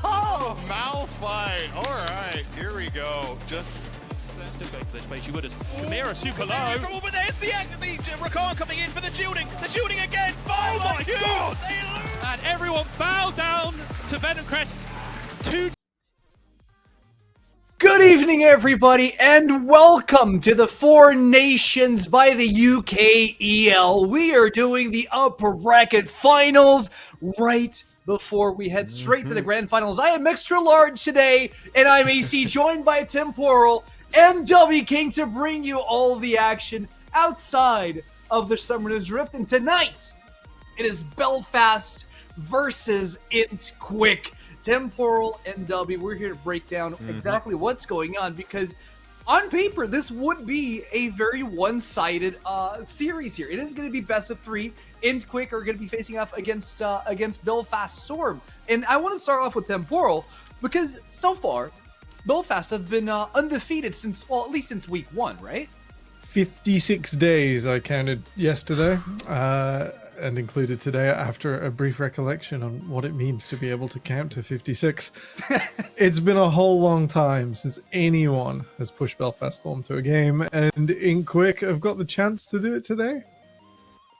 Oh, Malphite. All right, here we go. Just still going for this space. You would have Chimera super low. Trouble, but there's the Rakan coming in for the shielding. The shielding again. Oh my god! They lose. And everyone bow down to Venom Crest. Good evening, everybody, and welcome to the Four Nations by the UKEL. We are doing the upper bracket finals right before we head straight to the grand finals. I am extra large today, and I'm AC, joined by Temporal and W King to bring you all the action outside of the Summoner's Rift. And tonight, it is Belfast versus Int Quick. Temporal and W, we're here to break down exactly what's going on, because on paper, this would be a very one-sided series here. It is going to be best of three. Int Quick are going to be facing off against Belfast Storm. And I want to start off with Temporal, because so far, Belfast have been undefeated since, well, at least since week one, right? 56 days I counted yesterday. And included today after a brief recollection on what it means to be able to count to 56. It's been a whole long time since anyone has pushed Belfast Storm to a game, and Int Quick have got the chance to do it today.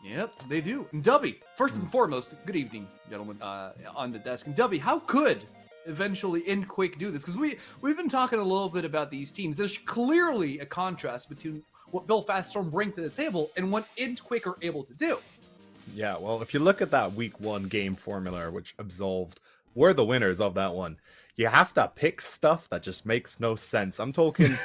Yep, they do. And Dubby, first and foremost, good evening, gentlemen, on the desk. And Dubby, how could eventually Int Quick do this? Because we've been talking a little bit about these teams. There's clearly a contrast between what Belfast Storm bring to the table and what Int Quick are able to do. Yeah, well, if you look at that week one game formula, which absolved, we're the winners of that one. You have to pick stuff that just makes no sense. I'm talking,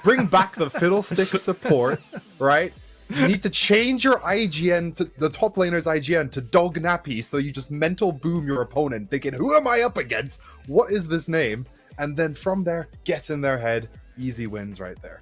bring back the fiddlestick support, right? You need to change your IGN, to the top laner's IGN, to Dog Nappy, so you just mental boom your opponent, thinking, who am I up against? What is this name? And then from there, get in their head. Easy wins right there.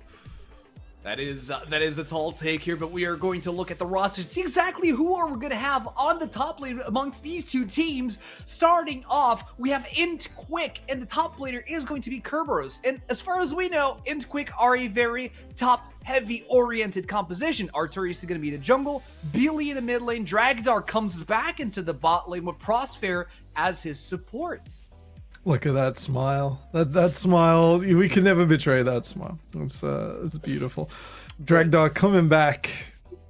That is a tall take here, but we are going to look at the roster, see exactly who are we going to have on the top lane amongst these two teams. Starting off, we have Int Quick, and the top laner is going to be Kerberos. And as far as we know, Int Quick are a very top-heavy oriented composition. Arturius is going to be in the jungle, Beely in the mid lane, Dragdar comes back into the bot lane with Prosphere as his support. Look at that smile. That smile. We can never betray that smile. It's beautiful. Dragdar coming back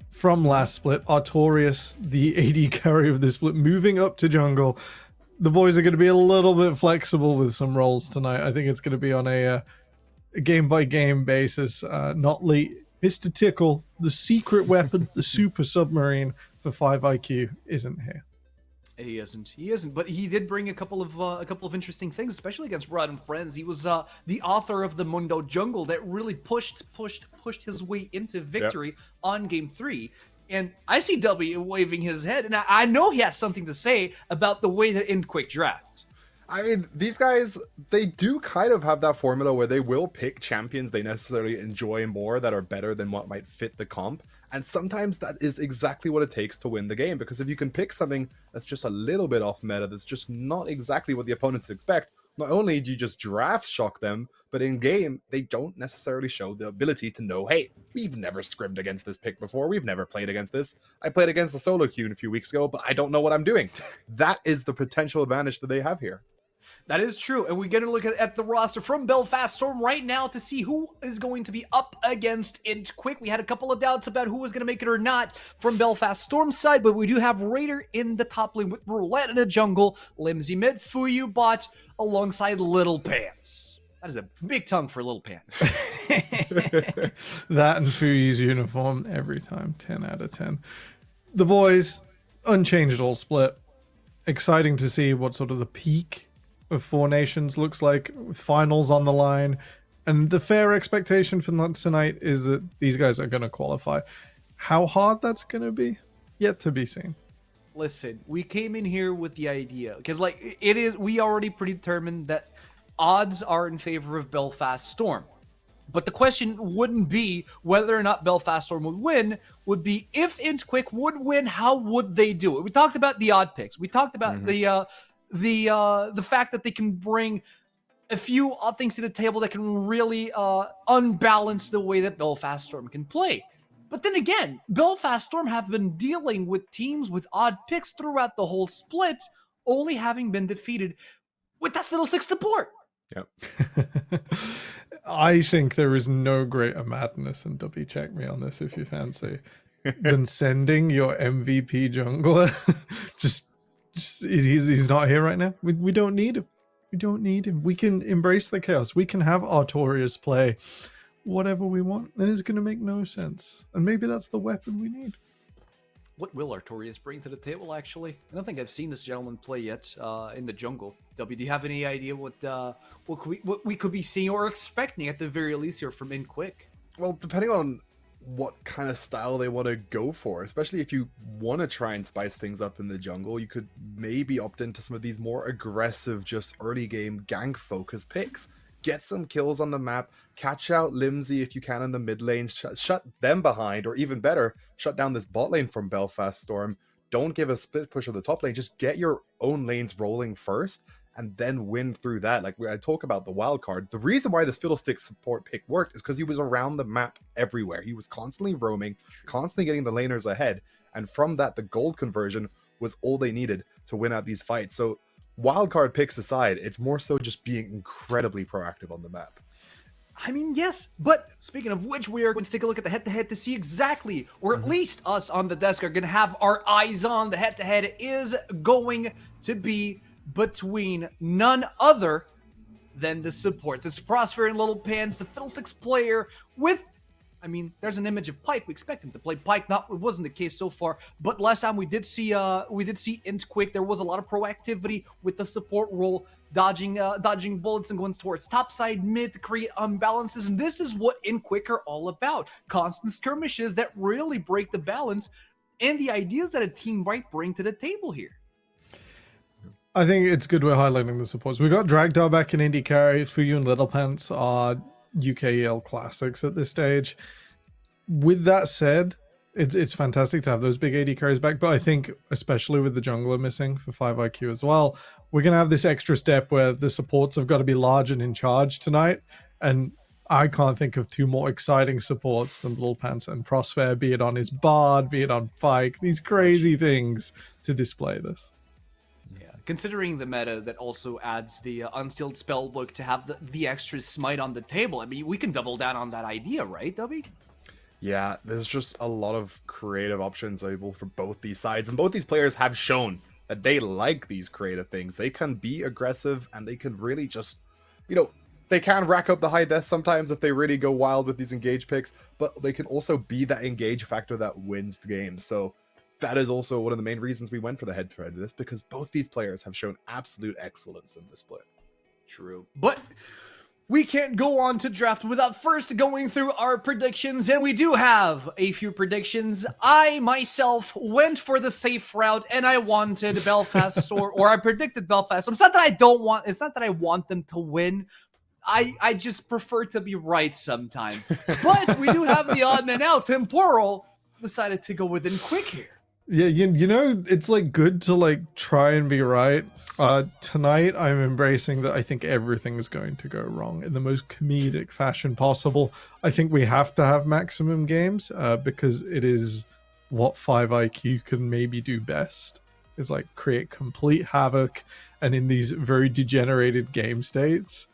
from last split. Artorius, the AD carry of this split, moving up to jungle. The boys are going to be a little bit flexible with some roles tonight. I think it's going to be on a game-by-game basis. Not late. Mr. Tickle, the secret weapon, the super submarine for 5 IQ, isn't here. He isn't, but he did bring a couple of interesting things, especially against Rod and Friends. He was the author of the Mundo Jungle that really pushed his way into victory on game 3. And I see W waving his head, and I know he has something to say about the way that Int Quick draft. I mean, these guys, they do kind of have that formula where they will pick champions they necessarily enjoy more that are better than what might fit the comp. And sometimes that is exactly what it takes to win the game, because if you can pick something that's just a little bit off meta, that's just not exactly what the opponents expect, not only do you just draft shock them, but in game, they don't necessarily show the ability to know, hey, we've never scrimmed against this pick before, we've never played against this. I played against the solo queue a few weeks ago, but I don't know what I'm doing. That is the potential advantage that they have here. That is true, and we're going to look at the roster from Belfast Storm right now to see who is going to be up against Int Quick. We had a couple of doubts about who was going to make it or not from Belfast Storm's side, but we do have Raider in the top lane with Roulette in the jungle, Limsy mid, Fuyu bot alongside Little Pants. That is a big tongue for Little Pants. That and Fuyu's uniform every time, 10 out of 10. The boys, unchanged all split. Exciting to see what sort of the peak of Four Nations looks like, with finals on the line, and the fair expectation for tonight is that these guys are going to qualify. How hard that's going to be, yet to be seen. Listen, we came in here with the idea, because we already predetermined that odds are in favor of Belfast Storm. But the question wouldn't be whether or not Belfast Storm would win, would be if Int Quick would win, how would they do it? We talked about the odd picks. We talked about the fact that they can bring a few things to the table that can really unbalance the way that Belfast Storm can play. But then again, Belfast Storm have been dealing with teams with odd picks throughout the whole split, only having been defeated with that Fiddlestick support. Yep. I think there is no greater madness, and W, check me on this if you fancy, than sending your MVP jungler. just he's not here right now. We don't need him. We don't need him. We can embrace the chaos. We can have Artorias play whatever we want, and it's going to make no sense. And maybe that's the weapon we need. What will Artorias bring to the table, actually? I don't think I've seen this gentleman play yet in the jungle. W, do you have any idea what we could be seeing or expecting at the very least here from InQuick? Well, depending on what kind of style they want to go for, especially if you want to try and spice things up in the jungle, you could maybe opt into some of these more aggressive, just early game gank focused picks. Get some kills on the map, catch out Limsey if you can in the mid lane, shut them behind, or even better, shut down this bot lane from Belfast Storm. Don't give a split push of the top lane, just get your own lanes rolling first, and then win through that. Like I talk about the wild card, the reason why this Fiddlestick support pick worked is because he was around the map everywhere. He was constantly roaming, constantly getting the laners ahead, and from that, the gold conversion was all they needed to win out these fights. So wildcard picks aside, it's more so just being incredibly proactive on the map. I mean, yes, but speaking of which, we are going to take a look at the head-to-head to see exactly, or at least us on the desk are going to have our eyes on. The head-to-head is going to be between none other than the supports. It's Prosper and Little Pans, the Fiddlesticks player with, I mean, there's an image of Pyke. We expect him to play Pyke. It wasn't the case so far. But last time we did see InQuick. There was a lot of proactivity with the support role, dodging bullets and going towards topside mid to create unbalances. And this is what InQuick are all about: constant skirmishes that really break the balance, and the ideas that a team might bring to the table here. I think it's good we're highlighting the supports. We got Dragdar back in Indy Carry. Fuyu and Little Pants are UKEL classics at this stage. With that said, it's fantastic to have those big AD carries back, but I think especially with the jungler missing for 5IQ as well, we're going to have this extra step where the supports have got to be large and in charge tonight, and I can't think of two more exciting supports than Little Pants and Prosper, be it on his Bard, be it on Pyke, these crazy things to display this. Considering the meta that also adds the unsealed spellbook to have the extra smite on the table, I mean, we can double down on that idea, right, W? Yeah, there's just a lot of creative options available for both these sides, and both these players have shown that they like these creative things. They can be aggressive, and they can really just, they can rack up the high death sometimes if they really go wild with these engage picks, but they can also be that engage factor that wins the game. So that is also one of the main reasons we went for the head-to-head of this, because both these players have shown absolute excellence in this split. True. But we can't go on to draft without first going through our predictions, and we do have a few predictions. I, myself, went for the safe route, and I wanted Belfast, or I predicted Belfast. It's not that I want them to win. I just prefer to be right sometimes. But we do have the odd man out. Temporal decided to go with InQuick here. Yeah, it's like good to try and be right. Tonight I'm embracing that I think everything is going to go wrong in the most comedic fashion possible. I think we have to have maximum games because it is what 5IQ can maybe do best, is create complete havoc, and in these very degenerated game states,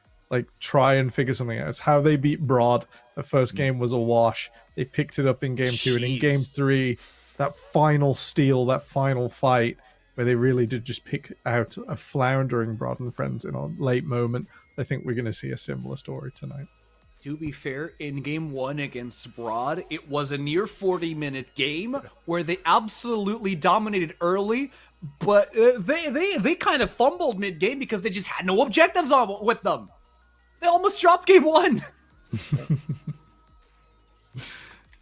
try and figure something out. It's how they beat Broad. The first game was a wash. They picked it up in game 2, and in game 3, that final steal, that final fight, where they really did just pick out a floundering Broad and friends in a late moment. I think we're going to see a similar story tonight. To be fair, in game 1 against Broad, it was a near 40-minute game where they absolutely dominated early, but they kind of fumbled mid-game because they just had no objectives with them. They almost dropped game 1.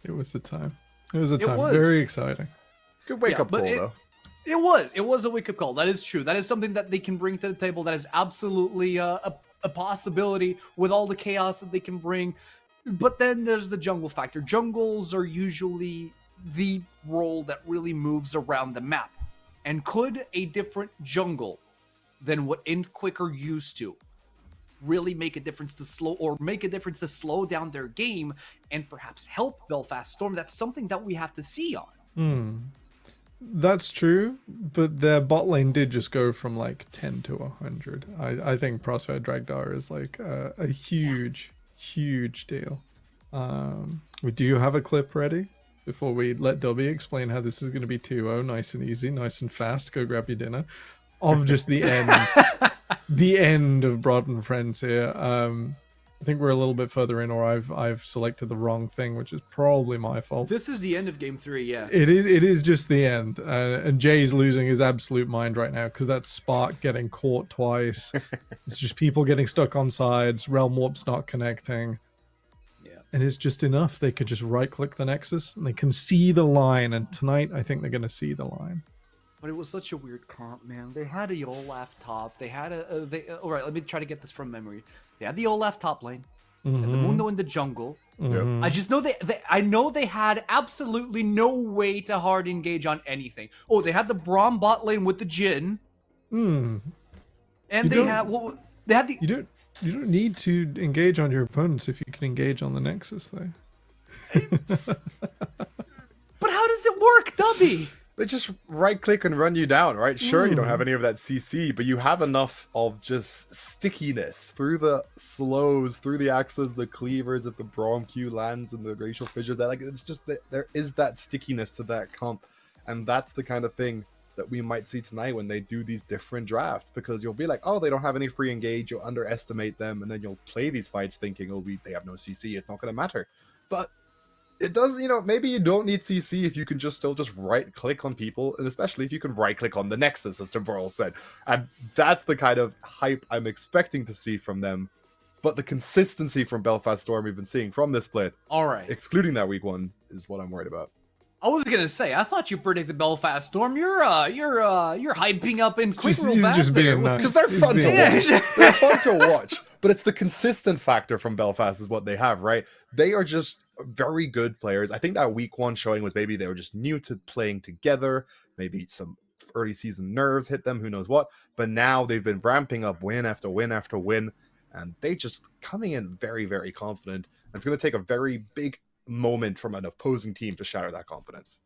It was the time. It was a time. Very exciting. Good wake-up call, though. It was a wake-up call. That is true. That is something that they can bring to the table. That is absolutely a possibility with all the chaos that they can bring. But then there's the jungle factor. Jungles are usually the role that really moves around the map. And could a different jungle than what InQuick are used to really make a difference to slow down their game and perhaps help Belfast Storm? That's something that we have to see on. That's true, but their bot lane did just go from like 10 to 100. I think Prospect Dragdar is like a huge, huge deal. We do have a clip ready before we let Dobby explain how this is going to be 2-0, nice and easy, nice and fast. Go grab your dinner. Of just the end, the end of Broad and Friends here. I think we're a little bit further in, or I've selected the wrong thing, which is probably my fault. This is the end of game 3, yeah. It is just the end, and Jay's losing his absolute mind right now because that Spark getting caught twice. It's just people getting stuck on sides. Realm Warp's not connecting. Yeah. And it's just enough. They could just right-click the Nexus, and they can see the line. And tonight, I think they're going to see the line. But it was such a weird comp, man. They had a Olaf top. They had all right, let me try to get this from memory. They had the Olaf top lane. And the Mundo in the jungle. I just know I know they had absolutely no way to hard engage on anything. Oh, they had the Braum bot lane with the Jhin. And they had the You don't need to engage on your opponents if you can engage on the Nexus, though. But how does it work, Dubby? They just right click and run you down, right? Sure, you don't have any of that CC, but you have enough of just stickiness through the slows, through the axes, the cleavers, if the Braum Q lands and the Glacial Fissure. That, like, it's just that there is that stickiness to that comp, and that's the kind of thing that we might see tonight when they do these different drafts, because you'll be like, oh, they don't have any free engage, you'll underestimate them, and then you'll play these fights thinking, oh, they have no CC, it's not going to matter. But it does, maybe you don't need CC if you can still just right click on people, and especially if you can right click on the Nexus, as Temporal said. And that's the kind of hype I'm expecting to see from them. But the consistency from Belfast Storm we've been seeing from this split, All right, excluding that week 1, is what I'm worried about. I was gonna say, I thought you predicted Belfast Storm. You're hyping up in quick real He's bad just there. being nice. Because they're He's fun to being watch. nice. They're fun to watch. But it's the consistent factor from Belfast is what they have, right? They are just very good players. I think that week 1 showing was maybe they were just new to playing together. Maybe some early season nerves hit them, who knows what. But now they've been ramping up win after win after win. And they just coming in very, very confident. And it's going to take a very big moment from an opposing team to shatter that confidence.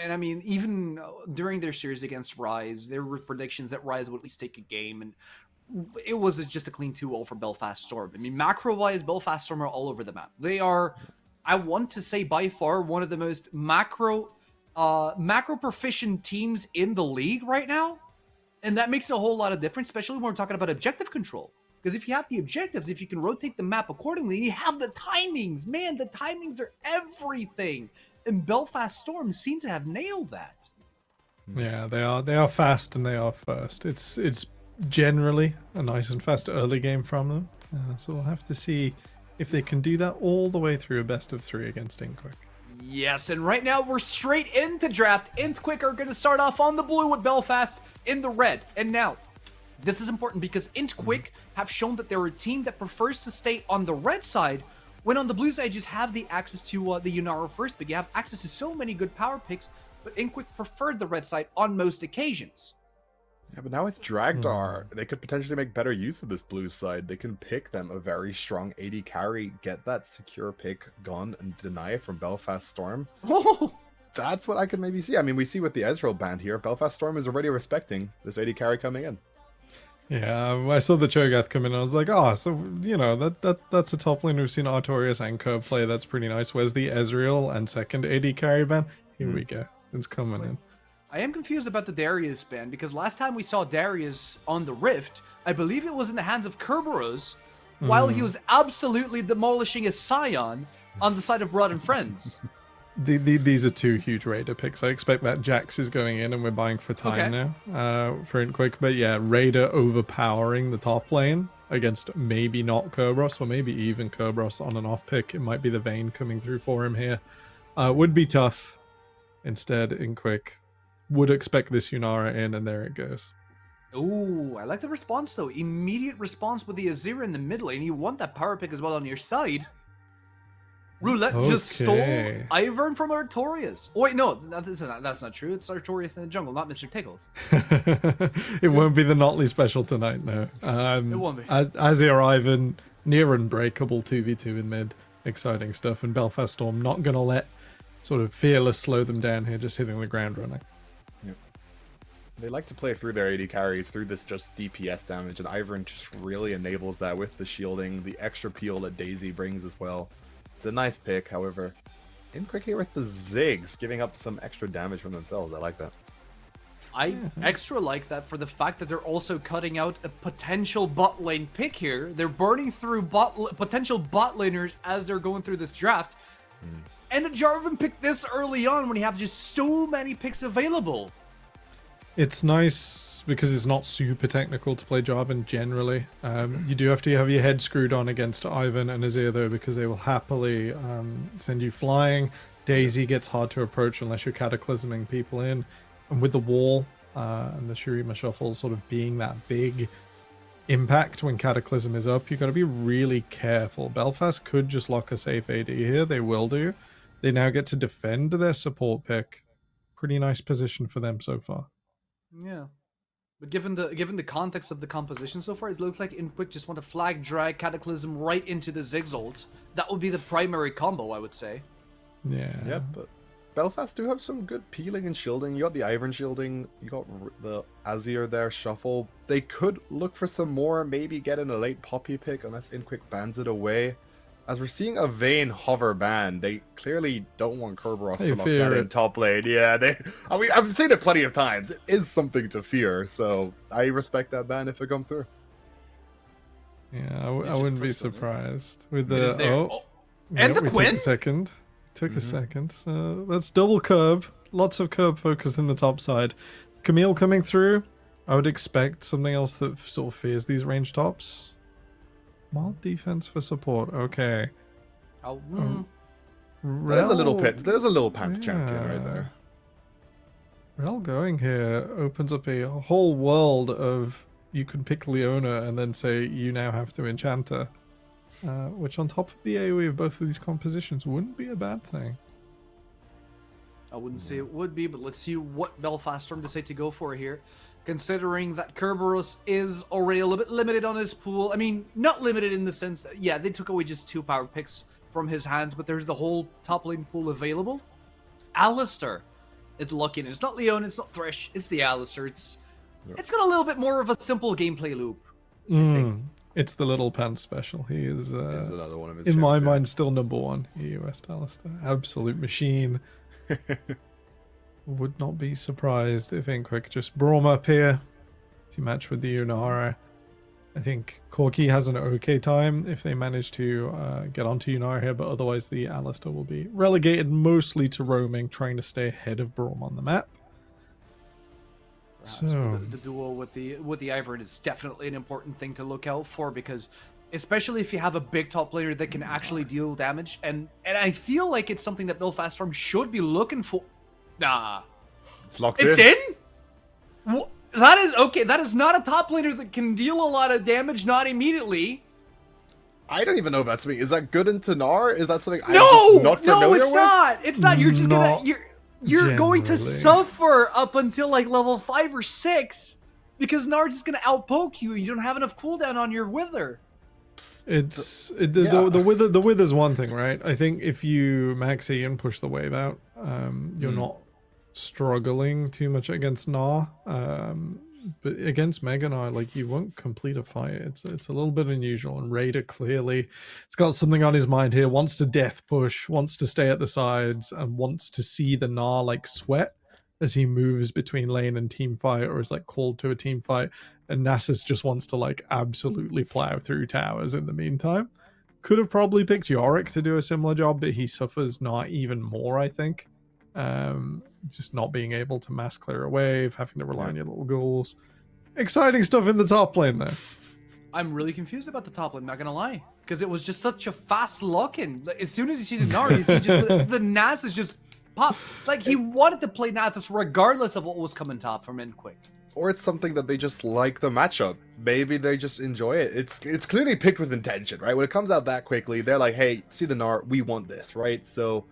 And I mean, even during their series against Rise, there were predictions that Rise would at least take a game, and it was just a clean 2-0 for Belfast Storm. I mean, macro-wise, Belfast Storm are all over the map. They are, I want to say, by far one of the most macro proficient teams in the league right now, and that makes a whole lot of difference, especially when we're talking about objective control. Because if you have the objectives, if you can rotate the map accordingly, you have the timings. Man, the timings are everything. And Belfast Storm seem to have nailed that. Yeah, they are fast and they are first. It's generally a nice and fast early game from them. So we'll have to see if they can do that all the way through a best of 3 against Inquick. Yes, and right now we're straight into draft. Inquick are going to start off on the blue with Belfast in the red. And now, this is important because Inquick have shown that they're a team that prefers to stay on the red side, when on the blue side, you just have the access to the Yunara first, but you have access to so many good power picks, but Inquick preferred the red side on most occasions. Yeah, but now with Dragdar, they could potentially make better use of this blue side. They can pick them a very strong AD carry, get that secure pick gone, and deny it from Belfast Storm. That's what I could maybe see. I mean, we see with the Ezreal band here, Belfast Storm is already respecting this AD carry coming in. Yeah, I saw the Cho'Gath come in and I was like, oh, so, that's a top lane we've seen Artorias and Curve play. That's pretty nice. Where's the Ezreal and second AD carry ban? Here we go. It's coming in. I am confused about the Darius ban, because last time we saw Darius on the Rift, I believe it was in the hands of Kerberos, while he was absolutely demolishing his Scion on the side of Broad and Friends. These are 2 huge Raider picks. I expect that Jax is going in and we're buying for time now for Inquick. But yeah, Raider overpowering the top lane against maybe not Kerberos or maybe even Kerberos on an off pick. It might be the Vayne coming through for him here. Would be tough. Instead, Inquick would expect this Yunara in, and there it goes. Ooh, I like the response though. Immediate response with the Azir in the mid lane. You want that power pick as well on your side. Roulette just stole Ivern from Artorias. Oh wait, no, that's not true. It's Artorias in the jungle, not Mr. Tickles. It won't be the Notley special tonight, no. It won't be. Azir Ivan, near unbreakable 2v2 in mid. Exciting stuff. And Belfast Storm not going to let sort of Fearless slow them down here, just hitting the ground running. They like to play through their AD carries through this just DPS damage, and Ivern just really enables that with the shielding, the extra peel that Daisy brings as well. It's a nice pick, however. Inquick here with the Ziggs, giving up some extra damage from themselves. I like that. I extra like that for the fact that they're also cutting out a potential bot lane pick here. They're burning through potential bot laners as they're going through this draft. And Jarvan picked this early on when you have just so many picks available. It's nice because it's not super technical to play Jarvan generally. You do have to have your head screwed on against Ivan and Azir though, because they will happily send you flying. Daisy gets hard to approach unless you're cataclysming people in. And with the wall and the Shurima Shuffle sort of being that big impact when Cataclysm is up, you've got to be really careful. Belfast could just lock a safe AD here. They will do. They now get to defend their support pick. Pretty nice position for them so far. Yeah. But given the context of the composition so far, it looks like Inquick just want to flag drag Cataclysm right into the Ziggs ult. That would be the primary combo, I would say. Yeah. Yep, but Belfast do have some good peeling and shielding. You got the Ivern shielding, you got the Azir there, Shuffle. They could look for some more, maybe get in a late Poppy pick unless Inquick bans it away. As we're seeing a Vayne hover ban, they clearly don't want Kerberos to lock that in top lane. Yeah, I've seen it plenty of times. It is something to fear, so I respect that ban if it comes through. Yeah, I wouldn't be surprised. With the and the Quinn? Took a second. Took a second. So that's double curb. Lots of curb focus in the top side. Camille coming through. I would expect something else that sort of fears these range tops. Mild defense for support. Okay. There's a little pit. There's a little pants champion right there. Rel going here opens up a whole world of you can pick Leona and then say you now have to enchant her. Which on top of the AoE of both of these compositions wouldn't be a bad thing. I wouldn't say it would be, but let's see what Belfast Storm decide to go for here. Considering that Kerberos is already a little bit limited on his pool. I mean, not limited in the sense that, yeah, they took away just 2 power picks from his hands, but there's the whole top lane pool available. Alistair is lucky, and it's not Leon, it's not Thresh, it's the Alistair. It's got a little bit more of a simple gameplay loop. It's the little pants special. He is, it's another one of his in my champs, mind, still number 1. US Alistair. Absolute machine. Would not be surprised if Inquick just Braum up here to match with the Yunara. I think Corki has an okay time if they manage to get onto Yunara here, but otherwise the Alistair will be relegated mostly to roaming, trying to stay ahead of Braum on the map. So the duo with the Ivern is definitely an important thing to look out for, because especially if you have a big top player that can actually deal damage, and I feel like it's something that Belfast Storm should be looking for. Nah, it's locked in. It's in. That is okay. That is not a top laner that can deal a lot of damage, not immediately. I don't even know if that's me. Is that good in Tanar? Is that something I'm not familiar no, it's with? not. It's not. You're just you're going to suffer up until like level 5 or 6 because Nar's just gonna outpoke you and you don't have enough cooldown on your Wither. The wither's one thing, right? I think if you max E and push the wave out, you're not struggling too much against Gnar. But against Mega Gnar, like, you won't complete a fight. It's a little bit unusual, and Raider clearly it's got something on his mind here. Wants to death push, wants to stay at the sides, and wants to see the Gnar like sweat as he moves between lane and team fight, or is like called to a team fight. And Nasus just wants to like absolutely plow through towers in the meantime. Could have probably picked Yorick to do a similar job, but he suffers not even more, I think. Just not being able to mass clear a wave, having to rely on your little ghouls. Exciting stuff in the top lane there. I'm really confused about the top lane, not gonna lie. Because it was just such a fast lock-in. As soon as you see the Gnar, you see just the Nasus just pop. It's like he wanted to play Nasus regardless of what was coming top from Inquick. Or it's something that they just like the matchup. Maybe they just enjoy it. It's clearly picked with intention, right? When it comes out that quickly, they're like, hey, see the Gnar, we want this, right? So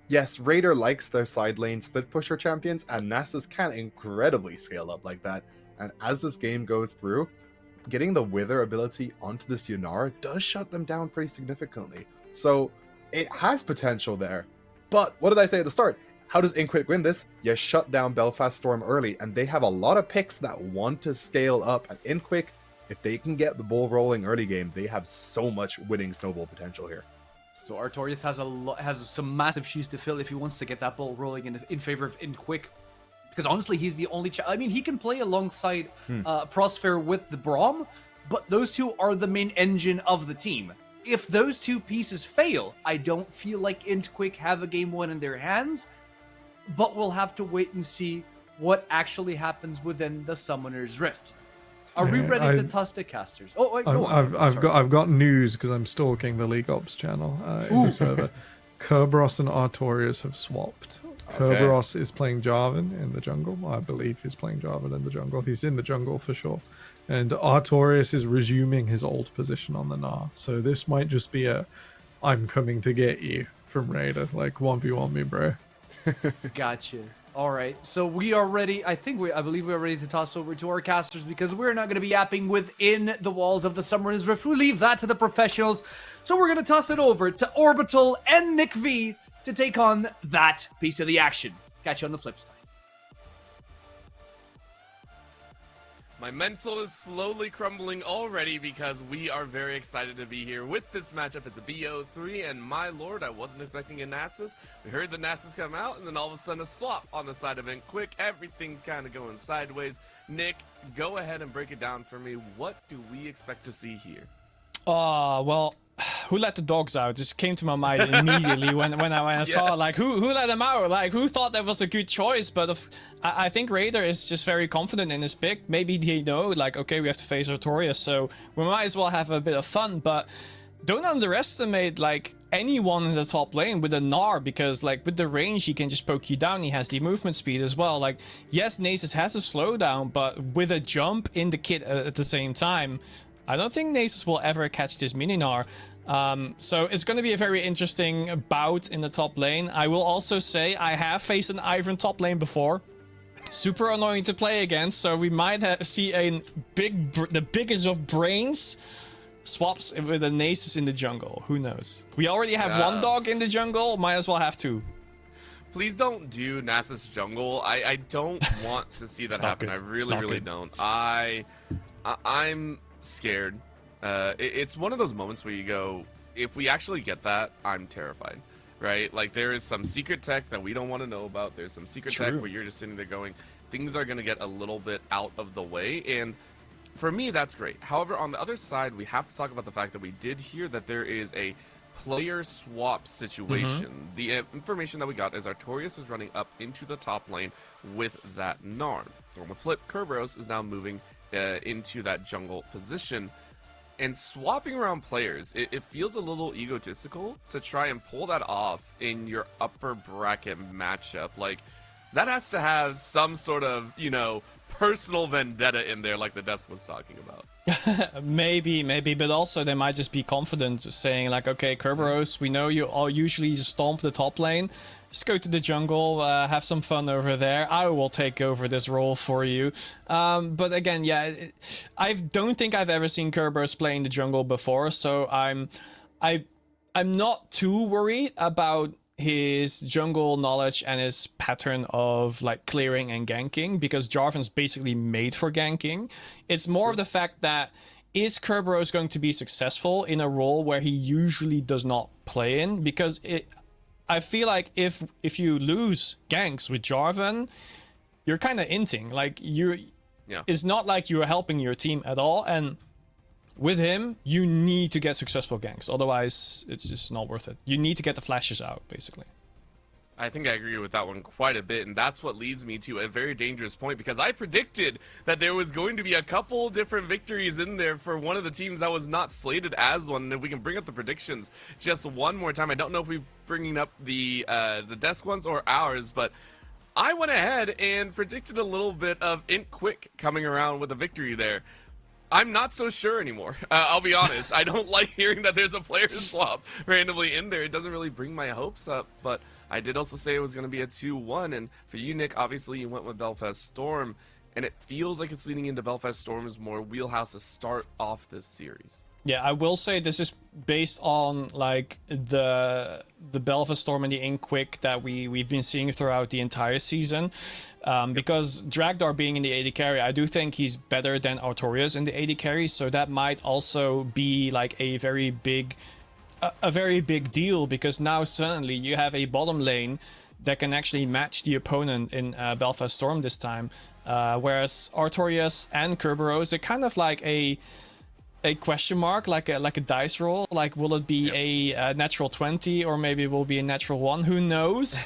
yes, Raider likes their side lane split pusher champions, and Nasus can incredibly scale up like that. And as this game goes through, getting the Wither ability onto this Yunara does shut them down pretty significantly. So it has potential there. But what did I say at the start? How does Inquick win this? You shut down Belfast Storm early, and they have a lot of picks that want to scale up. And Inquick, if they can get the ball rolling early game, they have so much winning snowball potential here. So Artorias has some massive shoes to fill if he wants to get that ball rolling in favor of Inquick. Because honestly, he's the only... I mean, he can play alongside Prosphere with the Braum, but those two are the main engine of the team. If those two pieces fail, I don't feel like Inquick have a game one in their hands, but we'll have to wait and see what actually happens within the Summoner's Rift. Are we ready to toss the casters? Oh, wait, go on. I've got news because I'm stalking the League Ops channel in the server. Kerberos and Artorias have swapped. Kerberos is playing Jarvan in the jungle. I believe he's playing Jarvan in the jungle. He's in the jungle for sure. And Artorias is resuming his old position on the Gnar. So this might just be a I'm coming to get you from Raider. Like 1v1 me, bro. Gotcha. All right. So we are ready. I believe we are ready to toss over to our casters because we're not going to be yapping within the walls of the Summoner's Rift. We leave that to the professionals. So we're going to toss it over to Orbital and Nick V to take on that piece of the action. Catch you on the flip side. My mental is slowly crumbling already because we are very excited to be here with this matchup. It's a BO3, and my lord, I wasn't expecting a Nasus. We heard the Nasus come out, and then all of a sudden a swap on the side of Inquick. Everything's kind of going sideways. Nick, go ahead and break it down for me. What do we expect to see here? Well, who let the dogs out? Just came to my mind immediately when I saw like who let them out? Like who thought that was a good choice? But I think Raider is just very confident in his pick. Maybe they know like okay, we have to face Artorias, so we might as well have a bit of fun. But don't underestimate like anyone in the top lane with a Gnar, because like with the range he can just poke you down. He has the movement speed as well. Like yes, Nasus has a slowdown, but with a jump in the kit at the same time, I don't think Nasus will ever catch this mini Gnar. So it's going to be a very interesting bout in the top lane. I will also say I have faced an Ivern top lane before. Super annoying to play against, so we might see the biggest of brains swaps with a Nasus in the jungle. Who knows? We already have one dog in the jungle, might as well have two. Please don't do Nasus jungle. I don't want to see that happen. I really don't. I'm scared. It's one of those moments where you go, if we actually get that, I'm terrified, right? Like there is some secret tech that we don't want to know about. There's some secret tech where you're just sitting there going, things are going to get a little bit out of the way. And for me, that's great. However, on the other side, we have to talk about the fact that we did hear that there is a player swap situation. The information that we got is Artorias is running up into the top lane with that Gnar. On the flip, Kerberos is now moving into that jungle position. And swapping around players, it feels a little egotistical to try and pull that off in your upper bracket matchup. Like, that has to have some sort of, you know, personal vendetta in there like the desk was talking about. maybe, but also they might just be confident saying like, okay, Kerberos, we know you all usually just stomp the top lane. Just go to the jungle, have some fun over there. I will take over this role for you. But again, yeah, I don't think I've ever seen Kerberos play in the jungle before, so I'm not too worried about his jungle knowledge and his pattern of like clearing and ganking, because Jarvan's basically made for ganking. It's more of the fact that is Kerberos going to be successful in a role where he usually does not play in? Because I feel like if you lose ganks with Jarvan, you're kind of inting. Like it's not like you're helping your team at all. And with him, you need to get successful ganks. Otherwise, it's just not worth it. You need to get the flashes out, basically. I think I agree with that one quite a bit, and that's what leads me to a very dangerous point, because I predicted that there was going to be a couple different victories in there for one of the teams that was not slated as one. And if we can bring up the predictions just one more time, I don't know if we're bringing up the desk ones or ours, but I went ahead and predicted a little bit of Inquick coming around with a victory there. I'm not so sure anymore. I'll be honest. I don't like hearing that there's a player swap randomly in there. It doesn't really bring my hopes up, but I did also say it was going to be a 2-1, and for you, Nick, obviously you went with Belfast Storm, and it feels like it's leading into Belfast Storm's more wheelhouse to start off this series. Yeah, I will say this is based on like the Belfast Storm and the Ink Quick that we've been seeing throughout the entire season. Because Dragdar being in the AD carry, I do think he's better than Artorias in the AD carry, so that might also be like a very big deal, because now suddenly you have a bottom lane that can actually match the opponent in Belfast Storm this time. Whereas Artorias and Kerberos, they're kind of like a question mark, like a dice roll. Like, will it be a natural 20 or maybe it will be a natural 1? Who knows?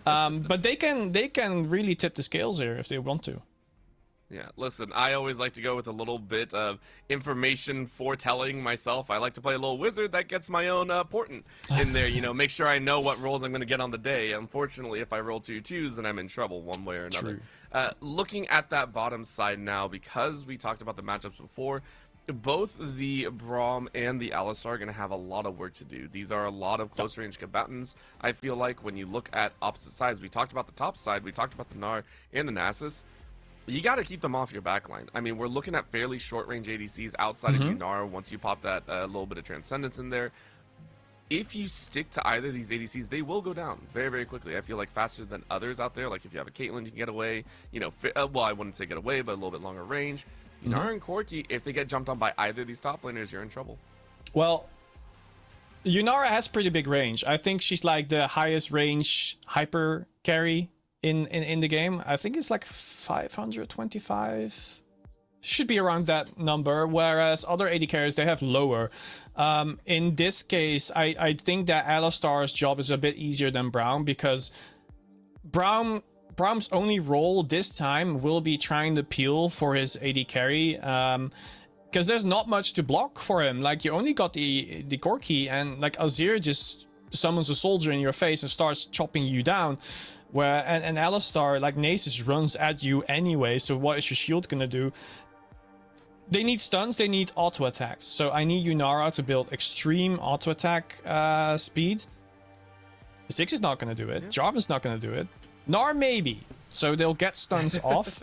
But they can really tip the scales here if they want to. Yeah, listen, I always like to go with a little bit of information foretelling myself. I like to play a little wizard that gets my own portent in there, you know, make sure I know what rolls I'm going to get on the day. Unfortunately, if I roll 2 2s, then I'm in trouble one way or another. Looking at that bottom side now, because we talked about the matchups before, both the Braum and the Alistar are going to have a lot of work to do. These are a lot of close range combatants. I feel like when you look at opposite sides, we talked about the top side, we talked about the Gnar and the Nasus. You got to keep them off your backline. I mean, we're looking at fairly short-range ADCs outside of Gnar once you pop that little bit of Transcendence in there. If you stick to either of these ADCs, they will go down very, very quickly. I feel like faster than others out there. Like if you have a Caitlyn, you can get away. You know, well, I wouldn't say get away, but a little bit longer range. Gnar and Corki, if they get jumped on by either of these top laners, you're in trouble. Well, Yunara has pretty big range. I think she's like the highest range hyper carry in the game. I think it's like 525. Should be around that number, whereas other AD carriers, they have lower. In this case, I think that Alistar's job is a bit easier than Braum, because Braum's only role this time will be trying to peel for his AD carry, because there's not much to block for him. Like, you only got the Corki, and like Azir just summons a soldier in your face and starts chopping you down. And Alistar, like Nasus, runs at you anyway, so what is your shield gonna do? They need stuns, they need auto attacks. So I need Yunara to build extreme auto attack speed. Ziggs is not gonna do it. Jarvan's not gonna do it. Gnar maybe. So they'll get stuns off.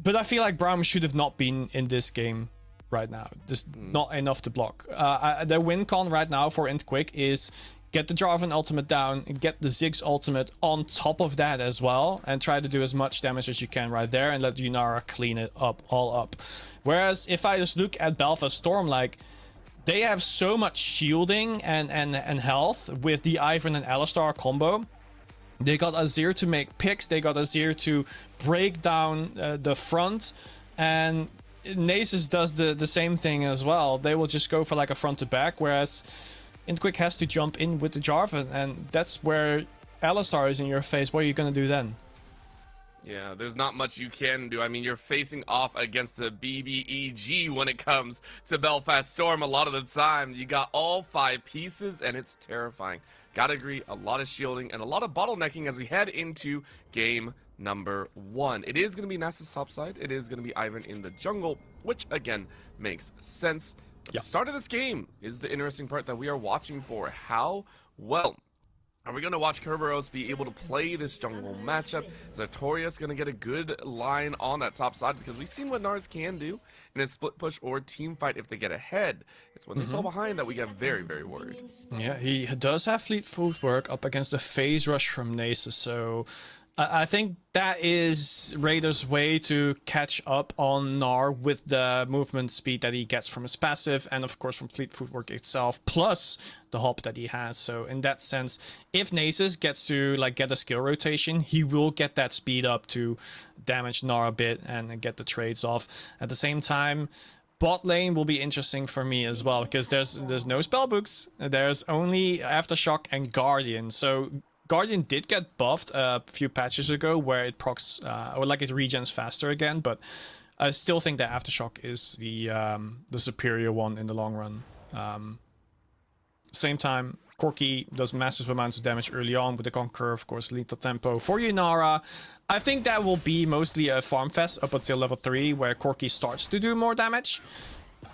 But I feel like Braum should have not been in this game right now. Just not enough to block. The win con right now for Int Quick is get the Jarvan ultimate down, and get the Ziggs ultimate on top of that as well, and try to do as much damage as you can right there, and let Yunara clean it up, all up. Whereas if I just look at Belfast Storm, like, they have so much shielding and health with the Ivern and Alistar combo. They got Azir to make picks, they got Azir to break down the front, and Nasus does the same thing as well. They will just go for like a front to back, whereas Intquick has to jump in with the Jarvan, and that's where Alistar is in your face. What are you going to do then? Yeah, there's not much you can do. I mean, you're facing off against the BBEG when it comes to Belfast Storm a lot of the time. You got all 5 pieces, and it's terrifying. Gotta agree, a lot of shielding and a lot of bottlenecking as we head into game number 1. It is going to be Nasus topside. It is going to be Ivern in the jungle, which, again, makes sense. The start of this game is the interesting part that we are watching for. How well are we going to watch Kerberos be able to play this jungle matchup? Is Artorias going to get a good line on that top side? Because we've seen what Nars can do in a split push or team fight if they get ahead. It's when they fall behind that we get very, very worried. Yeah, he does have fleet footwork up against the phase rush from Nasus, so I think that is Raider's way to catch up on Gnar with the movement speed that he gets from his passive, and of course from fleet footwork itself, plus the hop that he has. So in that sense, if Nasus gets to like get a skill rotation, he will get that speed up to damage Gnar a bit and get the trades off. At the same time, bot lane will be interesting for me as well, because there's no spellbooks. There's only Aftershock and Guardian. So Guardian did get buffed a few patches ago, where it procs, or like it regens faster again, but I still think that Aftershock is the superior one in the long run. Same time, Corki does massive amounts of damage early on with the Conqueror, of course, lethal tempo. For Yunara, I think that will be mostly a farm fest up until level 3, where Corki starts to do more damage.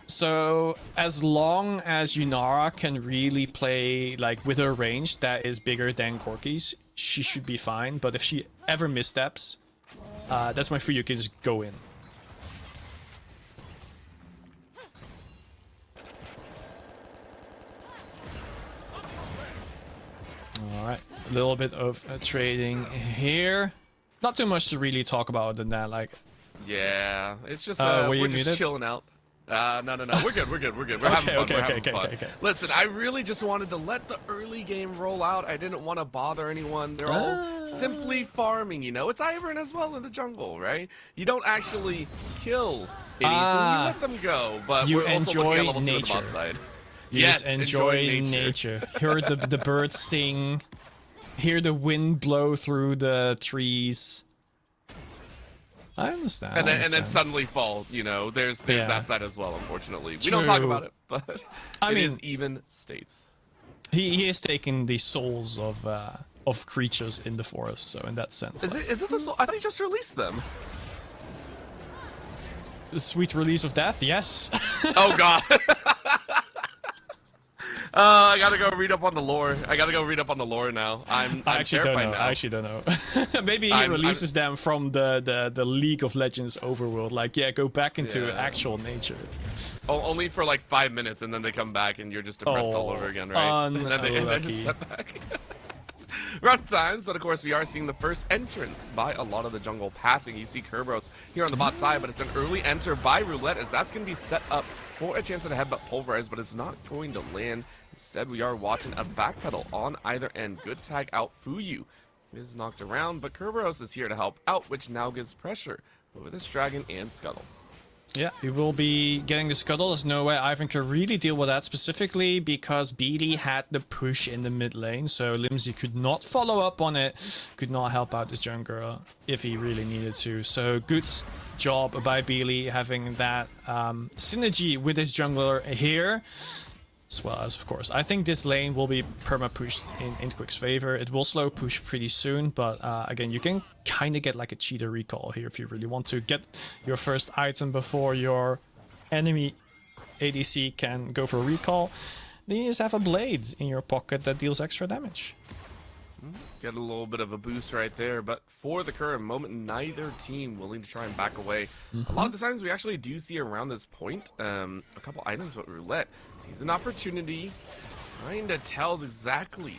So as long as Yunara can really play like with her range that is bigger than Corki's, she should be fine. But if she ever missteps, that's when Fuyu can just go in. A little bit of trading here. Not too much to really talk about than that. Like, Yeah, it's just were you we're just muted? chilling out. No, we're good. We're having fun. We're having fun. Okay. Listen, I really just wanted to let the early game roll out. I didn't want to bother anyone. They're all simply farming, you know. It's Ivern as well in the jungle, right? You don't actually kill anything. You let them go. But you we're also looking at enjoy level 2 on the bot nature. side. You Yes, just enjoy nature. Hear the birds sing. Hear the wind blow through the trees. I understand. And then suddenly fall, you know. There's that side as well, unfortunately. We don't talk about it, but I mean, is even states. He is taking the souls of creatures in the forest, so in that sense. Is it the soul? I thought he just released them. The sweet release of death, yes. Oh god. I gotta go read up on the lore. Now. I'm actually don't terrified know. now. I actually don't know. Maybe he releases them from the League of Legends overworld. Like, yeah, go back into actual nature. Oh, only for like 5 minutes, and then they come back, and you're just depressed all over again, right? And then they're just set back. Rough times, but of course we are seeing the first entrance by a lot of the jungle pathing. You see Kerberos here on the bot side, but it's an early enter by Roulette, as that's going to be set up for a chance at a headbutt pulverize, but it's not going to land. Instead, we are watching a backpedal on either end. Good tag out. Fuyu is knocked around, but Kerberos is here to help out, which now gives pressure over this dragon and Scuttle. Yeah, he will be getting the Scuttle. There's no way Ivan can really deal with that, specifically because Beely had the push in the mid lane, so Limsey could not follow up on it, could not help out this jungler if he really needed to. So good job by Beely having that synergy with his jungler here, as well as, of course, I think this lane will be perma-pushed in Quick's favor. It will slow push pretty soon, but again, you can kind of get like a cheater recall here if you really want to get your first item before your enemy ADC can go for a recall. Then you just have a blade in your pocket that deals extra damage. Get a little bit of a boost right there, but for the current moment, neither team willing to try and back away. A lot of the times we actually do see around this point a couple items, but Roulette sees an opportunity, kind of tells exactly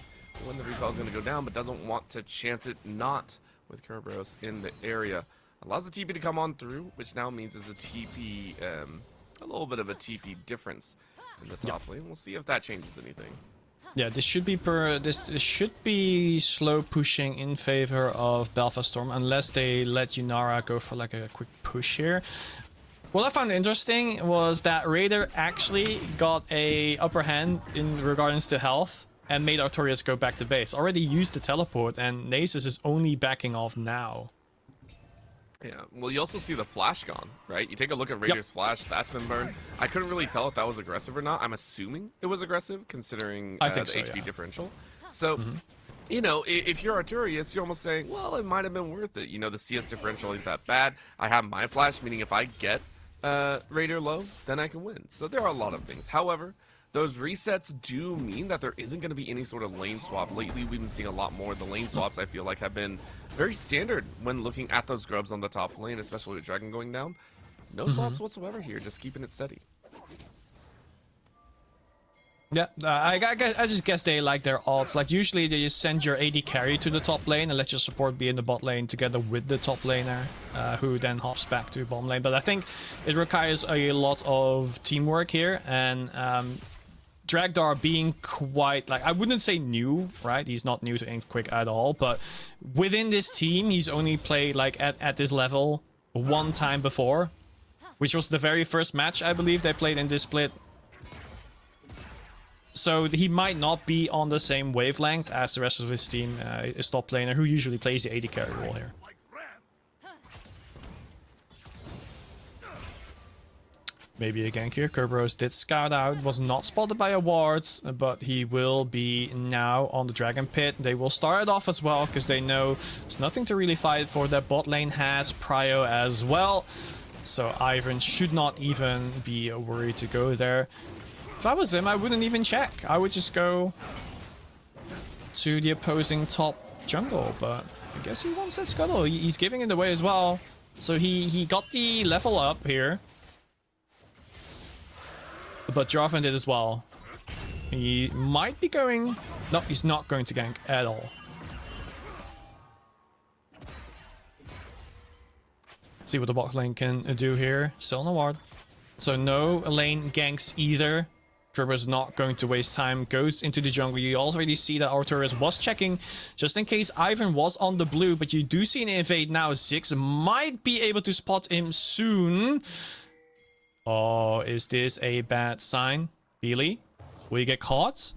when the recall is going to go down, but doesn't want to chance it not with Kerberos in the area. Allows the TP to come on through, which now means there's a TP, a little bit of a TP difference in the top lane. We'll see if that changes anything. Yeah, this should be slow pushing in favor of Belfast Storm, unless they let Yunara go for like a quick push here. What I found interesting was that Raider actually got a upper hand in regards to health and made Artorias go back to base. Already used the teleport, and Nasus is only backing off now. Yeah, well, you also see the flash gone, right? You take a look at Raider's flash, that's been burned. I couldn't really tell if that was aggressive or not. I'm assuming it was aggressive, considering I think the so, HP yeah. differential. So, you know, if you're Artorias, you're almost saying, well, it might have been worth it. You know, the CS differential ain't that bad. I have my flash, meaning if I get Raider low, then I can win. So there are a lot of things. However, those resets do mean that there isn't going to be any sort of lane swap. Lately, we've been seeing a lot more. The lane swaps, I feel like, have been very standard when looking at those grubs on the top lane, especially with Dragon going down. No swaps whatsoever here, just keeping it steady. Yeah, I just guess they like their ults. Like, usually they just send your AD carry to the top lane and let your support be in the bot lane together with the top laner, who then hops back to bottom lane. But I think it requires a lot of teamwork here, and Dragdar being quite, like, I wouldn't say new, right? He's not new to Ink Quick at all, but within this team, he's only played, like, at this level one time before, which was the very first match, I believe, they played in this split. So he might not be on the same wavelength as the rest of his team, his top laner, who usually plays the AD carry role here. Maybe a gank here. Kerberos did scout out, was not spotted by a ward, but he will be now on the Dragon Pit. They will start it off as well, because they know there's nothing to really fight for. Their bot lane has Prio as well, so Ivan should not even be worried to go there. If I was him, I wouldn't even check. I would just go to the opposing top jungle, but I guess he wants that Scuttle. He's giving it away as well, so he got the level up here. But Jarvan did as well. He might be going... No, he's not going to gank at all. See what the bot lane can do here. Still on the ward. So no lane ganks either. Kerber's not going to waste time. Goes into the jungle. You already see that Artorias was checking just in case Ivan was on the blue. But you do see an invade now. Ziggs might be able to spot him soon. Oh, is this a bad sign? Beely, will you get caught?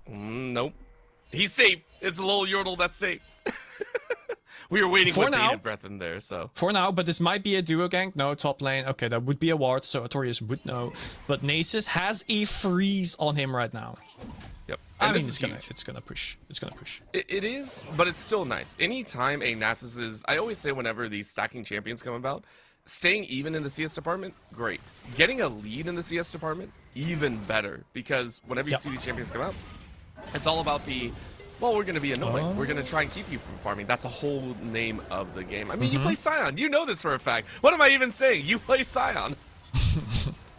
Nope. He's safe. It's a little Yordle that's safe. We were waiting For with now. bated breath in there, so. For now, but this might be a duo gank. No, top lane. Okay, that would be a ward, so Artorias would know. But Nasus has a freeze on him right now. Yep. I And mean, this it's gonna push. It's gonna push. It is, but it's still nice. Anytime a Nasus is, I always say whenever these stacking champions come about, staying even in the CS department, great. Getting a lead in the CS department, even better. Because whenever you see these champions come out, it's all about the, well, we're going to be annoying. We're going to try and keep you from farming. That's the whole name of the game. I mean, you play Scion. You know this for a fact. What am I even saying? You play Scion.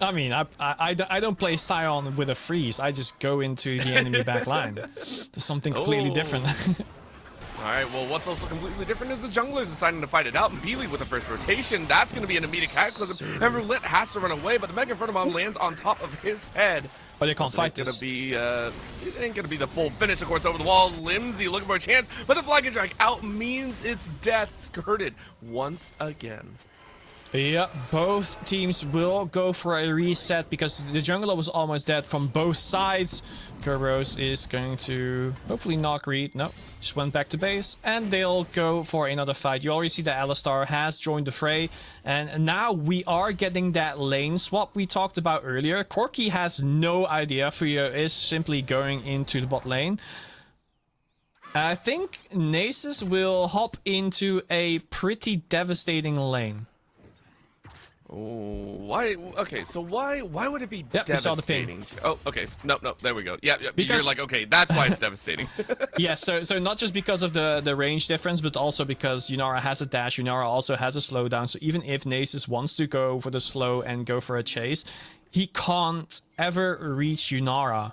I mean, I don't play Scion with a freeze. I just go into the enemy back line. There's something completely different. Alright, well, what's also completely different is the junglers deciding to fight it out. And Beely with the first rotation, that's going to be an immediate cataclysm. And Roulette has to run away, but the Mega Infernomon lands on top of his head. But they can't fight this. It ain't gonna be the full finish, of course, over the wall. Limsy looking for a chance, but the Flying Drag out means it's death skirted once again. Yeah, both teams will go for a reset because the jungler was almost dead from both sides. Kerberos is going to hopefully not read. No, just went back to base and they'll go for another fight. You already see that Alistar has joined the fray and now we are getting that lane swap we talked about earlier. Corki has no idea. Fuyo is simply going into the bot lane. I think Nasus will hop into a pretty devastating lane. Oh, why? Okay, so why would it be we saw the ping. devastating? Oh, okay. No, there we go. Yeah, Because- you're like, okay, that's why it's devastating. Yeah, so not just because of the range difference, but also because Yunara has a dash, Yunara also has a slowdown, so even if Nasus wants to go for the slow and go for a chase, he can't ever reach Yunara.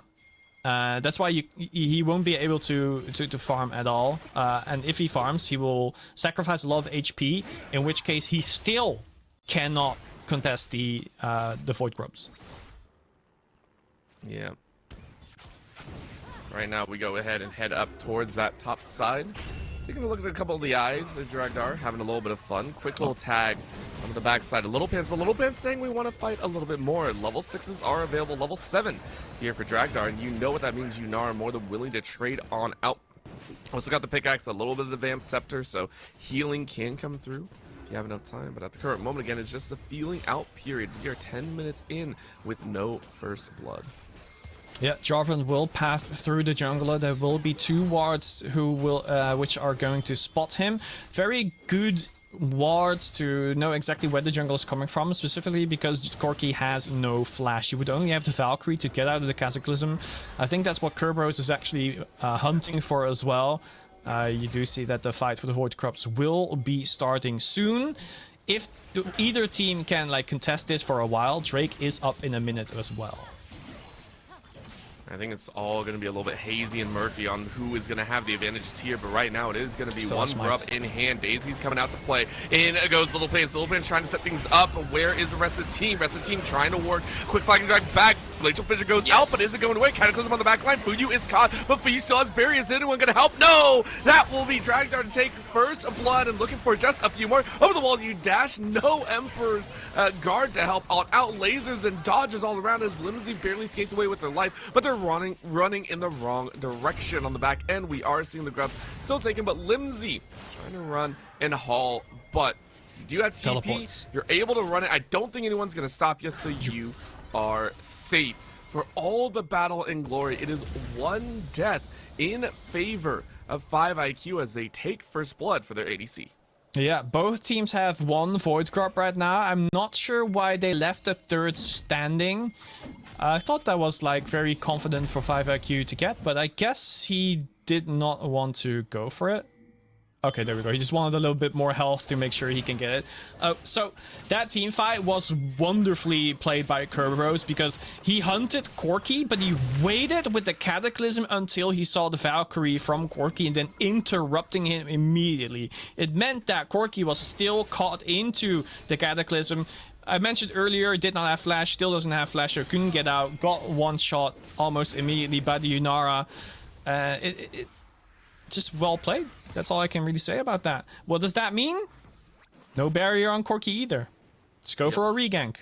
That's why he won't be able to farm at all, and if he farms, he will sacrifice a lot of HP, in which case he still cannot contest the Void Grubs. Yeah. Right now, we go ahead and head up towards that top side. Taking a look at a couple of the eyes of Dragdar, having a little bit of fun. Quick little tag on the backside of Little Pants, but Little Pants saying we want to fight a little bit more. Level 6s are available, level 7 here for Dragdar, and you know what that means. Yunara are more than willing to trade on out. Also got the pickaxe, a little bit of the Vamp Scepter, so healing can come through if you have enough time. But at the current moment, again, it's just the feeling out period. We are 10 minutes in with no first blood. Yeah, Jarvan will path through the jungler. There will be 2 wards who will, which are going to spot him. Very good wards to know exactly where the jungle is coming from, specifically because Corki has no flash. You would only have the Valkyrie to get out of the Cataclysm. I think that's what Kerberos is actually hunting for as well. You do see that the fight for the Void Crops will be starting soon. If either team can contest this for a while, Drake is up in a minute as well. I think it's all going to be a little bit hazy and murky on who is going to have the advantages here, but right now it is going to be one grub in hand. Daisy's coming out to play. In goes Little Pants. Little Pants trying to set things up. Where is the rest of the team? Rest of the team trying to work. Quick flag and drag back. Glacial Fissure goes out, but is it going away? Cataclysm on the back line. Fuyu is caught, but Fuyu still has Barry. Is anyone going to help? No! That will be Dragdar to take first blood and looking for just a few more. Over the wall, you dash. No Emperor's guard to help out. Lasers and dodges all around as Limousine barely skates away with their life, but they're running in the wrong direction on the back end. We are seeing the grubs still taken, but Limsy trying to run and haul, but you do have TP. Teleports. You're able to run it. I don't think anyone's going to stop you, so you are safe. For all the battle and glory, it is one death in favor of 5 IQ as they take first blood for their ADC. Yeah, both teams have 1 Void Crop right now. I'm not sure why they left the 3rd standing. I thought that was very confident for 5 IQ to get, but I guess he did not want to go for it. Okay, there we go. He just wanted a little bit more health to make sure he can get it. So that team fight was wonderfully played by Kerberos because he hunted Corki, but he waited with the Cataclysm until he saw the Valkyrie from Corki and then interrupting him immediately. It meant that Corki was still caught into the Cataclysm. I mentioned earlier, did not have flash, still doesn't have flash, so couldn't get out. Got one shot almost immediately by the Yunara. Just well played. That's all I can really say about that. What does that mean? No barrier on Corki either. Let's go for a regank.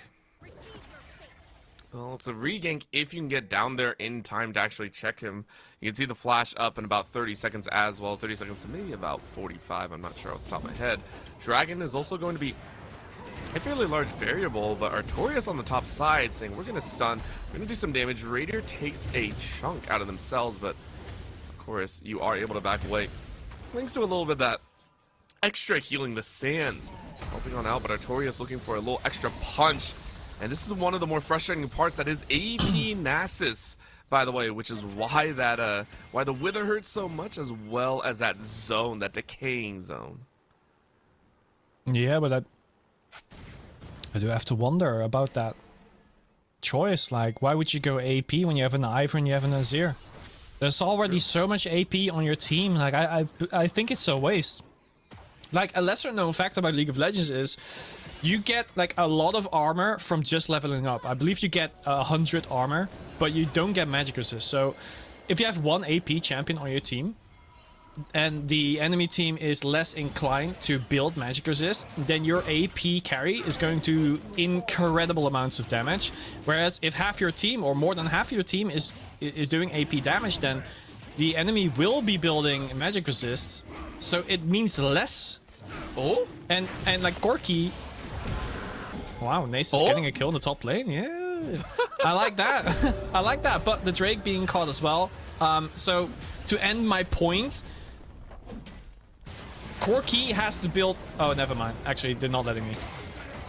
Well, it's a regank if you can get down there in time to actually check him. You can see the flash up in about 30 seconds as well. 30 seconds to maybe about 45. I'm not sure off the top of my head. Dragon is also going to be a fairly large variable, but Artorias on the top side saying we're going to stun, we're going to do some damage. Radier takes a chunk out of themselves, but of course you are able to back away. Thanks to a little bit of that extra healing. The Sands helping on out, but Artorias looking for a little extra punch. And this is one of the more frustrating parts, that is AP Nasus, by the way, which is why that why the Wither hurts so much, as well as that zone, that decaying zone. Yeah, but I do have to wonder about that choice. Like, why would you go AP when you have an Ivern and you have an Azir? There's already so much AP on your team. Like, I think it's a waste. Like, a lesser known fact about League of Legends is you get like a lot of armor from just leveling up. I believe you get 100 armor, but you don't get magic resist. So if you have one AP champion on your team and the enemy team is less inclined to build magic resist, then your AP carry is going to incredible amounts of damage. Whereas if half your team or more than half your team is doing AP damage, then the enemy will be building magic resists, so it means less. Oh, and like Corki, wow, Nace is getting a kill in the top lane. Yeah, I like that. I like that. But the Drake being caught as well. So to end my point, Corki has to build. Oh, never mind. Actually, they're not letting me.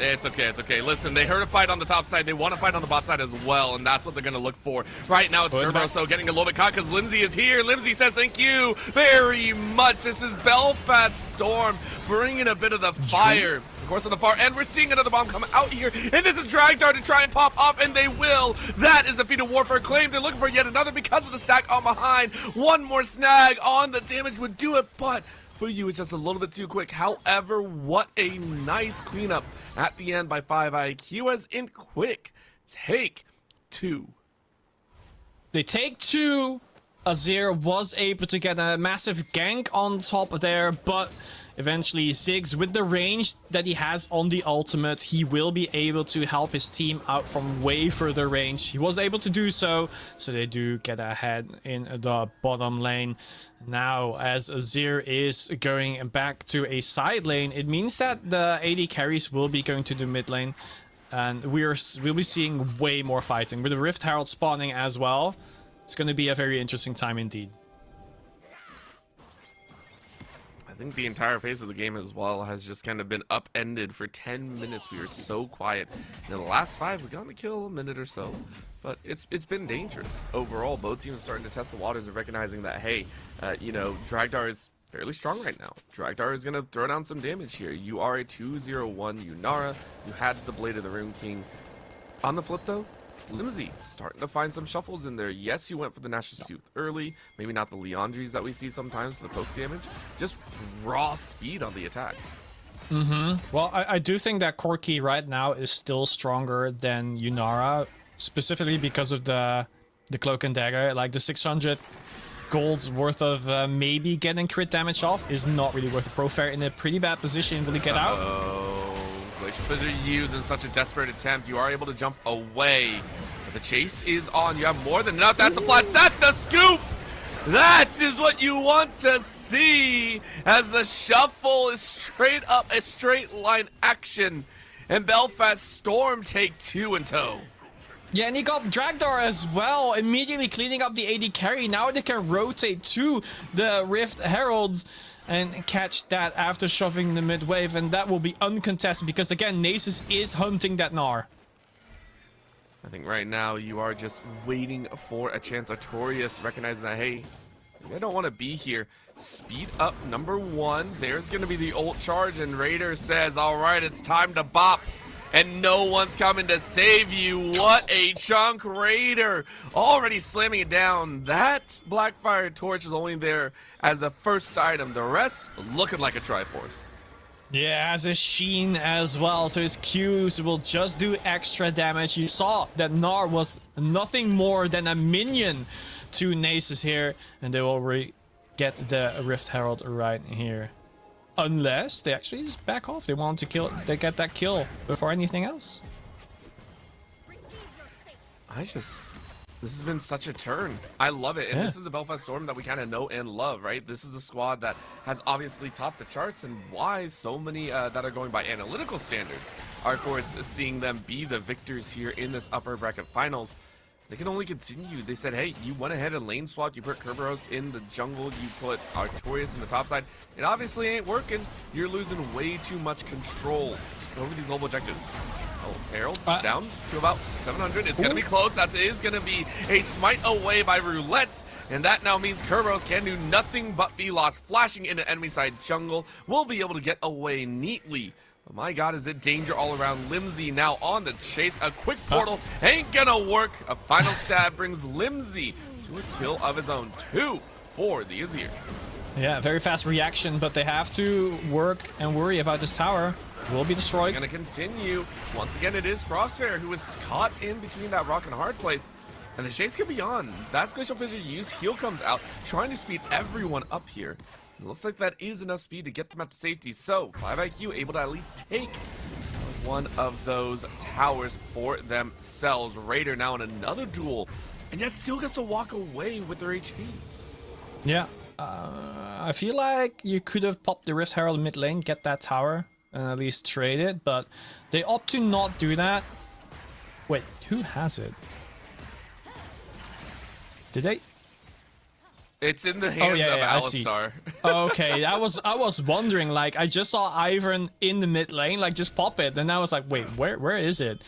it's okay, it's okay. Listen, they heard a fight on the top side. They want to fight on the bot side as well, and that's what they're going to look for. Right now, it's Kerberos, though, getting a little bit caught because Limsey is here. Limsey says thank you very much. This is Belfast Storm bringing a bit of the fire. Of course, on the far end, we're seeing another bomb come out here, and this is Dragdar to try and pop off, and they will. That is the feat of warfare claim. They're looking for yet another because of the stack on behind. One more snag on the damage would do it, but for you, it's just a little bit too quick. However, what a nice cleanup at the end by 5IQ as in quick take 2. They take 2. Azir was able to get a massive gank on top there, but eventually Ziggs, with the range that he has on the ultimate, he will be able to help his team out from way further range. He was able to do so, so they do get ahead in the bottom lane. Now, as Azir is going back to a side lane, it means that the AD carries will be going to the mid lane, and we'll be seeing way more fighting. With the Rift Herald spawning as well, it's going to be a very interesting time indeed. I think the entire pace of the game as well has just kind of been upended. For 10 minutes we were so quiet. In the last 5 we got to kill a minute or so, but it's been dangerous overall. Both teams are starting to test the waters of recognizing that, hey, you know, Dragdar is fairly strong right now. Dragdar is going to throw down some damage here. You are a 2-0-1 Yunara. You had the Blade of the Rune King. On the flip though, Limsey starting to find some shuffles in there. Yes, you went for the Nash's Tooth early. Maybe not the Leandries that we see sometimes, the poke damage. Just raw speed on the attack. Well, I do think that Corki right now is still stronger than Yunara, specifically because of the Cloak and Dagger. Like, the 600 gold's worth of maybe getting crit damage off is not really worth it. Profair in a pretty bad position. Will he get out? Glacier Fissure used in such a desperate attempt. You are able to jump away. But the chase is on. You have more than enough. That's a flash. That's a scoop. That is what you want to see, as the shuffle is straight up a straight line action. And Belfast Storm take 2 in tow. Yeah, and he got Dragdar as well, immediately cleaning up the AD carry. Now they can rotate to the Rift Heralds and catch that after shoving the mid wave, and that will be uncontested because, again, Nasus is hunting that Gnar. I think right now you are just waiting for a chance. Artorias recognizing that, hey, I don't want to be here. Speed up number 1. There's going to be the ult charge, and Raider says, all right, it's time to bop. And no one's coming to save you. What a chunk, Raider. Already slamming it down. That Blackfire Torch is only there as a first item. The rest looking like a Triforce. Yeah, has a sheen as well, so his Qs will just do extra damage. You saw that Gnar was nothing more than a minion to Nasus here, and they will get the Rift Herald right here. Unless they actually just back off. They want to kill, they get that kill before anything else. This has been such a turn. I love it. And this is the Belfast Storm that we kind of know and love, right? This is the squad that has obviously topped the charts, and why so many that are going by analytical standards are, of course, seeing them be the victors here in this upper bracket finals. They can only continue. They said, hey, you went ahead and lane swapped. You put Kerberos in the jungle. You put Artorias in the top side. It obviously ain't working. You're losing way too much control over these global objectives. Oh, Herald down to about 700. It's going to be close. That is going to be a smite away by Roulette. And that now means Kerberos can do nothing but be lost. Flashing into enemy side jungle. Will be able to get away neatly. Oh my god, is it danger all around. Limsey now on the chase. A quick portal ain't gonna work. A final stab brings Limsey to a kill of his own. 2 for the Azir. Yeah, very fast reaction, but they have to work and worry about this tower. Will be destroyed. Gonna continue. Once again, it is Crossfair who is caught in between that rock and hard place. And the Shades could be on. That's Glacial Fissure use. Heal comes out, trying to speed everyone up here. It looks like that is enough speed to get them up to safety. So, 5IQ able to at least take one of those towers for themselves. Raider now in another duel, and yet still gets to walk away with their HP. Yeah, I feel like you could have popped the Rift Herald mid lane, get that tower, and at least trade it, but they opt to not do that. Wait, who has it? Did they? It's in the hands of Alistar. Okay, I was wondering, like, I just saw Ivern in the mid lane, like, just pop it, and I was like, wait, where is it?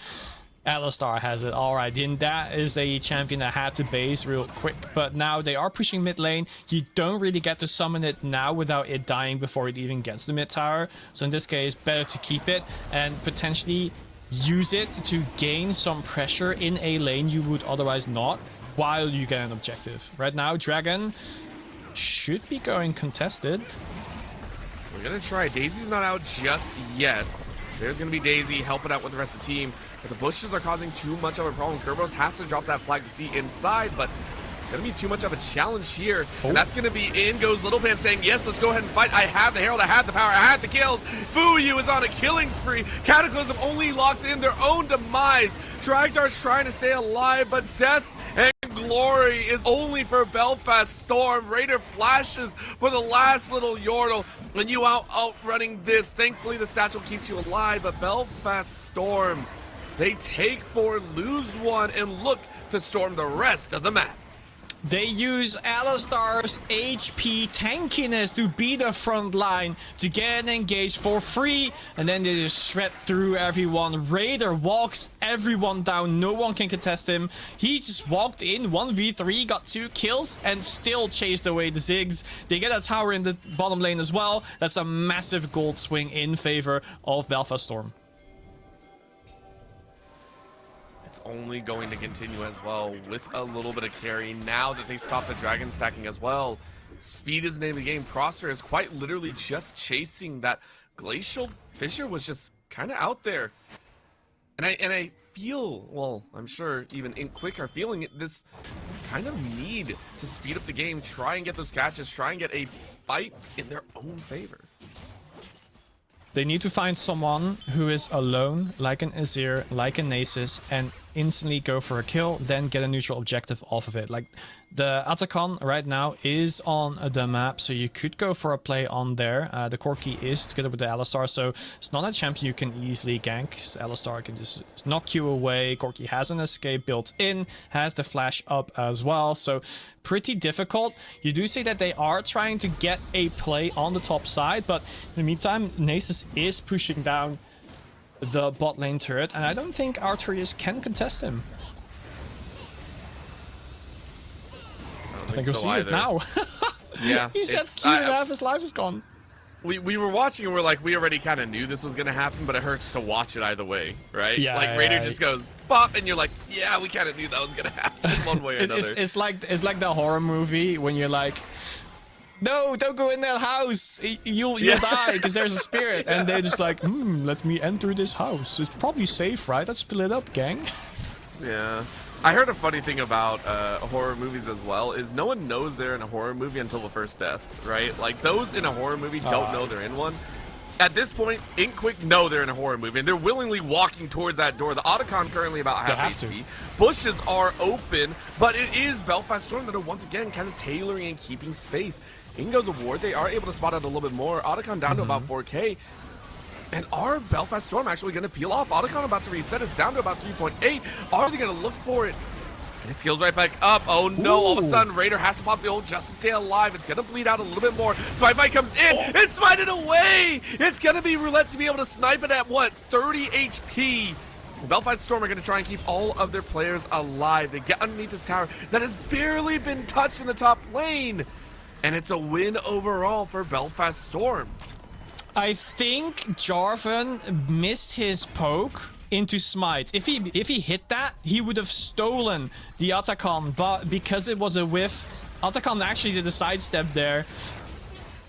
Alistar has it. Alright, then that is a champion that had to base real quick, but now they are pushing mid lane. You don't really get to summon it now without it dying before it even gets the mid tower, so in this case, better to keep it and potentially use it to gain some pressure in a lane you would otherwise not, while you get an objective. Right now, Dragon should be going contested. We're gonna try. Daisy's not out just yet. There's gonna be Daisy helping out with the rest of the team. But the bushes are causing too much of a problem. Kerberos has to drop that flag to see inside, but it's gonna be too much of a challenge here. And that's gonna be in goes Little Pan saying, yes, let's go ahead and fight. I have the Herald, I have the power, I have the kills. Fuyu is on a killing spree. Cataclysm only locks in their own demise. Dragdar's trying to stay alive, but death and glory is only for Belfast Storm. Raider flashes for the last little Yordle, and you outrunning this. Thankfully, the satchel keeps you alive, but Belfast Storm, they take 4, lose 1, and look to storm the rest of the map. They use Alistar's HP tankiness to be the front line to get engaged for free, and then they just shred through everyone. Raider walks everyone down. No one can contest him. He just walked in 1v3, got 2 kills, and still chased away the Ziggs. They get a tower in the bottom lane as well. That's a massive gold swing in favor of Belfast Storm. Only going to continue as well with a little bit of carry now that they stop the dragon stacking as well. Speed is the name of the game. Crossfair is quite literally just chasing that. Glacial Fissure was just kind of out there, and I feel, well, I'm sure even in Quick are feeling it, this kind of need to speed up the game, try and get those catches, try and get a fight in their own favor. They need to find someone who is alone, like an Azir, like a Nasus, and instantly go for a kill, then get a neutral objective off of it. Like, the Atacon right now is on the map, so you could go for a play on there. The Corki is together with the Alistar, so it's not a champion you can easily gank. Alistar can just knock you away. Corki has an escape built in, has the flash up as well, so pretty difficult. You do see that they are trying to get a play on the top side, but in the meantime, Nasus is pushing down the bot lane turret, and I don't think Artorias can contest him. I I think you'll see it now. Yeah, He said it's- Q and half his life is gone. we were watching and we're like, we already kind of knew this was gonna happen, but it hurts to watch it either way, right? Yeah, like Raider yeah. just goes pop, and you're like, yeah, we kind of knew that was gonna happen one way or another. It's like the horror movie when you're like, no, don't go in that house. You'll die because there's a spirit, and they're just like, let me enter this house. It's probably safe, right? Let's split it up, gang. Yeah. I heard a funny thing about horror movies as well is no one knows they're in a horror movie until the first death, right? Like those in a horror movie don't know they're in one. At this point, Inkquick know they're in a horror movie, and they're willingly walking towards that door. The Otacon currently about half HP. Bushes are open, but it is Belfast Storm that are once again kind of tailoring and keeping space. In goes a ward. They are able to spot out a little bit more. Otacon down to about 4K. And are Belfast Storm actually going to peel off? Otacon about to reset. It's down to about 3.8. Are they going to look for it? And it scales right back up. Oh no, all of a sudden Raider has to pop the ult just to stay alive. It's going to bleed out a little bit more. Smite Fight comes in. It's smited away. It's going to be Roulette to be able to snipe it at what? 30 HP. Belfast Storm are going to try and keep all of their players alive. They get underneath this tower that has barely been touched in the top lane. And it's a win overall for Belfast Storm. I think Jarvan missed his poke into Smite. If he hit that, he would have stolen the Otacon, but because it was a whiff, Otacon actually did a sidestep there.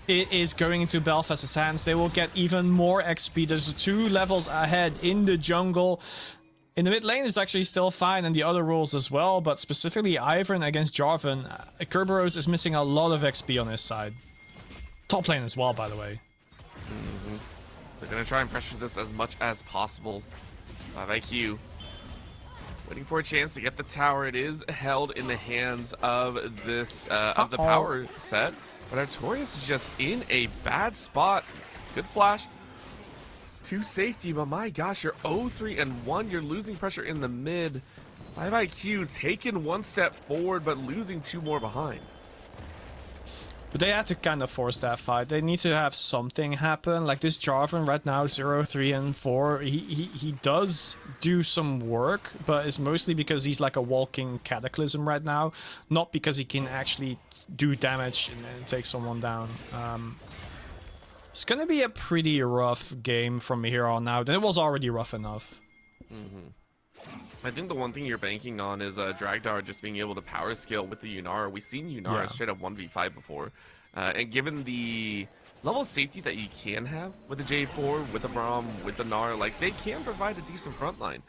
It is going into Belfast's hands. They will get even more XP. There's 2 levels ahead in the jungle. In the mid lane is actually still fine, and the other roles as well, but specifically Ivern against Jarvan, Kerberos is missing a lot of XP on his side. Top lane as well, by the way. They're going to try and pressure this as much as possible. 5 IQ. Waiting for a chance to get the tower. It is held in the hands of this, of the power set. But Artorias is just in a bad spot. Good flash to safety, but my gosh, you're 0-3 and 1. You're losing pressure in the mid. 5 IQ taking 1 step forward, but losing 2 more behind. But they had to kind of force that fight. They need to have something happen. Like this Jarvan right now, 0-3 and 4. He does do some work, but it's mostly because he's like a walking cataclysm right now, not because he can actually do damage and take someone down. It's gonna be a pretty rough game from here on out, and it was already rough enough. I think the one thing you're banking on is Dragdar just being able to power scale with the Yunara. We've seen Yunara straight up 1v5 before. And given the level of safety that you can have with the J4, with the Braum, with the Gnar, like they can provide a decent frontline.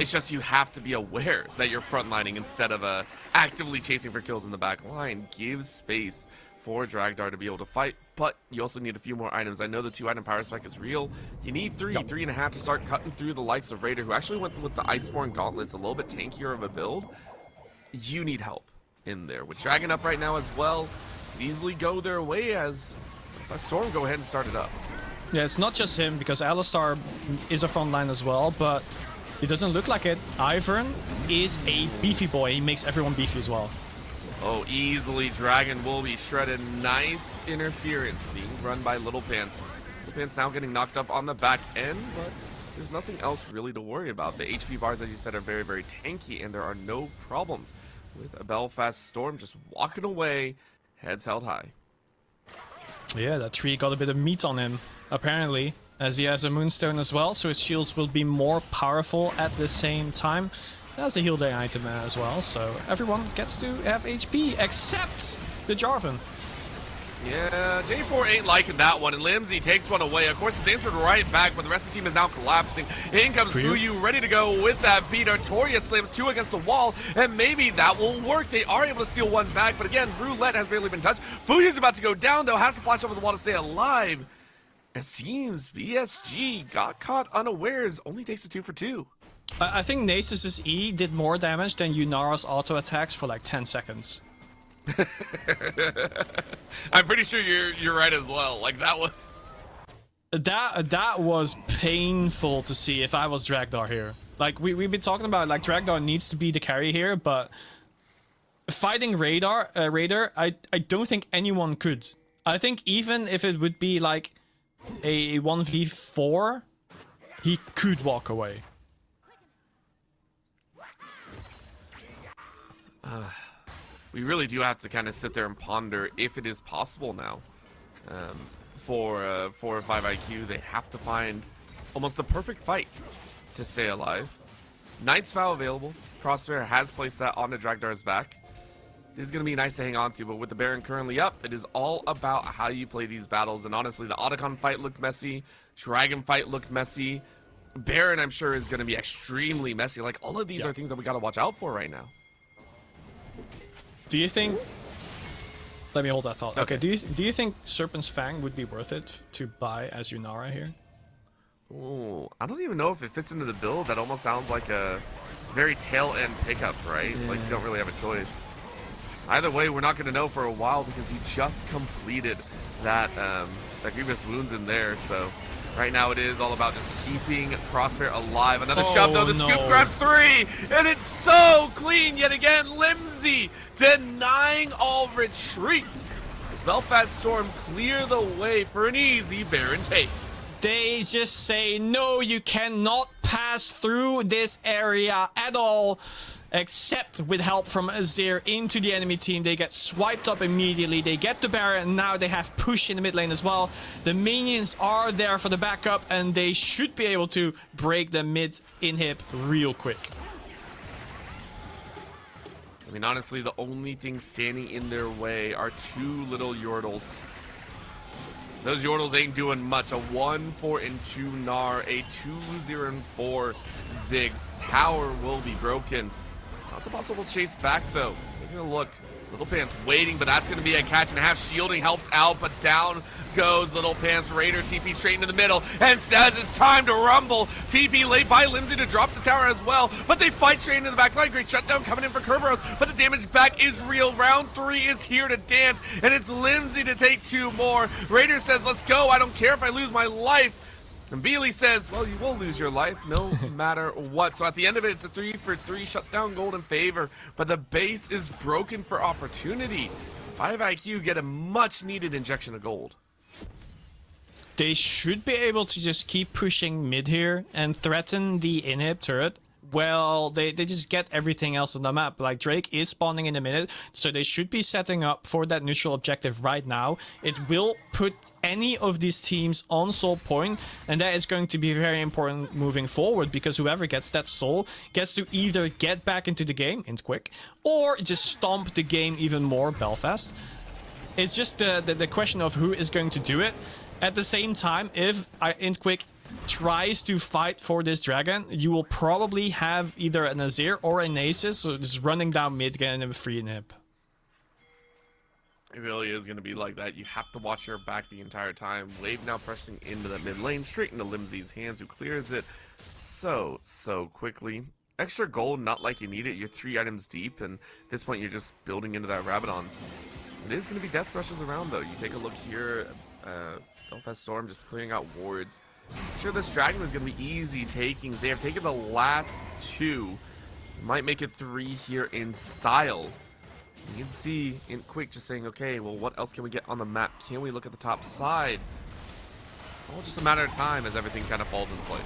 It's just you have to be aware that you're frontlining instead of actively chasing for kills in the back line. Gives space for Dragdar to be able to fight, but you also need a few more items. I know the 2-item power spec is real. You need 3.5 to start cutting through the likes of Raider, who actually went with the Iceborne Gauntlets, a little bit tankier of a build. You need help in there. With Dragon up right now as well, could easily go their way as Storm go ahead and start it up. Yeah, it's not just him, because Alistar is a frontline as well, but it doesn't look like it. Ivern is a beefy boy. He makes everyone beefy as well. Oh, easily Dragon will be shredded. Nice interference being run by Little Pants. Little Pants now getting knocked up on the back end, but there's nothing else really to worry about. The HP bars, as you said, are very, very tanky, and there are no problems with a Belfast Storm just walking away, heads held high. Yeah, that tree got a bit of meat on him, apparently, as he has a Moonstone as well, so his shields will be more powerful at the same time. That's a heal day item as well, so everyone gets to have HP except the Jarvan. Yeah, J4 ain't liking that one, and Limsey takes one away. Of course, it's answered right back, but the rest of the team is now collapsing. In comes Fuyu, ready to go with that beat. Artoria slams 2 against the wall, and maybe that will work. They are able to steal 1 back, but again, Roulette has barely been touched. Fuyu's about to go down, though, has to flash over the wall to stay alive. It seems BSG got caught unawares, only takes a 2 for 2. I think Nasus' E did more damage than Yunara's auto attacks for like 10 seconds. I'm pretty sure you're right as well. Like that was that was painful to see if I was Dragdar here. Like we've been talking about, like Dragdar needs to be the carry here, but fighting Raider, I don't think anyone could. I think even if it would be like a 1v4, he could walk away. we really do have to kind of sit there and ponder if it is possible now. For 4 or 5 IQ, they have to find almost the perfect fight to stay alive. Knight's Vow available. Crosshair has placed that onto Dragdar's back. This is going to be nice to hang on to, but with the Baron currently up, it is all about how you play these battles. And honestly, the Otacon fight looked messy. Dragon fight looked messy. Baron, I'm sure, is going to be extremely messy. Like, all of these are things that we got to watch out for right now. Do you think... Let me hold that thought. Okay, do you think Serpent's Fang would be worth it to buy as Yunara here? Ooh, I don't even know if it fits into the build. That almost sounds like a very tail-end pickup, right? Yeah. Like, you don't really have a choice. Either way, we're not going to know for a while because he just completed that grievous wounds in there. So right now it is all about just keeping Crosshair alive. Another shove though. The scoop grabs 3, and it's so clean yet again. Limsey denying all retreat. As Belfast Storm clear the way for an easy Baron take. They just say, no, you cannot pass through this area at all, except with help from Azir into the enemy team. They get swiped up immediately. They get the Baron, and now they have push in the mid lane as well. The minions are there for the backup, and they should be able to break the mid inhib real quick. I mean, honestly, the only thing standing in their way are 2 little Yordles. Those Yordles ain't doing much. A 1-4 and 2 Gnar, a 2-0-4 Ziggs. Tower will be broken. That's a possible chase back though. Taking a look. Little Pants waiting, but that's going to be a catch and a half. Shielding helps out, but down goes Little Pants. Raider TP straight into the middle and says it's time to rumble. TP late by Limsey to drop the tower as well, but they fight straight into the back line. Great shutdown coming in for Kerberos, but the damage back is real. Round 3 is here to dance, and it's Limsey to take 2 more. Raider says, let's go. I don't care if I lose my life. And Beely says, well, you will lose your life no matter what. So at the end of it, it's a 3-for-3 shutdown gold in favor. But the base is broken for opportunity. 5 IQ get a much needed injection of gold. They should be able to just keep pushing mid here and threaten the inhib turret. Well, they just get everything else on the map. Like, Drake is spawning in a minute, so they should be setting up for that neutral objective right now. It will put any of these teams on soul point, and that is going to be very important moving forward, because whoever gets that soul gets to either get back into the game, int quick, or just stomp the game even more, Belfast. It's just the question of who is going to do it. At the same time, if int quick tries to fight for this dragon, you will probably have either an Azir or a Nasus, so just running down mid, getting a free inhib. It really is going to be like that. You have to watch your back the entire time. Wave now pressing into that mid lane, straight into Limsey's hands, who clears it so quickly. Extra gold, not like you need it. You're 3 items deep, and at this point you're just building into that Rabadons. It is going to be death rushes around though. You take a look here, Belfast Storm just clearing out wards. Sure, this dragon is going to be easy takings. They have taken the last 2. Might make it 3 here in style. You can see int quick just saying, okay, well, what else can we get on the map? Can we look at the top side? It's all just a matter of time as everything kind of falls into place.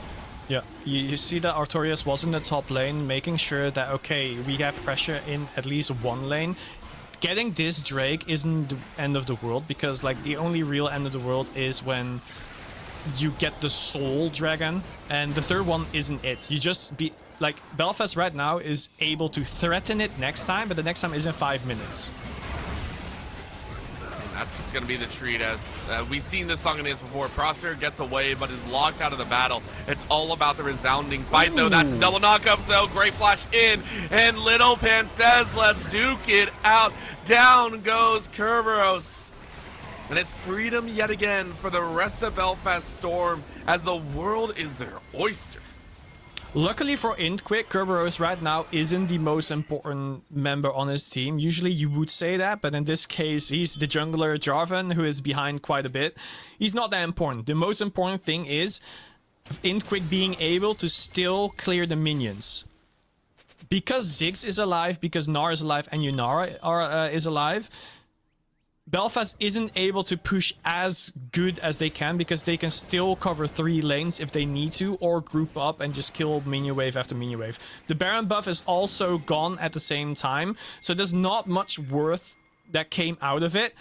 Yeah, you see that Artorias was in the top lane, making sure that, okay, we have pressure in at least one lane. Getting this Drake isn't the end of the world, because, like, the only real end of the world is when you get the soul dragon, and the third one isn't it. You just be like, Belfast right now is able to threaten it next time, but the next time is in 5 minutes. And that's just going to be the treat, as we've seen this song in this before. Crosshair gets away, but is locked out of the battle. It's all about the resounding fight, though. That's a double knockup, though. Great flash in, and Little Pan says, let's duke it out. Down goes Kerberos. And it's freedom yet again for the rest of Belfast Storm, as the world is their oyster. Luckily for int quick, Kerberos right now isn't the most important member on his team. Usually you would say that, but in this case, he's the jungler Jarvan, who is behind quite a bit. He's not that important. The most important thing is int quick being able to still clear the minions. Because Ziggs is alive, because Gnar is alive, and Yunara is alive, Belfast isn't able to push as good as they can because they can still cover 3 lanes if they need to, or group up and just kill minion wave after minion wave. The Baron buff is also gone at the same time, so there's not much worth that came out of it.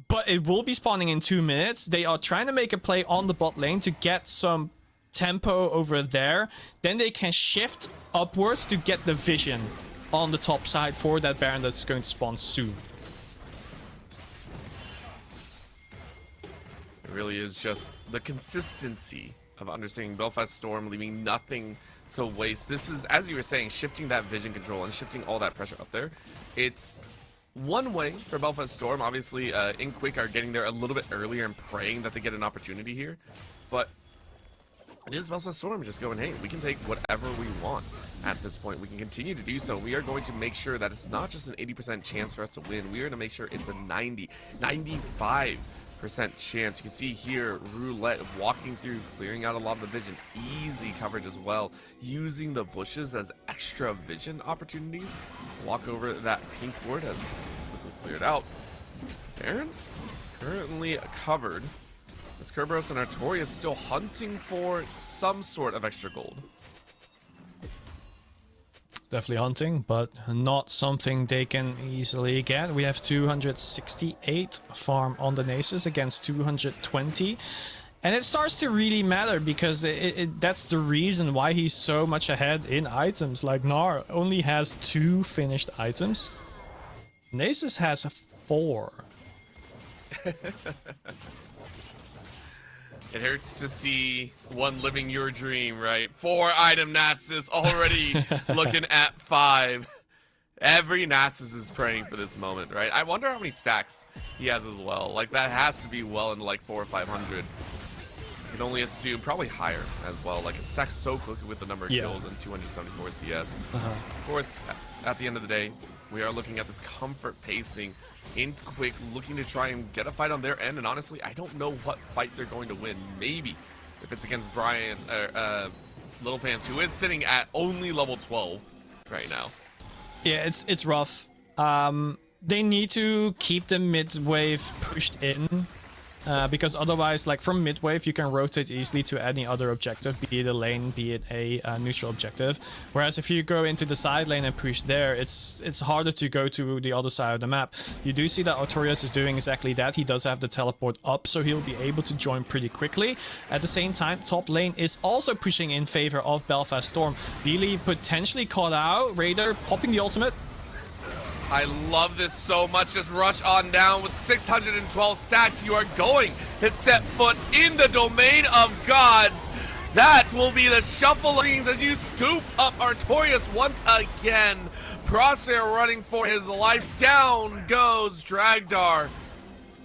But it will be spawning in 2 minutes. They are trying to make a play on the bot lane to get some tempo over there. Then they can shift upwards to get the vision on the top side for that Baron that's going to spawn soon. It really is just the consistency of understanding Belfast Storm, leaving nothing to waste. This is, as you were saying, shifting that vision control and shifting all that pressure up there. It's one way for Belfast Storm. Obviously, Inquick are getting there a little bit earlier and praying that they get an opportunity here. But it is Belfast Storm just going, hey, we can take whatever we want at this point. We can continue to do so. We are going to make sure that it's not just an 80% chance for us to win. We are going to make sure it's a 90, 95% chance. You can see here Roulette walking through, clearing out a lot of the vision. Easy coverage as well, using the bushes as extra vision opportunities. Walk over that pink ward as it's quickly cleared out. Baron currently covered. As Kerberos and Artorias still hunting for some sort of extra gold. Definitely hunting, but not something they can easily get. We have 268 farm on the Nasus against 220. And it starts to really matter because that's the reason why he's so much ahead in items. Like Gnar only has 2 finished items. Nasus has 4. It hurts to see one living your dream, right? 4 item Nasus already looking at 5. Every Nasus is praying for this moment, right? I wonder how many stacks he has as well. Like, that has to be well into like 400 or 500. You can only assume probably higher as well. Like, it stacks so quickly with the number of kills and 274 CS. Of course, at the end of the day, we are looking at this comfort pacing. Inquick looking to try and get a fight on their end, and honestly, I don't know what fight they're going to win. Maybe if it's against Brian or Little Pants, who is sitting at only level 12 right now. Yeah, it's rough. They need to keep the mid wave pushed in. Because otherwise, like from mid wave, you can rotate easily to any other objective, be it a lane, be it a neutral objective. Whereas if you go into the side lane and push there, it's harder to go to the other side of the map. You do see that Artorias is doing exactly that. He does have the teleport up, so he'll be able to join pretty quickly. At the same time, top lane is also pushing in favor of Belfast Storm. Beely potentially caught out. Raider popping the ultimate. I love this so much. Just rush on down with 612 stacks. You are going to set foot in the domain of gods. That will be the shuffle of things as you scoop up Artorias once again. Crosshair running for his life. Down goes Dragdar.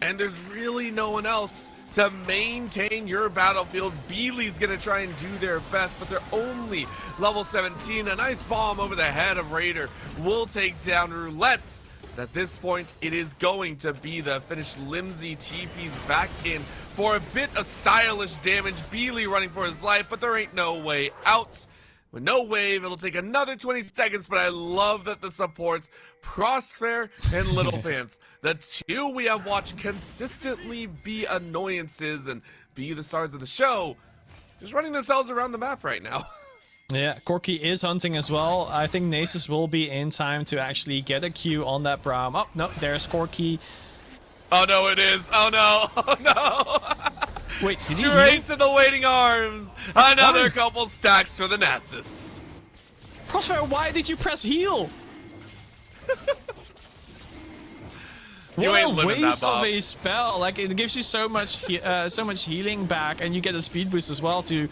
And there's really no one else to maintain your battlefield. Beely's gonna try and do their best, but they're only level 17. A nice bomb over the head of Raider will take down Roulette. At this point, it is going to be the finish. Limsy TP's back in for a bit of stylish damage. Beely running for his life, but there ain't no way out. With no wave, it'll take another 20 seconds, but I love that the supports Crossfair and Little Pants, the 2 we have watched consistently be annoyances and be the stars of the show, just running themselves around the map right now. Yeah, Corki is hunting as well. I think Nasus will be in time to actually get a Q on that Braum. Oh, no, there's Corki. Oh no, it is. Oh no. Oh no. Wait, did he straight to the waiting arms. Another couple stacks for the Nasus. Crossfire, why did you press heal? You ain't What a living that, waste of Bob. a spell. Like, it gives you so much healing back, and you get a speed boost as well to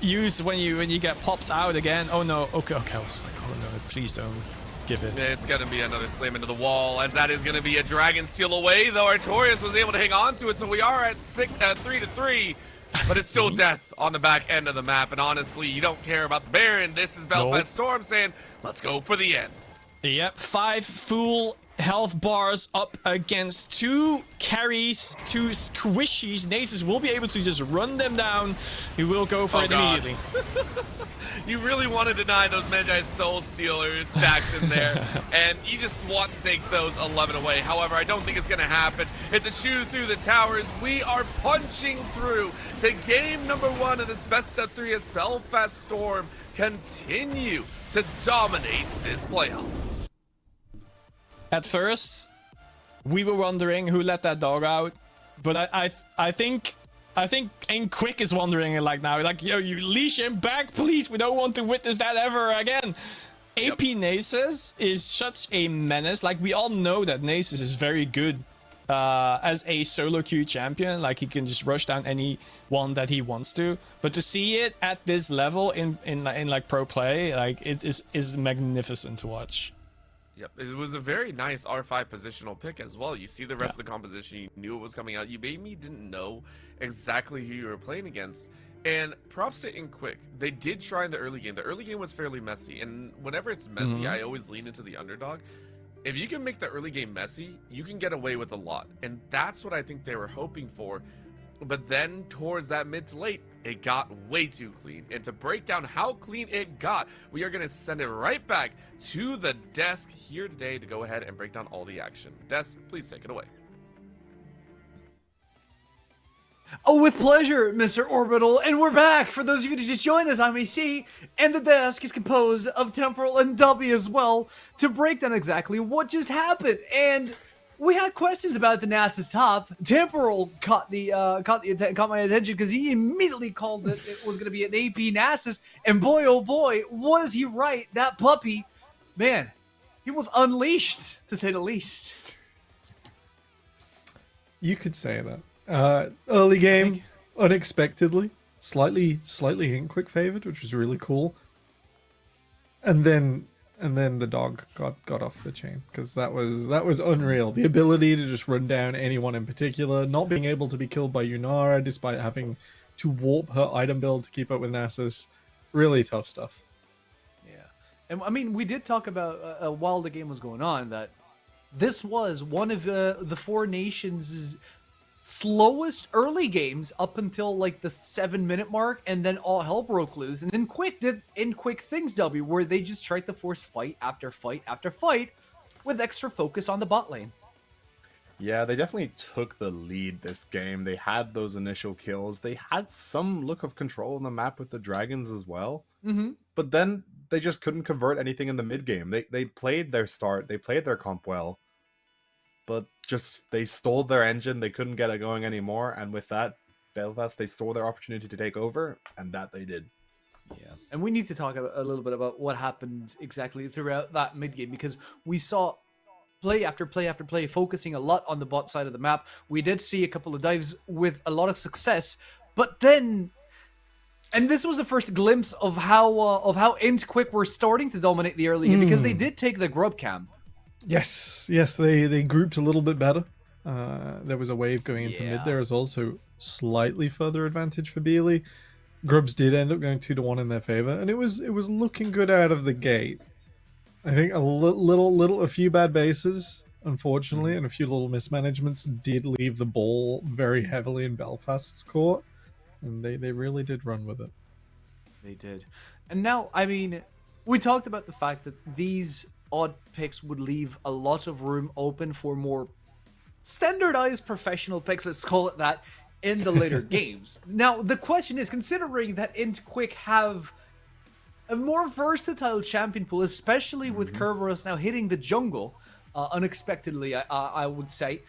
use when you get popped out again. Oh no. Okay, I was like, oh no, please don't give it. It's gonna be another slam into the wall, as that is gonna be a dragon steal away, though Artorias was able to hang on to it, so we are at 3-3. But it's still death on the back end of the map, and honestly, you don't care about the Baron. This is Belfast Storm saying, let's go for the end. Yep, 5 full health bars up against 2 carries, 2 squishies. Nasus will be able to just run them down. He will go for it immediately. You really want to deny those Magi Soul Stealers stacks in there, and you just want to take those 11 away. However, I don't think it's going to happen. It's a chew through the towers. We are punching through to game number 1 of this best of 3 as Belfast Storm continue to dominate this playoffs. At first, we were wondering who let that dog out, but I think Aim Quick is wondering it like now. Like, yo, you leash him back, please. We don't want to witness that ever again. AP Nasus is such a menace. Like, we all know that Nasus is very good as a solo queue champion. Like, he can just rush down anyone that he wants to. But to see it at this level in like pro play, like, it is magnificent to watch. Yep, it was a very nice R5 positional pick as well. You see the rest of the composition, you knew it was coming out. You maybe didn't know exactly who you were playing against. And props to In Quick. They did try in the early game. The early game was fairly messy. And whenever it's messy, I always lean into the underdog. If you can make the early game messy, you can get away with a lot. And that's what I think they were hoping for. But then towards that mid to late, it got way too clean. And to break down how clean it got, we are going to send it right back to the desk here today to go ahead and break down all the action. Desk, please take it away. Oh, with pleasure, Mr. Orbital, and we're back. For those of you who just joined us, I'm AC, and the desk is composed of Temporal and W as well to break down exactly what just happened. And we had questions about the Nasus top. Temporal caught my attention because he immediately called that it was going to be an AP Nasus, and boy, oh boy, was he right. That puppy, man, he was unleashed, to say the least. You could say that. Early game, unexpectedly, slightly In Quick favored, which was really cool. And then the dog got off the chain, because that was unreal. The ability to just run down anyone in particular, not being able to be killed by Yunara despite having to warp her item build to keep up with Nasus, really tough stuff. Yeah, and I mean, we did talk about while the game was going on that this was one of the Four Nations' slowest early games up until like the 7-minute mark, and then all hell broke loose. And then Quick did In Quick things, W, where they just tried to force fight after fight after fight with extra focus on the bot lane. Yeah, they definitely took the lead this game. They had those initial kills. They had some look of control on the map with the dragons as well. But then they just couldn't convert anything in the mid game. They played their start, they played their comp well, but just they stole their engine. They couldn't get it going anymore. And with that, Belfast, they saw their opportunity to take over, and that they did. Yeah, and we need to talk a little bit about what happened exactly throughout that mid game, because we saw play after play after play, focusing a lot on the bot side of the map. We did see a couple of dives with a lot of success, but then, and this was the first glimpse of how Int Quick were starting to dominate the early game, because they did take the grub camp. Yes, they grouped a little bit better. There was a wave going into mid there as well, so slightly further advantage for Beely. Grubs did end up going 2-1 in their favor, and it was looking good out of the gate. I think a few bad bases, unfortunately, and a few little mismanagements did leave the ball very heavily in Belfast's court, and they really did run with it. They did. And now, I mean, we talked about the fact that these odd picks would leave a lot of room open for more standardized professional picks, let's call it that, in the later games. Now, the question is, considering that Int Quick have a more versatile champion pool, especially with Kerberos now hitting the jungle unexpectedly, I would say,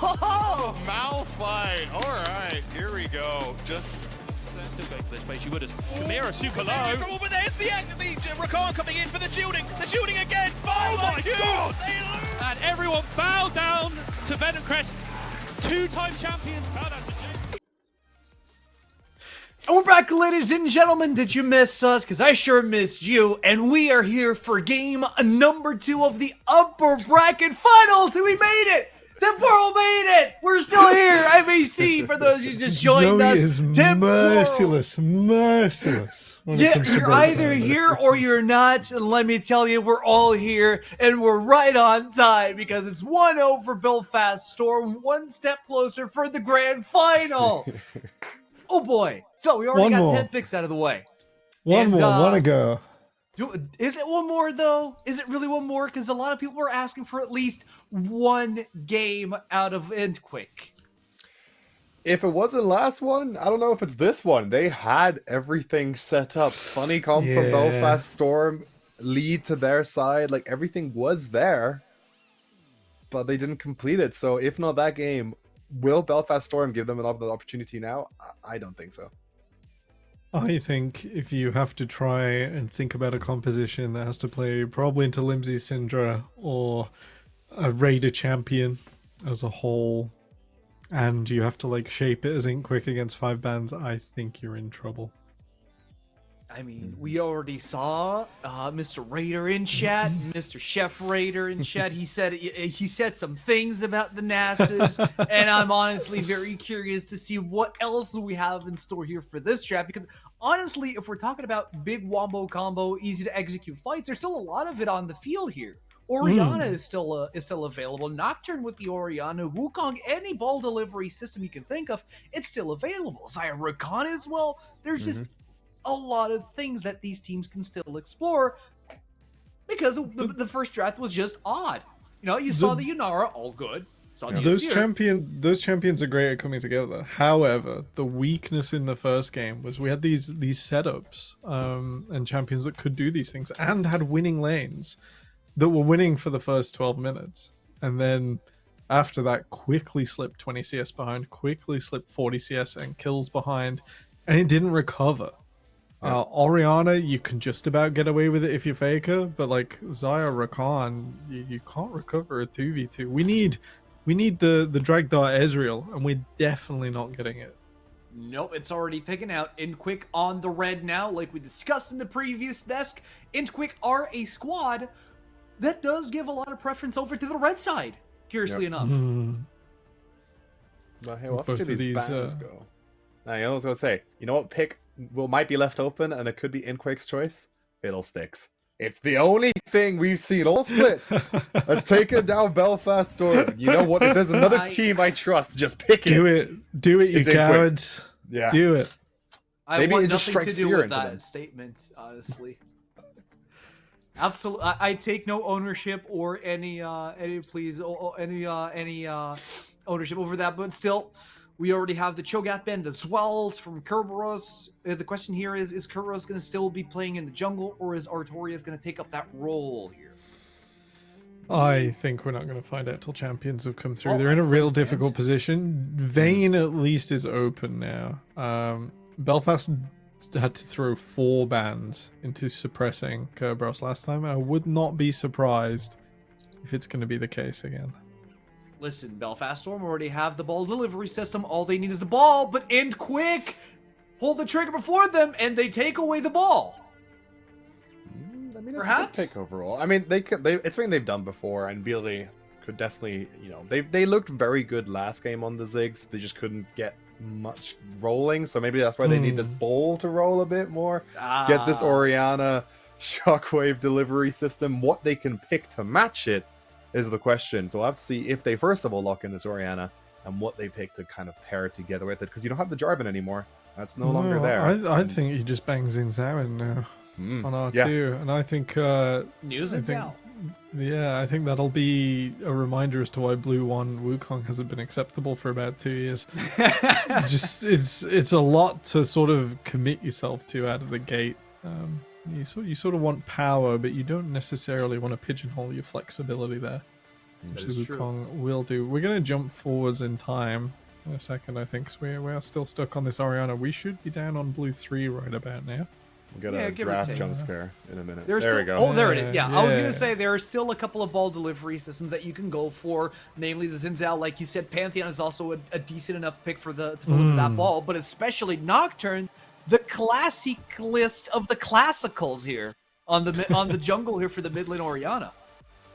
Oh, Malphite. All right, here we go. Just Still going for this space. You would have. Chimera super low. Trouble, but there's the Rakan coming in for the shielding. The shielding again. Oh my God! They lose. And everyone bow down to Venom Crest. Two-time champions. Bow down to Jay. And we're back, ladies and gentlemen. Did you miss us? Because I sure missed you. And we are here for game number 2 of the upper bracket finals. And we made it. Temporal made it. We're still here. MAC, for those who just joined Zoe us. is Temporal. merciless when it Yeah, comes to you're breakdown. either here or you're not. And let me tell you, we're all here. And we're right on time because it's 1-0 for Belfast Storm. One step closer for the grand final. Oh boy. So we already One got more. 10 picks out of the way. One And, more, one to go. Is it one more though? Is it really one more? Because a lot of people are asking for at least one game out of Endquick. If it wasn't last one, I don't know if it's this one. They had everything set up. Funny comp from Yeah. Belfast Storm, lead to their side. Like, everything was there, but they didn't complete it. So if not that game, will Belfast Storm give them another opportunity now? I don't think so. I think if you have to try and think about a composition that has to play probably into Limsey Syndra or a Raider champion as a whole, and you have to like shape it as Inkquick against 5 bands, I think you're in trouble. I mean, we already saw Mr. Raider in chat, Mr. Chef Raider in chat. He said some things about the NASAs, and I'm honestly very curious to see what else we have in store here for this chat. Because honestly, if we're talking about big wombo combo, easy to execute fights, there's still a lot of it on the field here. Orianna is still available. Nocturne with the Orianna, Wukong, any ball delivery system you can think of, it's still available. Xayah Rakan as well. There's just a lot of things that these teams can still explore because the first draft was just odd. You know, you saw the Yunara, all good. Saw the Those Azir. those champions are great at coming together. However, the weakness in the first game was we had these setups and champions that could do these things and had winning lanes that were winning for the first 12 minutes, and then after that quickly slipped 20 CS behind, quickly slipped 40 CS and kills behind, and it didn't recover. Orianna, you can just about get away with it if you fake her, but like Xayah Rakan, you can't recover a 2v2. We need the drag dart Ezreal, and we're definitely not getting it. Nope, it's already taken out. Inkquick on the red now, like we discussed in the previous desk. Inkquick are a squad that does give a lot of preference over to the red side, curiously enough. But hey, we'll have Both to see of these these, bands go. Now, I was going to say, you know what pick might be left open, and it could be Inkquick's choice? Fiddlesticks. It's the only thing we've seen all split. Let's take it down Belfast Storm. You know what? If there's another team I trust, just pick it. Do it, you It's Inkquick. cowards. Yeah. Do it. I Maybe want it just nothing to strikes do fear with into that them. statement, honestly. Absolutely, I take no ownership or any ownership over that. But still, we already have the Cho'Gath band as well from Kerberos. The question here is Kerberos going to still be playing in the jungle, or is Artorias going to take up that role here? I think we're not going to find out till champions have come through. Oh, They're in a real Inkquick's difficult banned. position. Vayne at least is open now. Belfast had to throw 4 bans into suppressing Kerberos last time. I would not be surprised if it's going to be the case again. Listen, Belfast Storm already have the ball delivery system. All they need is the ball, but Inkquick pull the trigger before them, and they take away the ball. I mean, it's Perhaps? a good pick overall. I mean, it's something they've done before, and Billy could definitely, you know, they looked very good last game on the Ziggs. They just couldn't get much rolling, so maybe that's why they need this bowl to roll a bit more. Get this Orianna shockwave delivery system. What they can pick to match it is the question. So I'll have to see if they first of all lock in this Orianna and what they pick to kind of pair it together with it, because you don't have the Jarvan anymore. That's no longer there. I think he just bangs in Zarin now on R2, and I think News I and think- doubt. yeah, I think that'll be a reminder as to why Blue One Wukong hasn't been acceptable for about 2 years. Just it's a lot to sort of commit yourself to out of the gate. You sort of want power, but you don't necessarily want to pigeonhole your flexibility there. which is the true. Wukong will do. We're going to jump forwards in time in a second, I think. So we are still stuck on this Orianna. We should be down on blue 3 right about now. We'll get Yeah, a give or draft take. jump scare in a minute. There's There we still, go. oh, there it is. Yeah, I was Yeah. gonna say there are still a couple of ball delivery systems that you can go for, namely the Zinzal. Like you said, Pantheon is also a decent enough pick for to deliver that ball, but especially Nocturne, the classic list of the classicals here on the jungle here for the mid lane Orianna.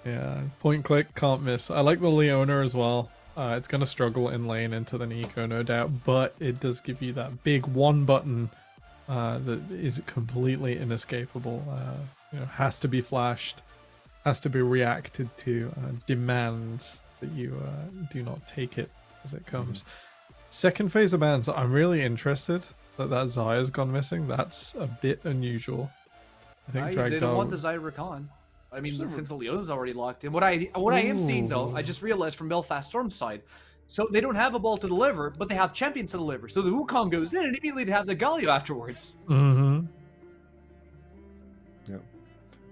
Yeah, point click, can't miss. I like the Leona as well. It's going to struggle in lane into the Nico, no doubt, but it does give you that big one button that is completely inescapable. Has to be flashed, has to be reacted to, demands that you do not take it as it comes. Second phase of bans, I'm really interested that Zaya's gone missing. That's a bit unusual. I think They don't want the Dragdog... Zyra Rakan. I mean, since the Leona's already locked in. What I am seeing though, I just realized from Belfast Storm's side, so they don't have a ball to deliver, but they have champions to deliver. So the Wukong goes in and immediately they have the Galio afterwards. Mm-hmm. Yeah.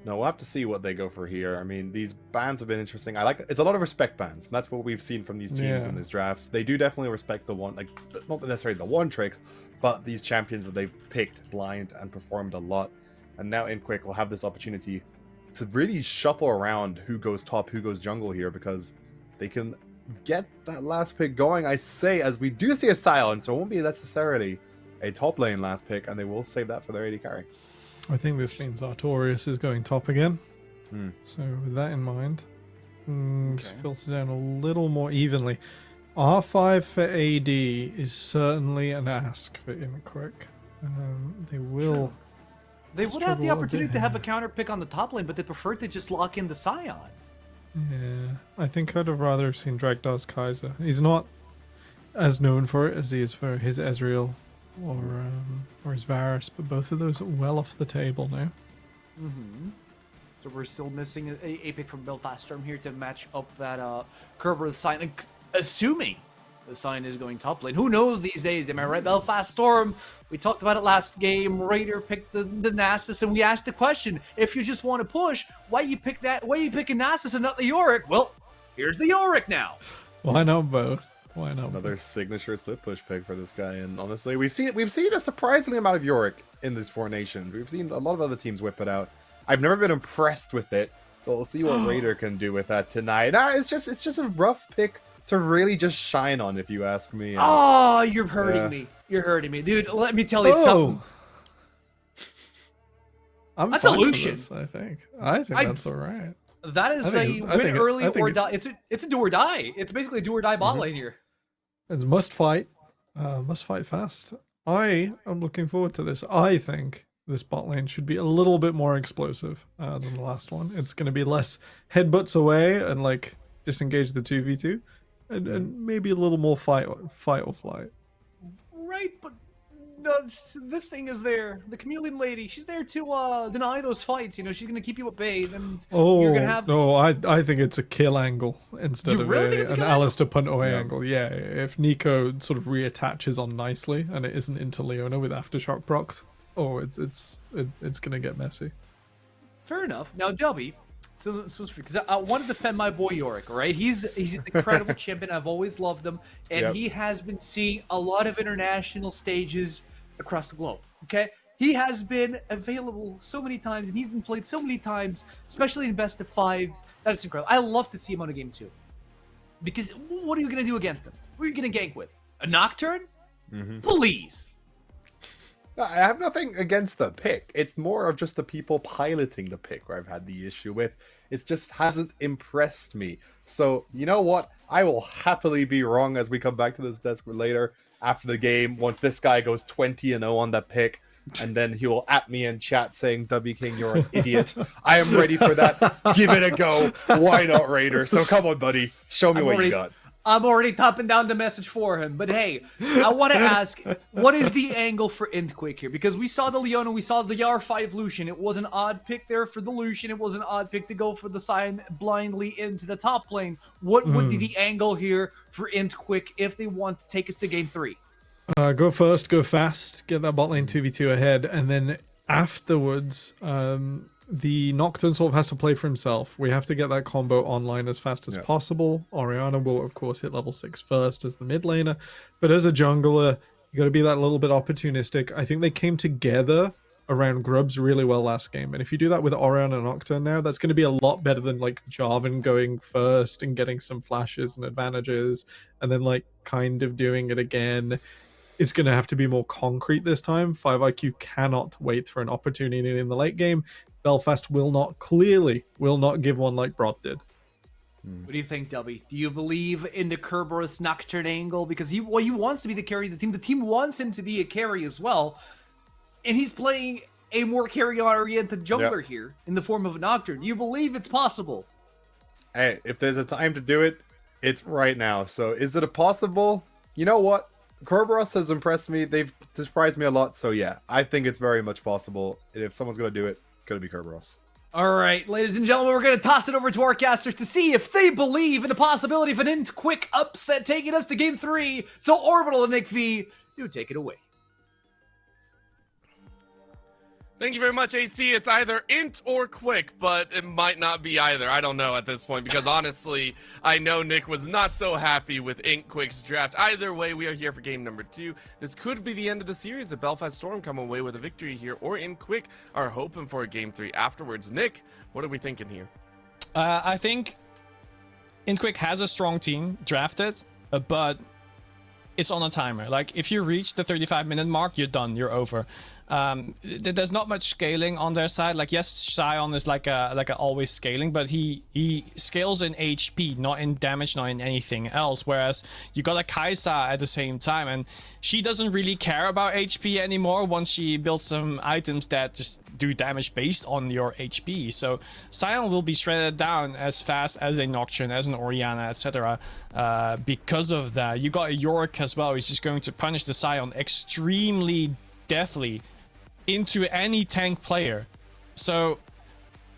No, we'll have to see what they go for here. I mean, these bans have been interesting. It's a lot of respect bans. And that's what we've seen from these teams in these drafts. They do definitely respect the one, like not necessarily the one tricks, but these champions that they've picked blind and performed a lot. And now InQuick will have this opportunity to really shuffle around who goes top, who goes jungle here, because they can get that last pick going. I say, as we do see a silence, so it won't be necessarily a top lane last pick, and they will save that for their AD carry. I think this means Artorias is going top again. So with that in mind, just filter down a little more evenly. R5 for AD is certainly an ask for InQuick. They will... They would have the opportunity to have a counter pick on the top lane, but they prefer to just lock in the Scion. Yeah, I think I'd have rather seen Dragdog's Kaiser. He's not as known for it as he is for his Ezreal or his Varus, but both of those are well off the table now. So we're still missing a pick from Belfast Storm here to match up that Kerber sign, assuming the sign is going top lane. Who knows these days? Am I right? Belfast Storm. We talked about it last game. Raider picked the Nasus, and we asked the question: if you just want to push, why you pick that? Why you picking Nasus and not the Yorick? Well, here's the Yorick now. Why not both? Why not? Another signature split push pick for this guy, and honestly, we've seen a surprisingly amount of Yorick in this Four Nations. We've seen a lot of other teams whip it out. I've never been impressed with it, so we'll see what Raider can do with that tonight. It's just a rough pick to really just shine on, if you ask me. Oh, you're hurting me. You're hurting me, dude. Let me tell you something. That's a Lucian. I think that's all right. That is a win early or die. It's a do or die. It's basically a do or die bot lane here. It's must fight fast. I am looking forward to this. I think this bot lane should be a little bit more explosive than the last one. It's going to be less headbutts away and like disengage the 2v2, and maybe a little more fight or flight. Right, but this thing is there. The chameleon lady, she's there to deny those fights. You know, she's gonna keep you at bay. And you're gonna have... no, I think it's a kill angle instead of really think it's a an kill Alistair punt away angle. Yeah, if Nico sort of reattaches on nicely and it isn't into Leona with aftershock procs, it's gonna get messy. Fair enough. Now, Dubby, because I want to defend my boy Yorick, right? He's an incredible champion. I've always loved him, and he has been seeing a lot of international stages across the globe. Okay, he has been available so many times, and he's been played so many times, especially in best of fives. That is incredible. I love to see him on a game too, because what are you gonna do against him? What are you gonna gank with? A Nocturne? Please. I have nothing against the pick. It's more of just the people piloting the pick where I've had the issue with. It just hasn't impressed me. So, you know what? I will happily be wrong as we come back to this desk later after the game, once this guy goes 20-0 on that pick, and then he will at me in chat saying, W King, you're an idiot. I am ready for that. Give it a go. Why not, Raider? So come on, buddy. Show me what you got. I'm already topping down the message for him. But hey, I want to ask, what is the angle for InQuick here? Because we saw the Leona, we saw the R5 Lucian. It was an odd pick there for the Lucian. It was an odd pick to go for the Sion blindly into the top lane. What would be the angle here for InQuick if they want to take us to game 3? Go first, go fast, get that bot lane 2v2 ahead, and then afterwards, the Nocturne sort of has to play for himself. We have to get that combo online as fast as possible. Orianna will, of course, hit level 6 first as the mid laner. But as a jungler, you got to be that little bit opportunistic. I think they came together around Grubs really well last game. And if you do that with Orianna and Nocturne now, that's going to be a lot better than like Jarvan going first and getting some flashes and advantages and then like kind of doing it again. It's going to have to be more concrete this time. 5IQ cannot wait for an opportunity in the late game. Belfast will not give one like Broad did. What do you think, Dubby? Do you believe in the Kerberos Nocturne angle? Because he wants to be the carry of the team. The team wants him to be a carry as well. And he's playing a more carry-oriented jungler here in the form of a Nocturne. Do you believe it's possible? Hey, if there's a time to do it, it's right now. So is it a possible? You know what? Kerberos has impressed me. They've surprised me a lot. So yeah, I think it's very much possible. And if someone's going to do it, it's going to be Kerberos. All right, ladies and gentlemen, we're going to toss it over to our casters to see if they believe in the possibility of an quick upset taking us to Game 3. So Orbital and Nick V, do take it away. Thank you very much, AC. It's either int or quick, but it might not be either. I don't know at this point, because honestly, I know Nick was not so happy with int quick's draft. Either way, we are here for game number 2. This could be the end of the series if Belfast Storm come away with a victory here, or int quick are hoping for a game 3 afterwards. Nick, what are we thinking here? I think int quick has a strong team drafted, but it's on a timer. Like, if you reach the 35-minute mark, you're done. You're over. There's not much scaling on their side. Like, yes, Sion is like a always scaling, but he scales in HP, not in damage, not in anything else. Whereas you got a Kaisa at the same time, and she doesn't really care about HP anymore once she builds some items that just do damage based on your HP. So Sion will be shredded down as fast as a Nocturne, as an Orianna, etc. Because of that. You got a Yorick as well. He's just going to punish the Sion extremely deathly into any tank player. So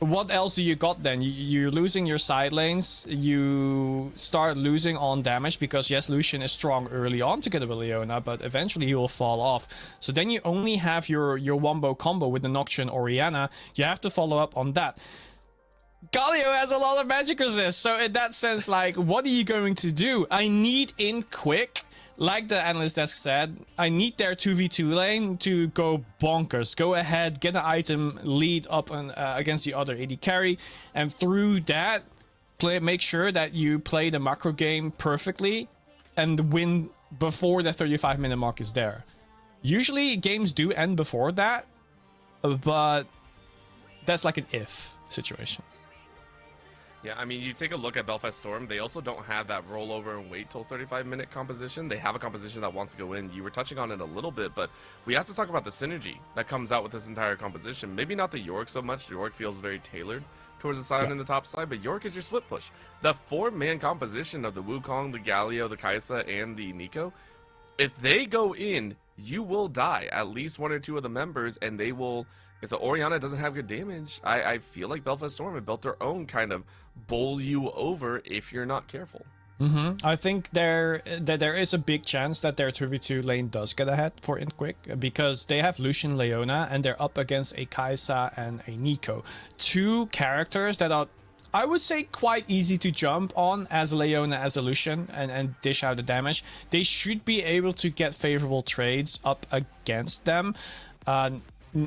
what else do you got then? You're losing your side lanes. You start losing on damage because yes, Lucian is strong early on together with Leona, but eventually he will fall off. So then you only have your wombo combo with the Nocturne Orianna. You have to follow up on that. Galio has a lot of magic resist, so in that sense, like, what are you going to do? I need in quick. Like the analyst desk said, I need their 2v2 lane to go bonkers. Go ahead, get an item, lead up against the other AD carry, and through that, make sure that you play the macro game perfectly and win before the 35-minute mark is there. Usually, games do end before that, but that's like an if situation. Yeah, I mean, you take a look at Belfast Storm, they also don't have that rollover and wait till 35-minute composition. They have a composition that wants to go in. You were touching on it a little bit, but we have to talk about the synergy that comes out with this entire composition. Maybe not the Yorick so much. Yorick feels very tailored towards the Sion in the top side, but Yorick is your split push. The 4-man composition of the Wukong, the Galio, the Kaisa, and the Nico, if they go in, you will die. At least 1 or 2 of the members, and they will... If the Orianna doesn't have good damage, I feel like Belfast Storm have built their own kind of bowl you over if you're not careful. I think there is a big chance that their 2v2 lane does get ahead for int quick because they have Lucian, Leona, and they're up against a Kaisa and a Nico. 2 characters that are, I would say, quite easy to jump on as Leona, as a Lucian, and dish out the damage. They should be able to get favorable trades up against them.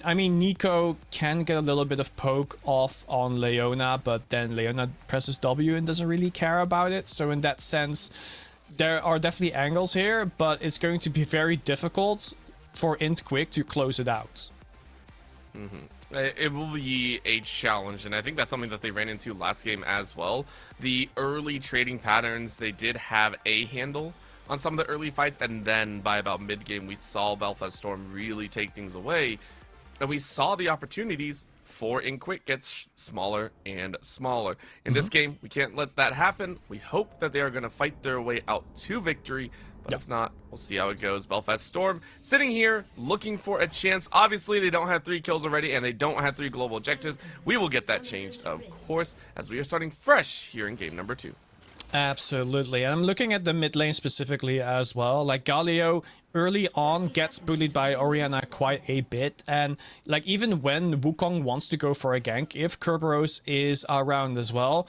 I mean, Nico can get a little bit of poke off on Leona, but then Leona presses W and doesn't really care about it. So in that sense, there are definitely angles here, but it's going to be very difficult for int quick to close it out. It will be a challenge, and I think that's something that they ran into last game as well. The early trading patterns, they did have a handle on some of the early fights, and then by about mid-game, we saw Belfast Storm really take things away. And we saw the opportunities for int quick get smaller and smaller. In this game, we can't let that happen. We hope that they are going to fight their way out to victory. But if not, we'll see how it goes. Belfast Storm sitting here looking for a chance. Obviously, they don't have 3 kills already, and they don't have 3 global objectives. We will get that changed, of course, as we are starting fresh here in game number 2. Absolutely. And I'm looking at the mid lane specifically as well. Like Galio early on gets bullied by Orianna quite a bit. And like even when Wukong wants to go for a gank, if Kerberos is around as well,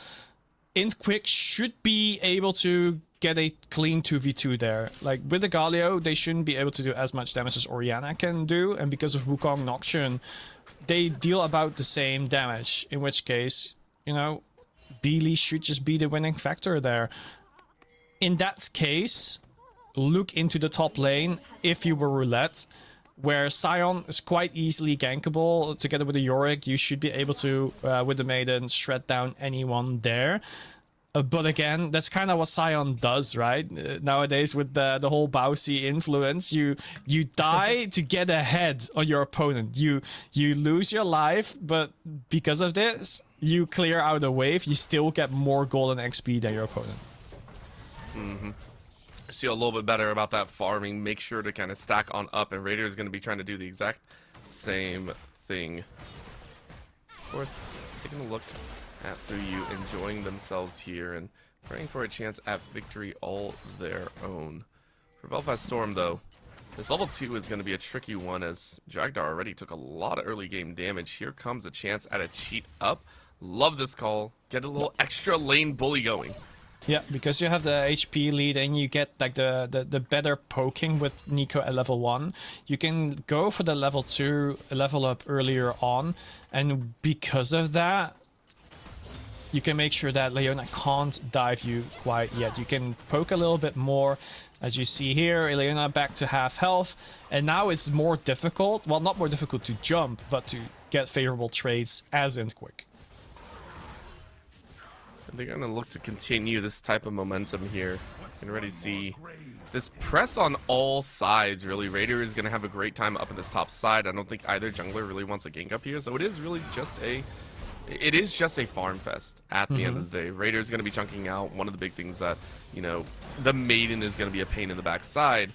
Int-Quick should be able to get a clean 2v2 there. Like with the Galio, they shouldn't be able to do as much damage as Orianna can do. And because of Wukong Nocturne, they deal about the same damage. In which case, you know, Beely should just be the winning factor there. In that case, look into the top lane if you were roulette, where Sion is quite easily gankable. Together with the Yorick, you should be able to, with the Maiden, shred down anyone there. But again, that's kind of what Sion does, right? Nowadays, with the whole Bowsy influence, you die to get ahead on your opponent. You lose your life, but because of this, you clear out a wave. You still get more gold and XP than your opponent. See a little bit better about that farming. Make sure to kind of stack on up, and Raider is going to be trying to do the exact same thing. Of course, taking a look at Fuyu, enjoying themselves here and praying for a chance at victory all their own. For Belfast Storm, though, this level 2 is going to be a tricky one, as Dragdar already took a lot of early game damage. Here comes a chance at a cheat up. Love this call. Get a little extra lane bully going. Yeah, because you have the HP lead and you get like the better poking with Nico at level 1. You can go for the level 2 level up earlier on, and because of that, you can make sure that Leona can't dive you quite yet. You can poke a little bit more. As you see here, Leona back to half health, and now it's more difficult, well, not more difficult to jump, but to get favorable trades as Int-Quick. They're going to look to continue this type of momentum here. You can already see this press on all sides, really. Raider is going to have a great time up in this top side. I don't think either jungler really wants a gank up here, so it is really just a farm fest at the end of the day. Raider is going to be chunking out. One of the big things that, you know, the Maiden is going to be a pain in the backside.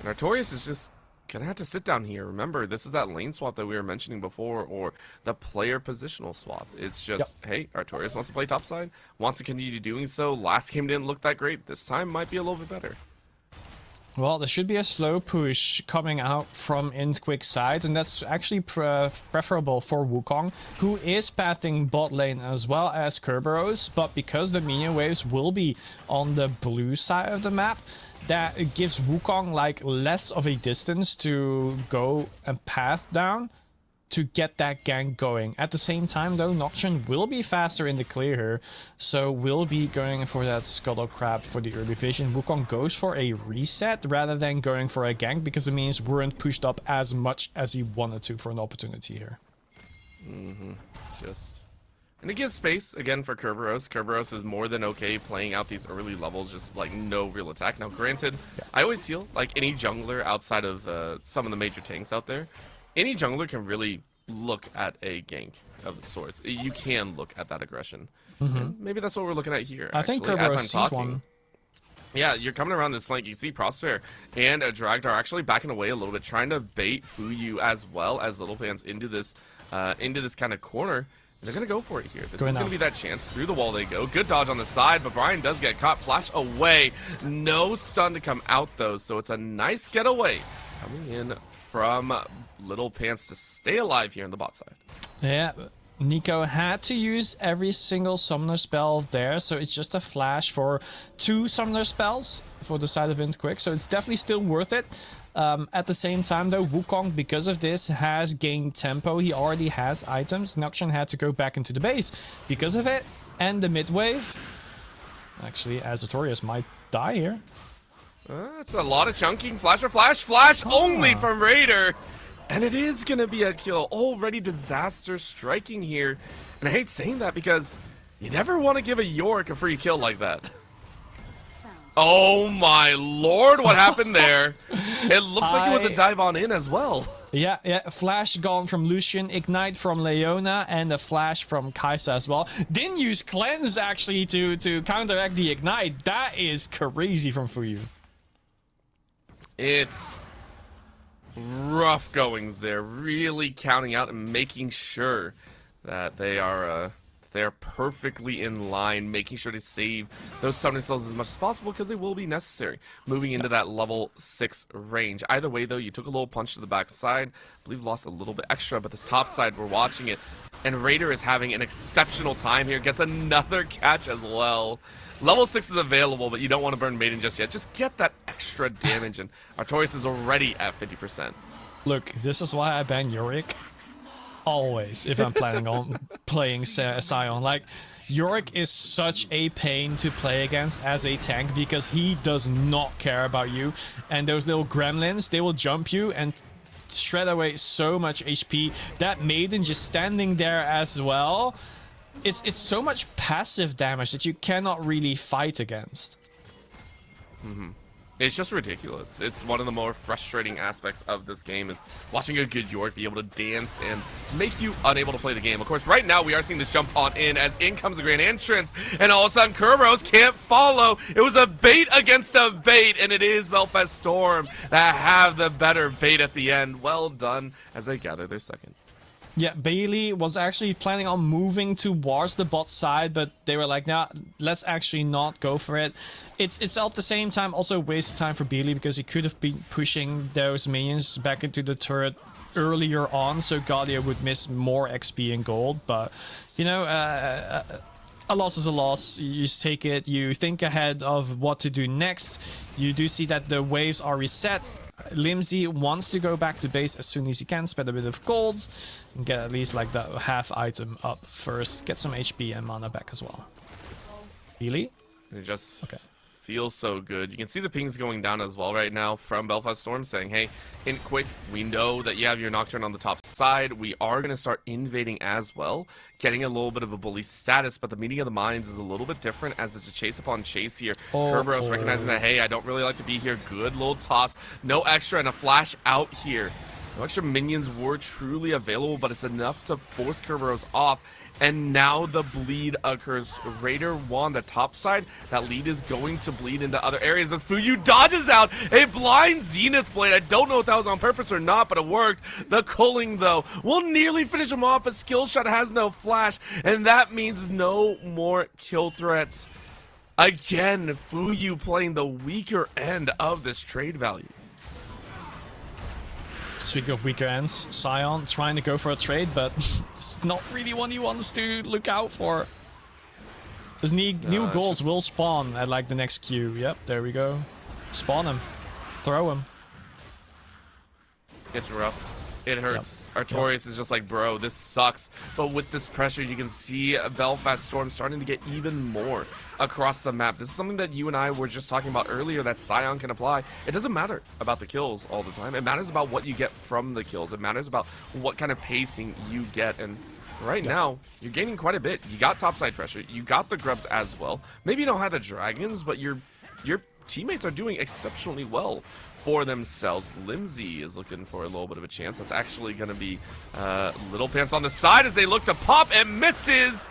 And Artorias is just going to have to sit down here. Remember, this is that lane swap that we were mentioning before, or the player positional swap. It's just, hey, Artorias wants to play topside, wants to continue doing so. Last game didn't look that great. This time might be a little bit better. Well, there should be a slow push coming out from Int-Quick sides, and that's actually preferable for Wukong, who is pathing bot lane as well as Kerberos, but because the minion waves will be on the blue side of the map, that it gives Wukong like less of a distance to go and path down to get that gank going. At the same time though, Nocturne will be faster in the clear here, so we'll be going for that Scuttle Crab for the early vision. Wukong goes for a reset rather than going for a gank, because it means weren't pushed up as much as he wanted to for an opportunity here. And it gives space, again, for Kerberos. Kerberos is more than okay playing out these early levels, just, like, no real attack. Now, granted, I always feel like any jungler outside of some of the major tanks out there, any jungler can really look at a gank of the sorts. You can look at that aggression. And maybe that's what we're looking at here, I think Kerberos sees one. Yeah, you're coming around this flank. You see Prospere and Dragdar actually backing away a little bit, trying to bait Fuyu as well as Little Pants into this kind of corner. They're going to go for it here. This is going to be that chance. Through the wall they go. Good dodge on the side, but Brian does get caught. Flash away. No stun to come out, though, so it's a nice getaway coming in from Little Pants to stay alive here on the bot side. Yeah, Nico had to use every single summoner spell there, so it's just a flash for 2 summoner spells for the side of Int-Quick, so it's definitely still worth it. At the same time though, Wukong, because of this, has gained tempo. He already has items. Nocturne had to go back into the base because of it, and the mid wave. Actually, Azatorius might die here. It's a lot of chunking. Flash only from Raider. And it is going to be a kill. Already disaster striking here. And I hate saying that because you never want to give a Yorick a free kill like that. Oh my lord, what happened there? It looks like it was a dive on in as well. Yeah, flash gone from Lucian, ignite from Leona, and a flash from Kaisa as well. Didn't use cleanse actually to counteract the ignite. That is crazy from Fuyu. It's rough goings there, really counting out and making sure that they are They're perfectly in line, making sure to save those summoning cells as much as possible because they will be necessary moving into that level 6 range. Either way, though, you took a little punch to the backside. I believe lost a little bit extra, but this top side, we're watching it. And Raider is having an exceptional time here. Gets another catch as well. Level 6 is available, but you don't want to burn Maiden just yet. Just get that extra damage, and Artorias is already at 50%. Look, this is why I ban Yorick. Always, if I'm planning on playing Sion. Like, Yorick is such a pain to play against as a tank because he does not care about you. And those little gremlins, they will jump you and shred away so much HP. That Maiden just standing there as well. It's so much passive damage that you cannot really fight against. It's just ridiculous. It's one of the more frustrating aspects of this game is watching a good York be able to dance and make you unable to play the game. Of course, right now we are seeing this jump on in as in comes the Grand Entrance, and all of a sudden Kerberos can't follow. It was a bait against a bait, and it is Belfast Storm that have the better bait at the end. Well done as they gather their second. Yeah, Bailey was actually planning on moving towards the bot side, but they were like, nah, let's actually not go for it. It's at the same time also a waste of time for Bailey because he could have been pushing those minions back into the turret earlier on, so Galia would miss more XP and gold. But, you know, a loss is a loss. You just take it, you think ahead of what to do next. You do see that the waves are reset. Limsey wants to go back to base as soon as he can, spend a bit of gold, and get at least like the half item up first. Get some HP and mana back as well. Really? It just feels so good. You can see the pings going down as well right now from Belfast Storm saying, hey, in quick, we know that you have your Nocturne on the top side. We are going to start invading as well, getting a little bit of a bully status, but the meeting of the minds is a little bit different as it's a chase upon chase here. Kerberos recognizing that, hey, I don't really like to be here. Good little toss. No extra and a flash out here. No extra minions were truly available, but it's enough to force Kerberos off. And now the bleed occurs. Raider won the top side. That lead is going to bleed into other areas as Fuyu dodges out a blind Zenith Blade. I don't know if that was on purpose or not, but it worked. The culling, though, will nearly finish him off, but Skill Shot has no flash, and that means no more kill threats. Again, Fuyu playing the weaker end of this trade value. Speaking of weaker ends, Sion trying to go for a trade, but it's not really one he wants to look out for. His new goals will spawn at like the next queue. Yep, there we go. Spawn him. Throw him. It's rough. It hurts. Artorias is just like, bro, this sucks. But with this pressure, you can see Belfast Storm starting to get even more across the map. This is something that you and I were just talking about earlier that Sion can apply. It doesn't matter about the kills all the time. It matters about what you get from the kills. It matters about what kind of pacing you get. And right now, you're gaining quite a bit. You got topside pressure. You got the grubs as well. Maybe you don't have the dragons, but your teammates are doing exceptionally well for themselves. Limsey is looking for a little bit of a chance. That's actually going to be Little Pants on the side as they look to pop and misses,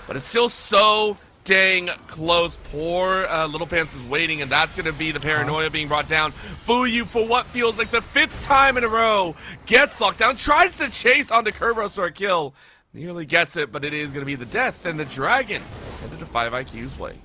but it's still so dang close. Poor Little Pants is waiting, and that's going to be the paranoia being brought down. Fuyu, for what feels like the 5th time in a row, gets locked down, tries to chase onto Kerberos for a kill. Nearly gets it, but it is going to be the death, and the dragon headed to 5 IQ's way.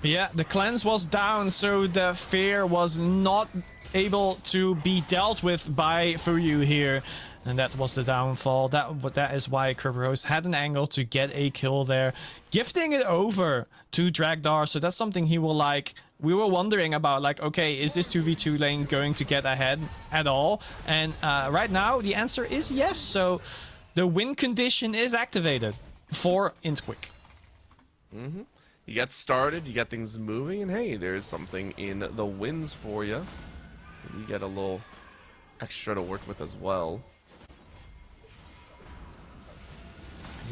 Yeah, the cleanse was down, so the fear was not able to be dealt with by Fuyu here, and that was the downfall. That is why Kerberos had an angle to get a kill there, gifting it over to Dragdar. So that's something he will like. We were wondering about, like, okay, is this 2v2 lane going to get ahead at all? And right now the answer is yes. So the win condition is activated for Intquick. You get started, you get things moving, and hey, there's something in the wins for you. You get a little extra to work with as well.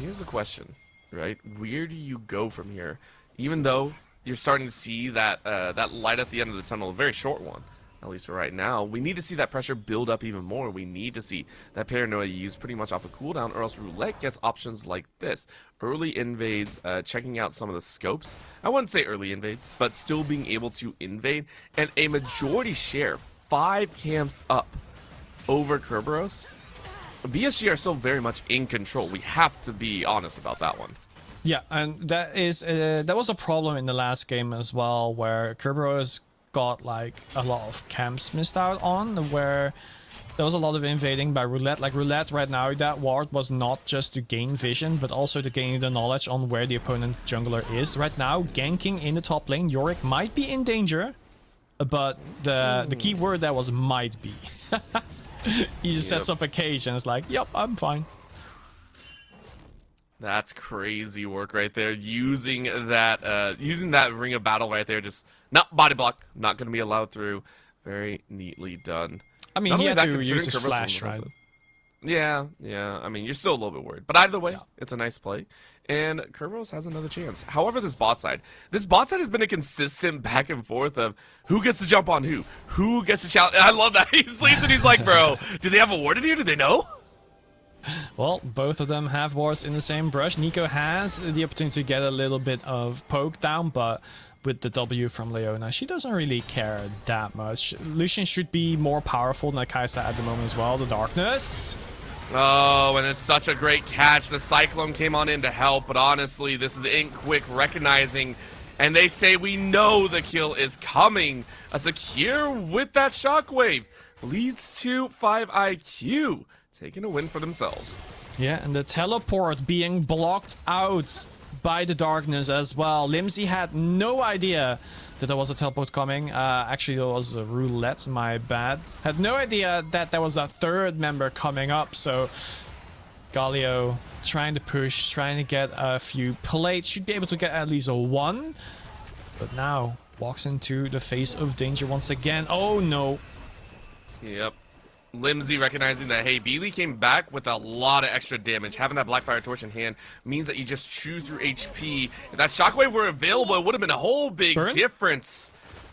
Here's the question, right? Where do you go from here? Even though you're starting to see that that light at the end of the tunnel, a very short one, at least for right now, we need to see that pressure build up even more. We need to see that paranoia used pretty much off a cooldown, or else Roulette gets options like this. Early invades, checking out some of the scopes. I wouldn't say early invades, but still being able to invade. And a majority share, 5 camps up over Kerberos. BSG are still very much in control. We have to be honest about that one. Yeah, and that was a problem in the last game as well, where Kerberos got like a lot of camps missed out on, where there was a lot of invading by Roulette. Like Roulette right now, that ward was not just to gain vision, but also to gain the knowledge on where the opponent jungler is. Right now, ganking in the top lane, Yorick might be in danger, but the key word there was might be. He just sets up a cage and it's like, yep, I'm fine. That's crazy work right there. Using that ring of battle right there, just not body block, not going to be allowed through. Very neatly done. I mean, he had to use his flash, right? Yeah. I mean, you're still a little bit worried. But either way, it's a nice play. And Kerberos has another chance. However, this bot side has been a consistent back and forth of who gets to jump on who gets to challenge. I love that. He sleeps and he's like, bro, do they have a ward in here? Do they know? Well, both of them have wards in the same brush. Nico has the opportunity to get a little bit of poke down, but with the W from Leona, she doesn't really care that much. Lucian should be more powerful than Kai'Sa at the moment as well. The darkness. Oh, and it's such a great catch. The Cyclone came on in to help, but honestly, this is Ink quick recognizing, and they say we know the kill is coming. A secure with that shockwave leads to 5 IQ. Taking a win for themselves. Yeah, and the teleport being blocked out by the darkness as well. Limsey had no idea that there was a teleport coming. Actually, there was a roulette, my bad. Had no idea that there was a third member coming up, so Galio trying to push, trying to get a few plates. Should be able to get at least a 1. But now, walks into the face of danger once again. Oh no. Yep. Limsey recognizing that, hey, Beely came back with a lot of extra damage. Having that Blackfire Torch in hand means that you just chew through HP. If that Shockwave were available, it would have been a whole big difference.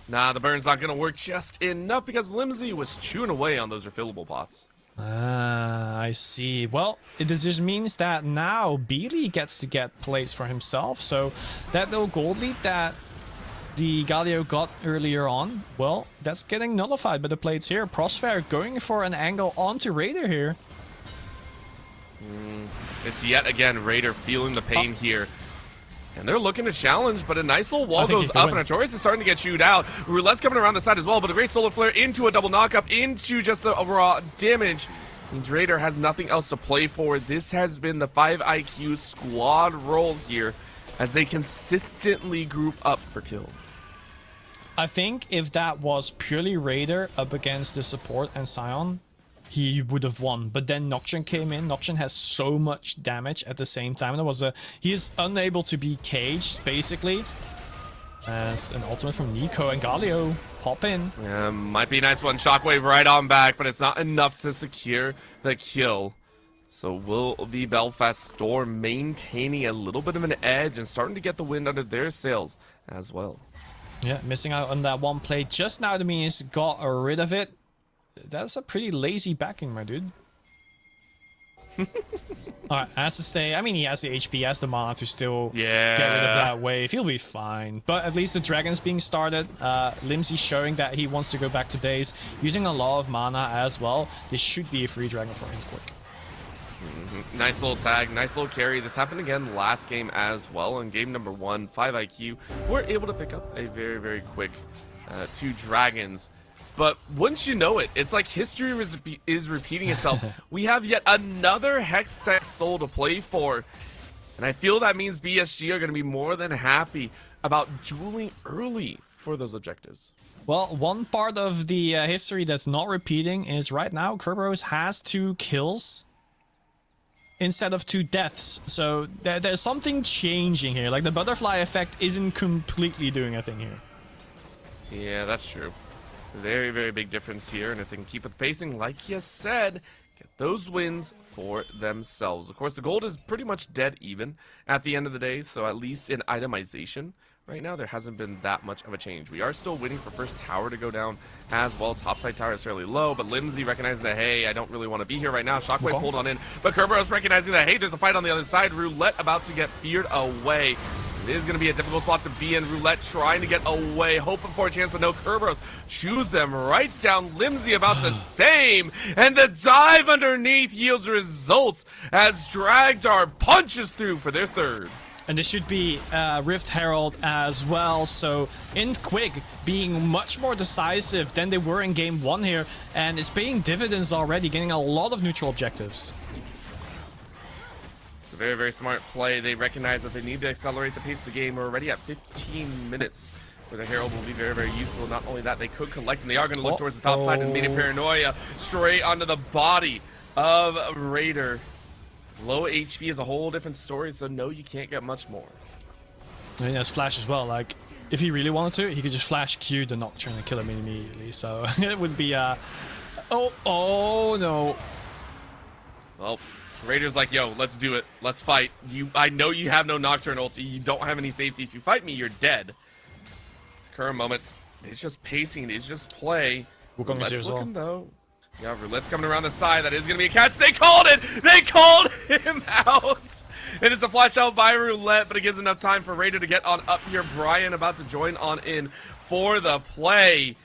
Nah, the burn's not going to work just enough because Limsey was chewing away on those refillable pots. Ah, I see. Well, it just means that now Beely gets to get plates for himself. So that little gold lead that the Galio got earlier on, well, that's getting nullified by the plates here. Prosfair going for an angle onto Raider here. It's yet again Raider feeling the pain here. And they're looking to challenge, but a nice little wall goes up, and Artorias is starting to get chewed out. Roulette's coming around the side as well, but a great solar flare into a double knockup, into just the raw damage. Means Raider has nothing else to play for. This has been the 5 IQ squad roll here, as they consistently group up for kills. I think if that was purely Raider up against the support and Sion, he would have won. But then Noxian came in. Noxian has so much damage at the same time. He is unable to be caged, basically. As an ultimate from Nico and Galio pop in. Yeah, might be a nice one. Shockwave right on back, but it's not enough to secure the kill. So will the Belfast Storm maintaining a little bit of an edge and starting to get the wind under their sails as well. Yeah, missing out on that one play just now. The Minions got rid of it. That's a pretty lazy backing, my dude. Alright, has to stay. I mean, he has the HP, he has the mana to still get rid of that wave. He'll be fine. But at least the Dragon's being started. Limsey showing that he wants to go back to base. Using a lot of mana as well. This should be a free Dragon for him quick. Nice little tag, nice little carry. This happened again last game as well. In game number 1, 5 IQ, we're able to pick up a very, very quick 2 dragons. But wouldn't you know it, it's like history is repeating itself. We have yet another Hextech soul to play for. And I feel that means BSG are going to be more than happy about dueling early for those objectives. Well, one part of the history that's not repeating is right now Kerberos has 2 kills instead of 2 deaths. So there's something changing here. Like the butterfly effect isn't completely doing a thing here. Yeah, that's true. Very, very big difference here. And if they can keep it pacing, like you said, get those wins for themselves. Of course, the gold is pretty much dead even at the end of the day. So at least in itemization, right now, there hasn't been that much of a change. We are still waiting for first tower to go down as well. Topside tower is fairly low, but Limsey recognizing that, hey, I don't really want to be here right now. Shockwave pulled on in, but Kerberos recognizing that, hey, there's a fight on the other side. Roulette about to get feared away. It is going to be a difficult spot to be in. Roulette trying to get away, hoping for a chance, but no. Kerberos chews them right down. Limsey about the same, and the dive underneath yields results as Dragdar punches through for their 3rd. And this should be Rift Herald as well. So in Quick being much more decisive than they were in game 1 here. And it's paying dividends already, getting a lot of neutral objectives. It's a very, very smart play. They recognize that they need to accelerate the pace of the game. We're already at 15 minutes where the Herald will be very, very useful. Not only that, they could collect, and they are going to look towards the top side and immediate paranoia straight onto the body of Raider. Low HP is a whole different story, so no, you can't get much more. I mean, there's Flash as well. Like, if he really wanted to, he could just Flash Q the Nocturne and kill him immediately. So it would be oh no. Well, Raider's like, yo, let's do it. Let's fight. I know you have no Nocturne ulti. You don't have any safety. If you fight me, you're dead. Current moment, it's just pacing. It's just play. Wukong is here as well. Though. Yeah, Roulette's coming around the side. That is going to be a catch. They called it! They called him out! And it's a flash out by Roulette, but it gives enough time for Raider to get on up here. Brian about to join on in for the play.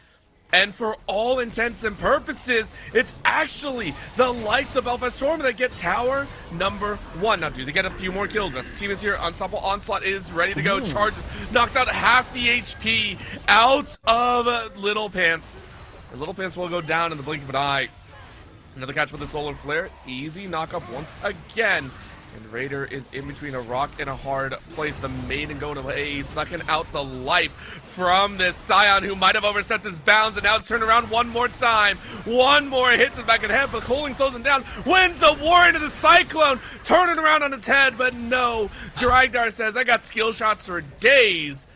And for all intents and purposes, it's actually the likes of Belfast Storm that get tower number 1. Now, do they get a few more kills? This team is here. Unstoppable Onslaught is ready to go. Charges, knocks out half the HP out of Little Pants. And Little Pants will go down in the blink of an eye. Another catch with the Solar Flare. Easy knockup once again. And Raider is in between a rock and a hard place. The maiden going away, sucking out the life from this Scion who might have overstepped his bounds, and now it's turned around one more time. One more hit to the back of the head, but Coling slows him down. Wins the war into the Cyclone, turning around on its head, but no. Dragdar says, I got skill shots for days.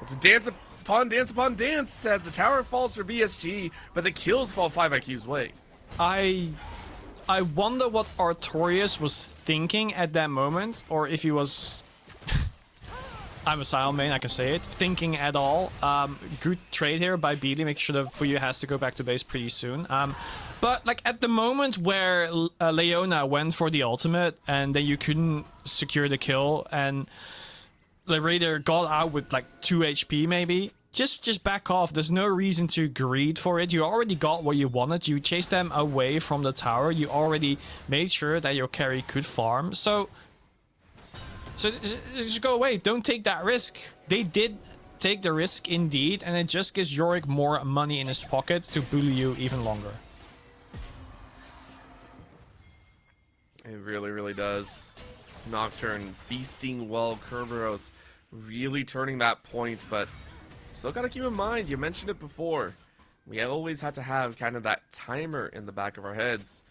It's a dance upon dance as the tower falls for BSG, but the kills fall 5 IQ's way. I wonder what Artorias was thinking at that moment, or if he was... I'm a Scion main, I can say it. Thinking at all. Good trade here by Beely, make sure that Fuyu has to go back to base pretty soon. But like at the moment where Leona went for the ultimate, and then you couldn't secure the kill, and the Raider got out with like 2 HP maybe, just back off. There's no reason to greed for it. You already got what you wanted. You chased them away from the tower. You already made sure that your carry could farm. So just go away. Don't take that risk. They did take the risk indeed, and it just gives Yorick more money in his pocket to bully you even longer. It really, really does. Nocturne feasting well. Kerberos really turning that point, but still got to keep in mind, you mentioned it before, we always had to have kind of that timer in the back of our heads.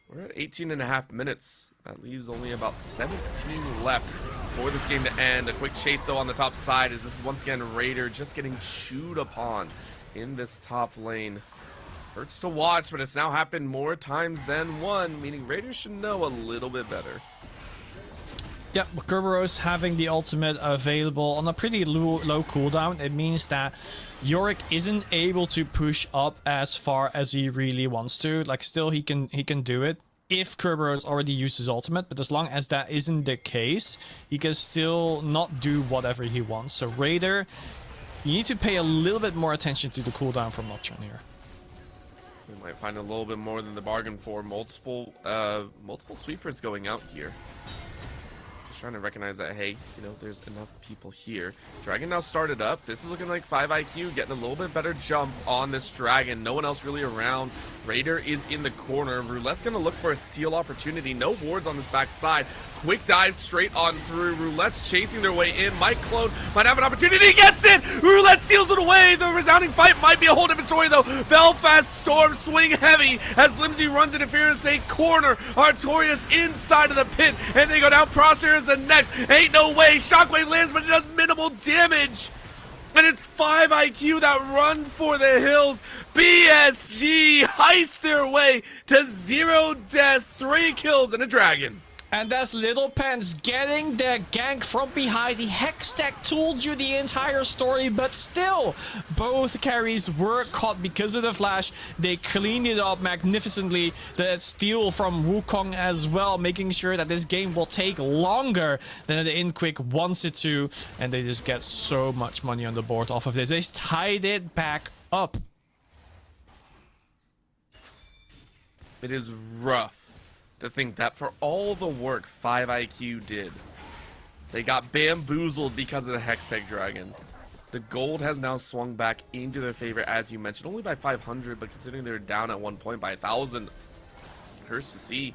We're at 18.5 minutes. That leaves only about 17 left for this game to end. A quick chase though on the top side is this once again Raider just getting chewed upon in this top lane. Hurts to watch, but it's now happened more times than one, meaning Raiders should know a little bit better. Yeah, Kerberos having the ultimate available on a pretty low cooldown, it means that Yorick isn't able to push up as far as he really wants to. Like, still he can do it if Kerberos already used his ultimate, but as long as that isn't the case, he can still not do whatever he wants. So Raider, you need to pay a little bit more attention to the cooldown from Nocturne here. We might find a little bit more than the bargain for. Multiple sweepers going out here. Trying to recognize that, hey, you know, there's enough people here. Dragon now started up. This is looking like 5 IQ, getting a little bit better jump on this Dragon. No one else really around. Raider is in the corner. Roulette's going to look for a steal opportunity. No wards on this back side. Quick dive straight on through. Roulette's chasing their way in. Mike Clone might have an opportunity. He gets it! Roulette steals it away. The resounding fight might be a whole different story, though. Belfast Storm swing heavy as Limsey runs interference. They corner Artorias inside of the pit, and they go down. Crosshair is the next. Ain't no way. Shockwave lands, but it does minimal damage. And it's 5 IQ that run for the hills. BSG heist their way to 0 deaths, 3 kills, and a Dragon. And that's Little Pants getting the gank from behind. The Hextech told you the entire story, but still, both carries were caught because of the flash. They cleaned it up magnificently. The steal from Wukong as well, making sure that this game will take longer than the Inquick wants it to. And they just get so much money on the board off of this. They tied it back up. It is rough to think that for all the work 5 IQ did, They got bamboozled because of the Hextech Dragon. The gold has now swung back into their favor, as you mentioned, only by 500, but considering they were down at one point by 1,000, hurts to see.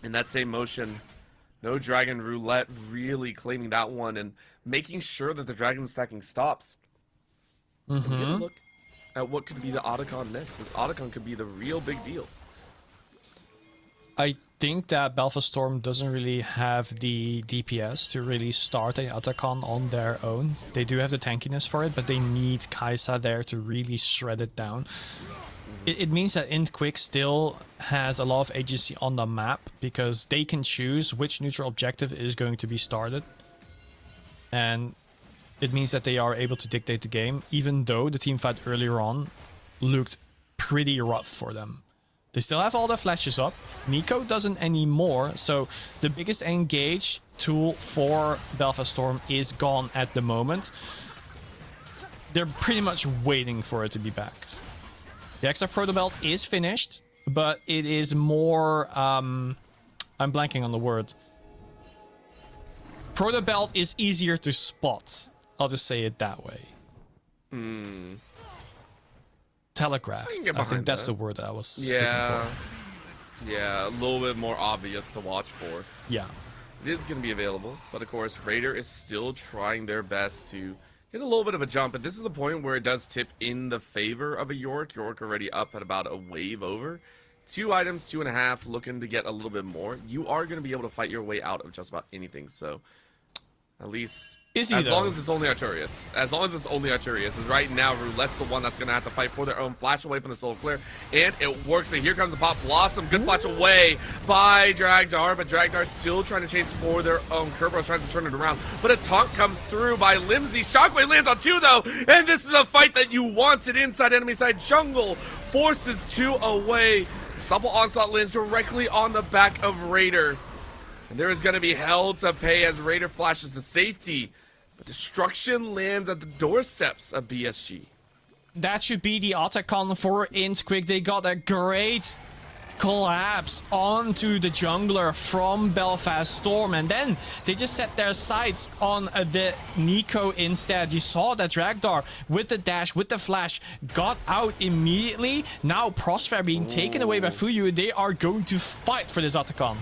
In that same motion, no Dragon Roulette really claiming that one and making sure that the Dragon stacking stops. And get a look at what could be the Otacon next. This Otacon could be the real big deal. I think that Belfast Storm doesn't really have the DPS to really start an Otacon on their own. They do have the tankiness for it, but they need Kai'Sa there to really shred it down. It means that Int Quick still has a lot of agency on the map because they can choose which neutral objective is going to be started. And it means that they are able to dictate the game, even though the team fight earlier on looked pretty rough for them. They still have all their flashes up. Nico doesn't anymore, so the biggest engage tool for Belfast Storm is gone at the moment. They're pretty much waiting for it to be back. The extra Proto Belt is finished, but it is more... I'm blanking on the word. Proto Belt is easier to spot. I'll just say it that way. Telegraphed. I think that's the word that I was looking for. Yeah, a little bit more obvious to watch for. Yeah. It is going to be available, but of course, Raider is still trying their best to get a little bit of a jump, and this is the point where it does tip in the favor of a York. York already up at about a wave over. 2 items, 2.5, looking to get a little bit more. You are going to be able to fight your way out of just about anything, so at least... As long as it's only Arturius. As long as it's only Arturius. As right now, Roulette's the one that's going to have to fight for their own. Flash away from the Soul Flare. And it works. But here comes the Pop Blossom. Good flash away by Dragdar. But Dragdar still trying to chase for their own. Kerberos trying to turn it around. But a taunt comes through by Limsey. Shockwave lands on 2, though. And this is a fight that you wanted inside enemy side. Jungle forces 2 away. Supple Onslaught lands directly on the back of Raider. And there is going to be hell to pay as Raider flashes to safety. But destruction lands at the doorsteps of BSG. That should be the Otacon for Int Quick. They got a great collapse onto the jungler from Belfast Storm, and then they just set their sights on the Nico instead. You saw that Dragdar with the dash, with the flash, got out immediately. Now Prosphere being taken away by Fuyu. They are going to fight for this Otacon.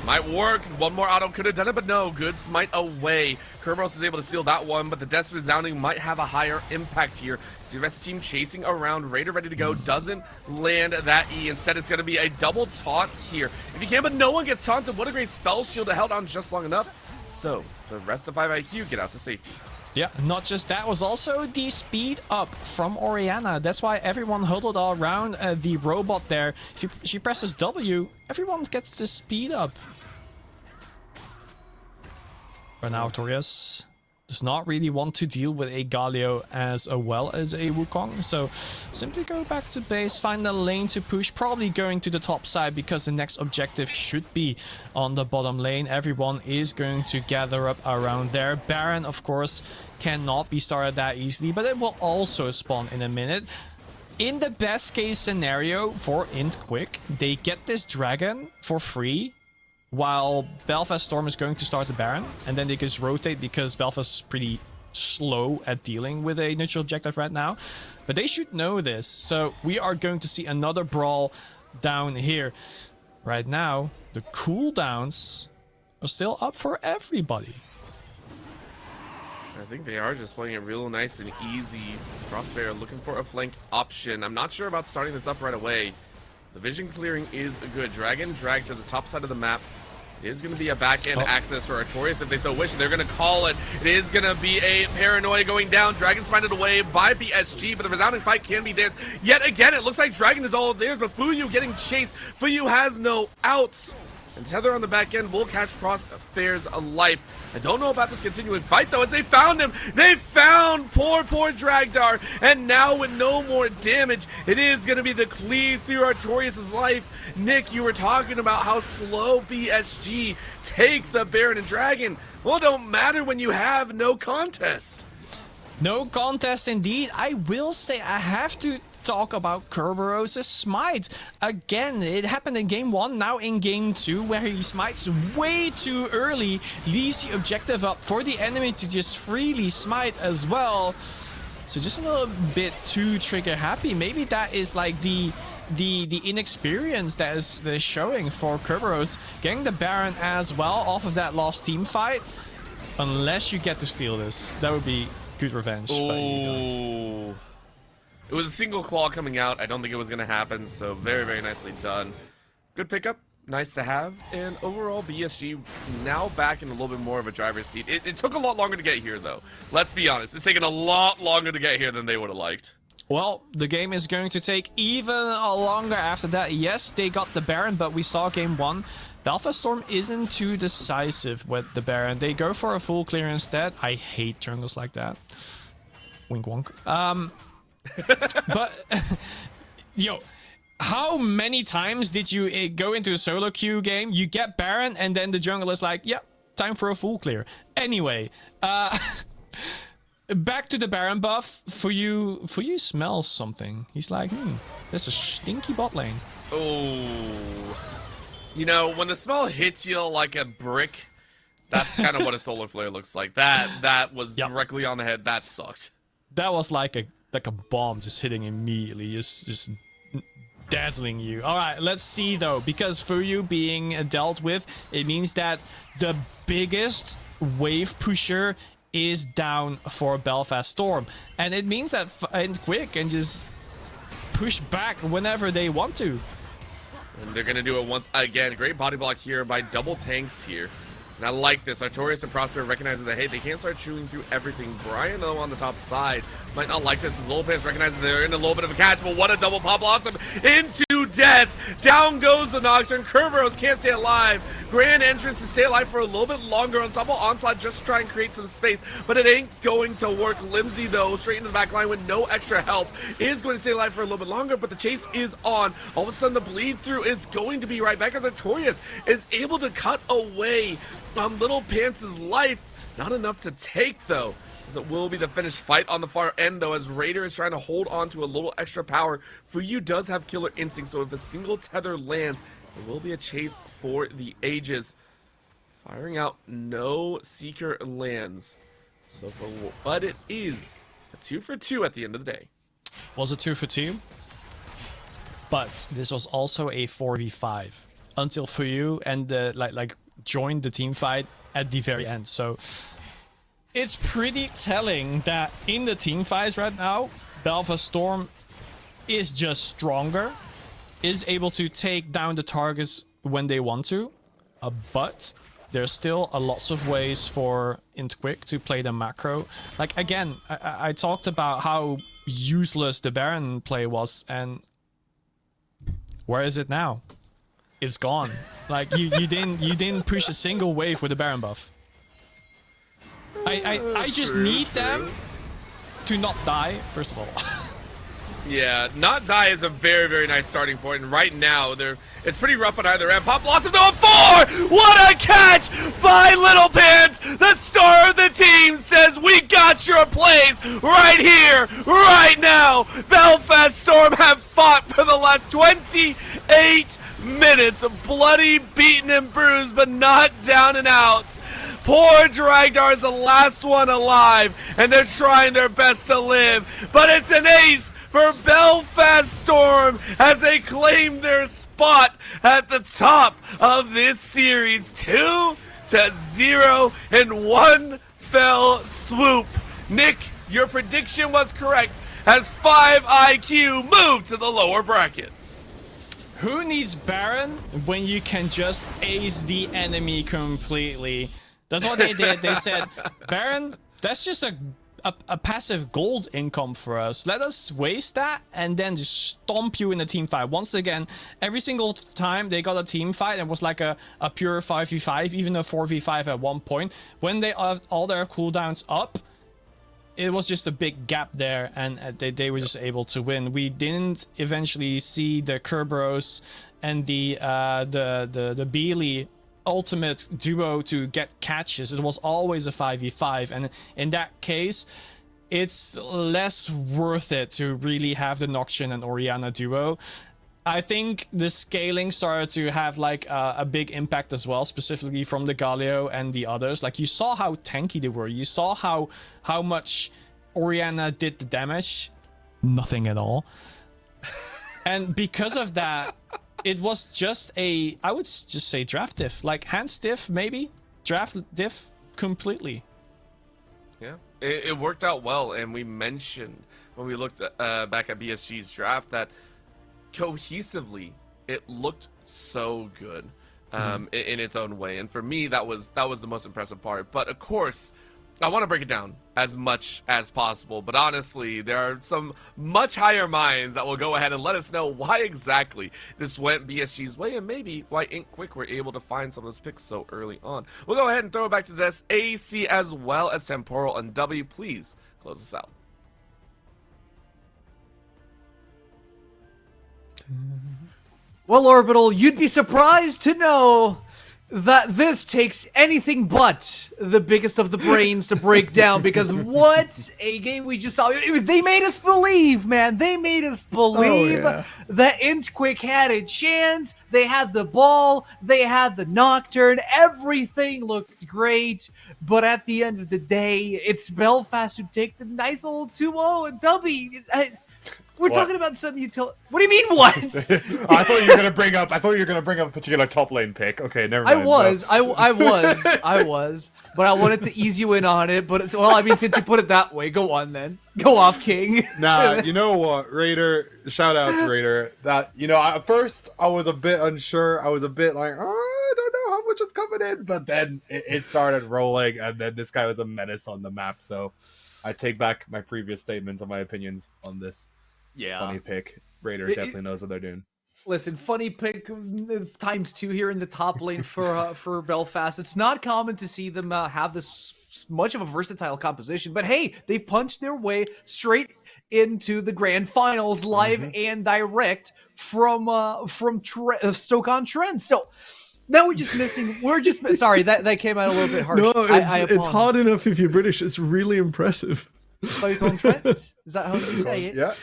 Might work. One more auto could have done it, but no. Good smite away. Kerberos is able to steal that one, but the Death's Resounding might have a higher impact here. So the rest of the team chasing around. Raider ready to go. Doesn't land that E. Instead, it's going to be a double taunt here. If you can, but no one gets taunted. What a great spell shield to held on just long enough. So the rest of 5IQ get out to safety. Yeah, not just that, was also the speed up from Orianna. That's why everyone huddled all around the robot there. If she presses W, everyone gets the speed up. But now Artorias does not really want to deal with a Galio as well as a Wukong. So simply go back to base, find a lane to push, probably going to the top side because the next objective should be on the bottom lane. Everyone is going to gather up around there. Baron, of course, cannot be started that easily, but it will also spawn in a minute. In the best case scenario for Int Quick, they get this dragon for free, while Belfast Storm is going to start the Baron, and then they just rotate because Belfast is pretty slow at dealing with a neutral objective right now. But they should know this, so we are going to see another brawl down here. Right now, the cooldowns are still up for everybody. I think they are just playing it real nice and easy. Crossfair looking for a flank option. I'm not sure about starting this up right away. The vision clearing is good. Dragon dragged to the top side of the map. It is going to be a back-end access for Artorias if they so wish. They're going to call it. It is going to be a paranoia going down. Dragon's minded away by BSG, but the resounding fight can be theirs. Yet again, it looks like Dragon is all theirs, but Fuyu getting chased. Fuyu has no outs. And Tether on the back end will catch Crossfair's life. I don't know about this continuing fight, though, as they found him. They found poor Dragdar. And now with no more damage, it is going to be the cleave through Artorias' life. Nick, you were talking about how slow BSG take the Baron and Dragon. Well, it don't matter when you have no contest. No contest indeed. I will say I have to talk about Kerberos' smite. Again, it happened in game 1, now in game 2, where he smites way too early, leaves the objective up for the enemy to just freely smite as well. So just a little bit too trigger happy. Maybe that is like the inexperience that is showing for Kerberos. Getting the Baron as well off of that last team fight. Unless you get to steal this, that would be good revenge. But you don't. Ooh. It was a single claw coming out. I don't think it was going to happen, so very, very nicely done. Good pickup. Nice to have. And overall, BSG now back in a little bit more of a driver's seat. It took a lot longer to get here, though. Let's be honest. It's taken a lot longer to get here than they would have liked. Well, the game is going to take even longer after that. Yes, they got the Baron, but we saw game 1. Belfast Storm isn't too decisive with the Baron. They go for a full clear instead. I hate jungles like that. Wink wonk. But, yo, how many times did you go into a solo queue game, you get Baron, and then the jungle is like, yep, time for a full clear. Anyway, back to the Baron buff. For you smells something. He's like, there's a stinky bot lane. Oh. You know, when the smell hits you like a brick, that's kind of what a solar flare looks like. That was directly on the head. That sucked. That was like a bomb just hitting immediately, just dazzling you. All right, let's see though, because for you being dealt with, it means that the biggest wave pusher is down for Belfast Storm, and it means that Quick can just push back whenever they want to. And they're going to do it once again. Great body block here by double tanks here. And I like this. Artorias and Prosper recognizing that, hey, they can't start chewing through everything. Brian, though, on the top side might not like this. His little pants recognizing they're in a little bit of a catch, but what a double pop blossom into death. Down goes the Nocturne. Kerberos can't stay alive. Grand entrance to stay alive for a little bit longer. Ensemble Onslaught just to try and create some space, but it ain't going to work. Limsey, though, straight into the back line with no extra help, is going to stay alive for a little bit longer, but the chase is on. All of a sudden, the bleed through is going to be right back as Artorias is able to cut away on Little Pants' life. Not enough to take, though, as it will be the finished fight on the far end, though, as Raider is trying to hold on to a little extra power. Fuyu does have killer instinct, so if a single tether lands, it will be a chase for the ages. Firing out, no Seeker lands. So for what it is, a 2 for 2 at the end of the day. Was a 2 for 2? But this was also a 4v5 until Fuyu and like joined the team fight at the very end. So it's pretty telling that in the team fights right now, Belfast Storm is just stronger, is able to take down the targets when they want to, but there's still lots of ways for Quick to play the macro. Like, again, I talked about how useless the Baron play was, and where is it now? It's gone. Like, you didn't push a single wave with the Baron buff. I just need them to not die, first of all. Yeah, not die is a very, very nice starting point. And right now, it's pretty rough on either end. Pop Blossom to a 4! What a catch by Little Pants! The star of the team says, we got your plays right here, right now. Belfast Storm have fought for the last 28 minutes. Bloody, beaten, and bruised, but not down and out. Poor Dragdar is the last one alive, and they're trying their best to live. But it's an ace for Belfast Storm as they claim their spot at the top of this series. 2-0 in one fell swoop. Nick, your prediction was correct as 5 IQ moved to the lower bracket. Who needs Baron when you can just ace the enemy completely? That's what they did. They said, Baron, that's just a passive gold income for us. Let us waste that and then just stomp you in a team fight. Once again, every single time they got a team fight, it was like a pure 5v5, even a 4v5 at one point. When they had all their cooldowns up, it was just a big gap there, and they were just able to win. We didn't eventually see the Kerberos and the Beely ultimate duo to get catches. It was always a 5v5, and in that case, it's less worth it to really have the Nocturne and Orianna duo. I think the scaling started to have like a big impact as well, specifically from the Galio and the others. Like you saw how tanky they were. You saw how much Orianna did the damage. Nothing at all. And because of that, it was just I would just say draft diff. Like hand stiff, maybe. Draft diff completely. Yeah, it worked out well, and we mentioned when we looked back at BSG's draft that cohesively it looked so good in its own way, and for me that was the most impressive part. But of course, I want to break it down as much as possible, but honestly, there are some much higher minds that will go ahead and let us know why exactly this went BSG's way, and maybe why Quick were able to find some of those picks so early on. We'll go ahead and throw it back to this AC as well as Temporal and W. Please close us out. Well, Orbital, you'd be surprised to know that this takes anything but the biggest of the brains to break down, because what a game we just saw. They made us believe, man. They made us believe that Quick had a chance. They had the ball. They had the Nocturne. Everything looked great. But at the end of the day, it's Belfast who take the nice little 2-0 and W. We're talking about some utility. What do you mean, what? I thought you were gonna bring up. A particular top lane pick. Okay, never mind. I was, but I wanted to ease you in on it. But well, I mean, since you put it that way, go on then. Go off, King. Nah, you know what, Raider? Shout out to Raider. That at first I was a bit unsure. I was a bit like, oh, I don't know how much is coming in. But then it started rolling, and then this guy was a menace on the map. So I take back my previous statements and my opinions on this. Yeah. Funny pick. Raider definitely knows what they're doing. Listen, funny pick ×2 here in the top lane for Belfast. It's not common to see them have this much of a versatile composition, but hey, they've punched their way straight into the grand finals live and direct from Stoke-on-Trent. So now we're just sorry, that came out a little bit harsh. No, it's hard enough if you're British. It's really impressive. Stoke-on-Trent? Is that how you say it? Yeah.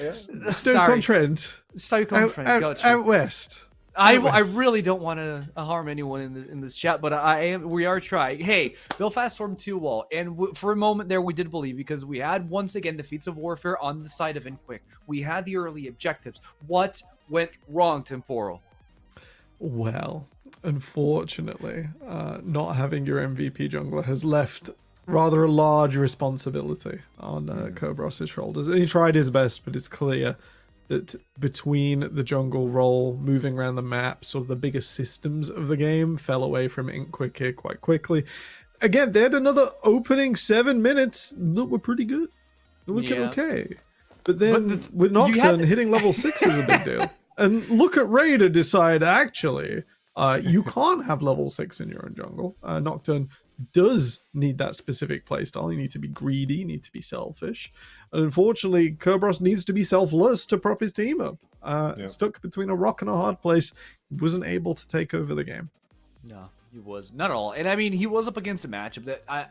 Stoke-on-Trent. Stoke-on-Trent, gotcha. Out west. I really don't want to harm anyone in this chat, but we are trying. Hey, Belfast stormed 2-wall, and for a moment there we did believe, because we had once again the feats of warfare on the side of Quick. We had the early objectives. What went wrong, Temporal? Well, unfortunately, not having your MVP jungler has left rather a large responsibility on Cobros' shoulders. And he tried his best, but it's clear that between the jungle role, moving around the map, sort of the biggest systems of the game, fell away from Quick here quite quickly. Again, they had another opening 7 minutes that were pretty good. They're looking okay. But then with Nocturne, hitting level 6 is a big deal. And look at Raider decide, actually, you can't have level 6 in your own jungle. Nocturne does need that specific playstyle. You need to be greedy, you need to be selfish. And unfortunately, Kerberos needs to be selfless to prop his team up. Stuck between a rock and a hard place, he wasn't able to take over the game. No, he was. Not at all. And I mean, he was up against a matchup that,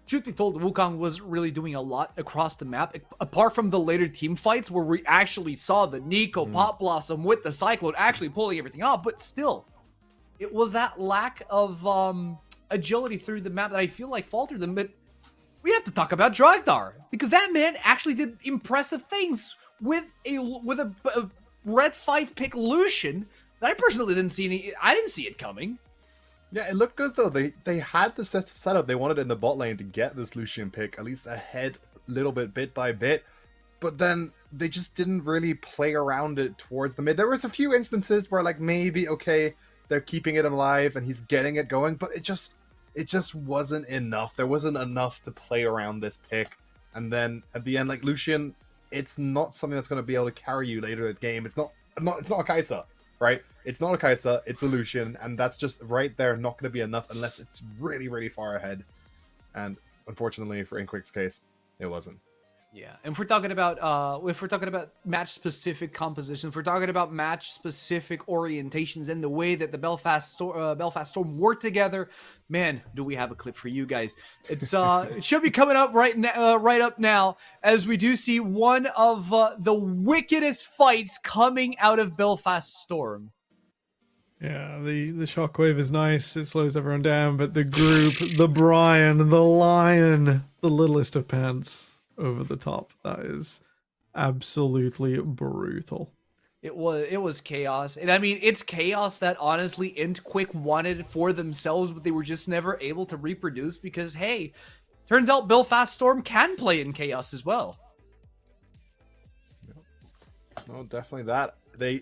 truth be told, Wukong was really doing a lot across the map, apart from the later team fights where we actually saw the Nico Pop Blossom with the Cyclone actually pulling everything off. But still, it was that lack of agility through the map that I feel like faltered them. But we have to talk about Dragdar, because that man actually did impressive things with a red 5 pick Lucian that I personally didn't see I didn't see it coming. Yeah, it looked good though. They had the setup. They wanted in the bot lane to get this Lucian pick at least ahead little bit by bit, but then they just didn't really play around it towards the mid. There was a few instances where like maybe they're keeping it alive and he's getting it going, but it just wasn't enough. There wasn't enough to play around this pick. And then at the end, like Lucian, it's not something that's going to be able to carry you later in the game. It's not a Kai'Sa, right? It's not a Kai'Sa, it's a Lucian, and that's just right there not going to be enough unless it's really, really far ahead. And unfortunately for Inquick's case, it wasn't. Yeah, and if we're talking about match specific compositions, if we're talking about match specific orientations and the way that the Belfast Storm work together, man, do we have a clip for you guys? It's it should be coming up right up now, as we do see one of the wickedest fights coming out of Belfast Storm. Yeah, the shockwave is nice. It slows everyone down, but the group, the Brian, the Lion, the littlest of pants over the top. That is absolutely brutal. It was chaos, and I mean it's chaos that honestly Quick wanted for themselves, but they were just never able to reproduce because hey, turns out Belfast Storm can play in chaos as well. No, definitely that. They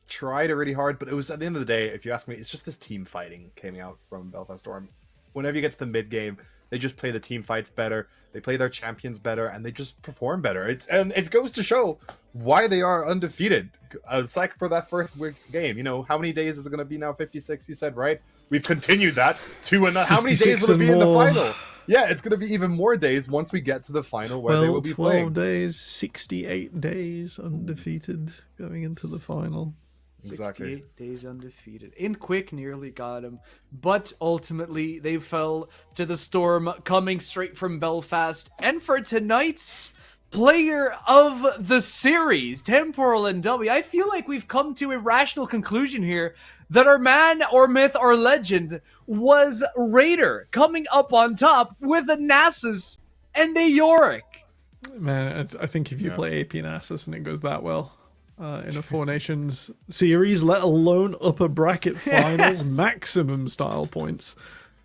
tried it really hard, but it was at the end of the day, if you ask me, it's just this team fighting coming out from Belfast Storm. Whenever you get to the mid game, they just play the team fights better, they play their champions better, and they just perform better. And it goes to show why they are undefeated. It's like for that first game, you know, how many days is it going to be now? 56, you said, right? We've continued that to another. How many days will it be in the final? Yeah, it's going to be even more days once we get to the final where they will be 12 playing. days, 68 days undefeated going into the final. Exactly. 68 days undefeated. Quick nearly got him, but ultimately they fell to the Storm coming straight from Belfast. And for tonight's player of the series, Temporal and W, I feel like we've come to a rational conclusion here that our man or myth or legend was Raider coming up on top with a Nasus and a Yorick. Man, I think if you play AP Nasus and it goes that well in a Four Nations series, let alone upper bracket finals, maximum style points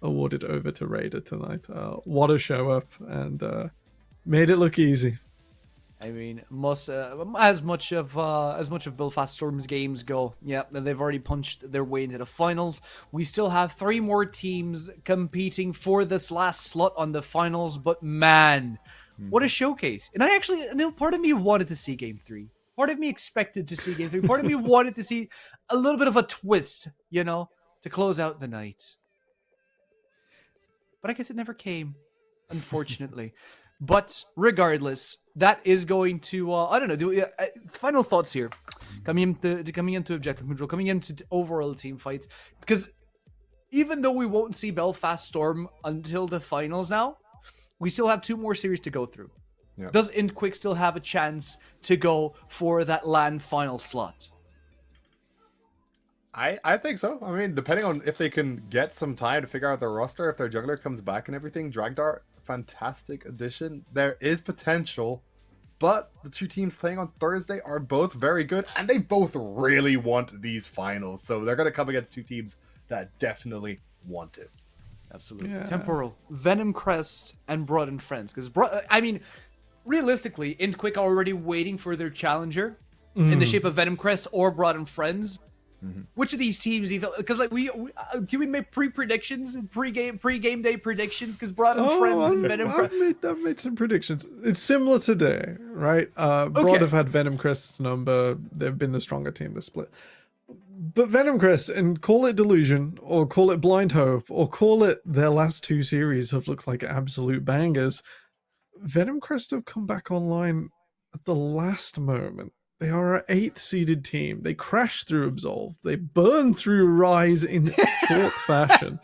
awarded over to Raider tonight. What a show up, and made it look easy. I mean, as much of Belfast Storm's games go, yeah, they've already punched their way into the finals. We still have 3 more teams competing for this last slot on the finals, but man, what a showcase! And I actually, part of me wanted to see Game 3. Part of me expected to see Game 3. Part of me wanted to see a little bit of a twist, to close out the night. But I guess it never came, unfortunately. But regardless, that is going to I don't know. Final thoughts here, coming into objective control, coming into overall team fights, because even though we won't see Belfast Storm until the finals now, we still have 2 more series to go through. Yeah. Does Quick still have a chance to go for that LAN final slot? I think so. I mean, depending on if they can get some time to figure out their roster, if their jungler comes back and everything, Dragdar, fantastic addition. There is potential, but the 2 teams playing on Thursday are both very good, and they both really want these finals. So they're going to come against 2 teams that definitely want it. Absolutely. Yeah. Temporal, Venom Crest, and Broad and Friends. Because, I mean, realistically, Quick are already waiting for their challenger in the shape of Venom Crest or Broad and Friends. Which of these teams do you feel? Because can we make pre-predictions, pre-game day predictions? Because Broad and Friends and Venom Crest. I've made some predictions. It's similar today, right? Broad have had Venom Crest's number. They've been the stronger team this split. But Venom Crest, and call it delusion, or call it blind hope, or call it their last 2 series have looked like absolute bangers. Venom Crest have come back online at the last moment. They are an 8th seeded team. They crashed through Absolve. They burned through Rise in short fashion.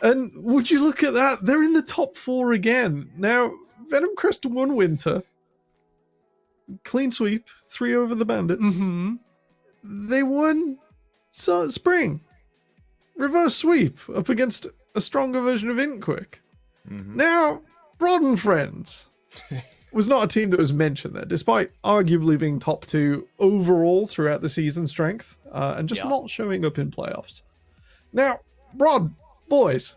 And would you look at that? They're in the top 4 again. Now, Venom Crest won Winter. Clean sweep. 3 over the Bandits. They won Spring. Reverse sweep up against a stronger version of Quick. Now, Broad and Friends was not a team that was mentioned there, despite arguably being top 2 overall throughout the season strength, and just not showing up in playoffs. Now, Broad, boys,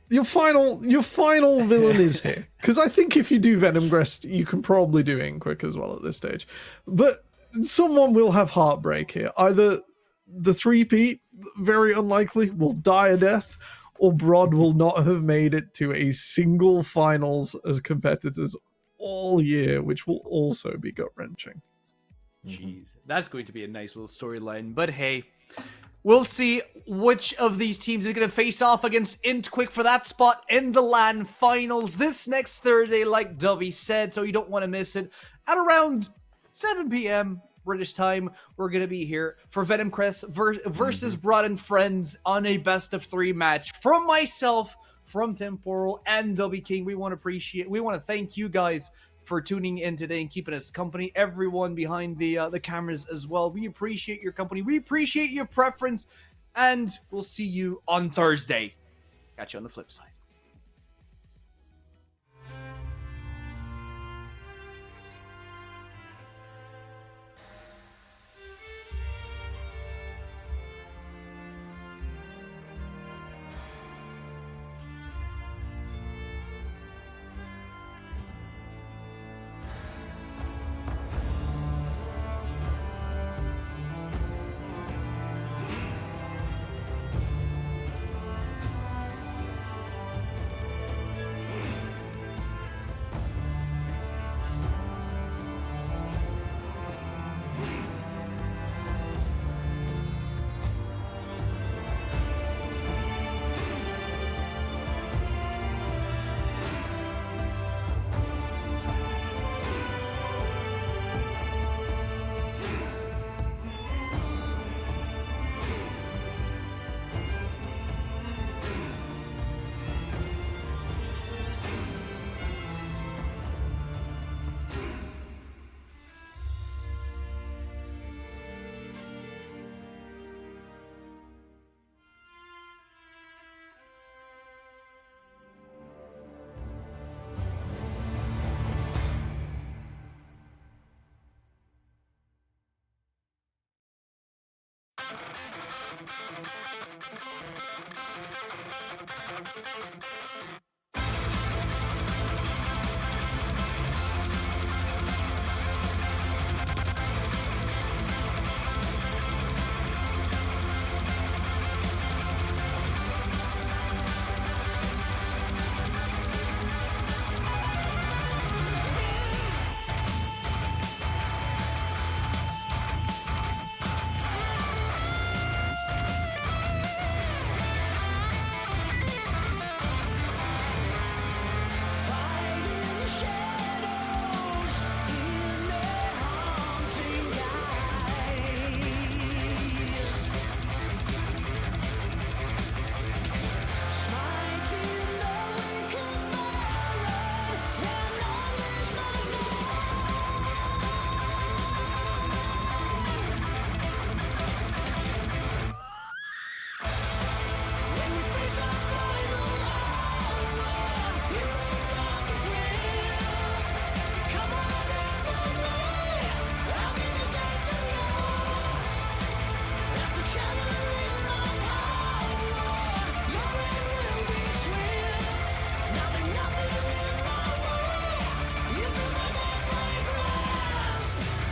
your final villain is here. Because I think if you do Venom Crest, you can probably do Quick as well at this stage. But someone will have heartbreak here. Either the 3-peat, very unlikely, will die a death, or Broad will not have made it to a single finals as competitors all year, which will also be gut-wrenching. Jeez, that's going to be a nice little storyline. But hey, We'll see which of these teams is going to face off against Intquick for that spot in the LAN finals this next Thursday, like Dovey said, so you don't want to miss it. At around 7 p.m. British time, we're going to be here for Venom Crest versus Broad and Friends on a best of 3 match. From myself, from Temporal, and Dovey King, we want to thank you guys for tuning in today and keeping us company. Everyone behind the cameras as well. We appreciate your company. We appreciate your preference. And we'll see you on Thursday. Catch you on the flip side.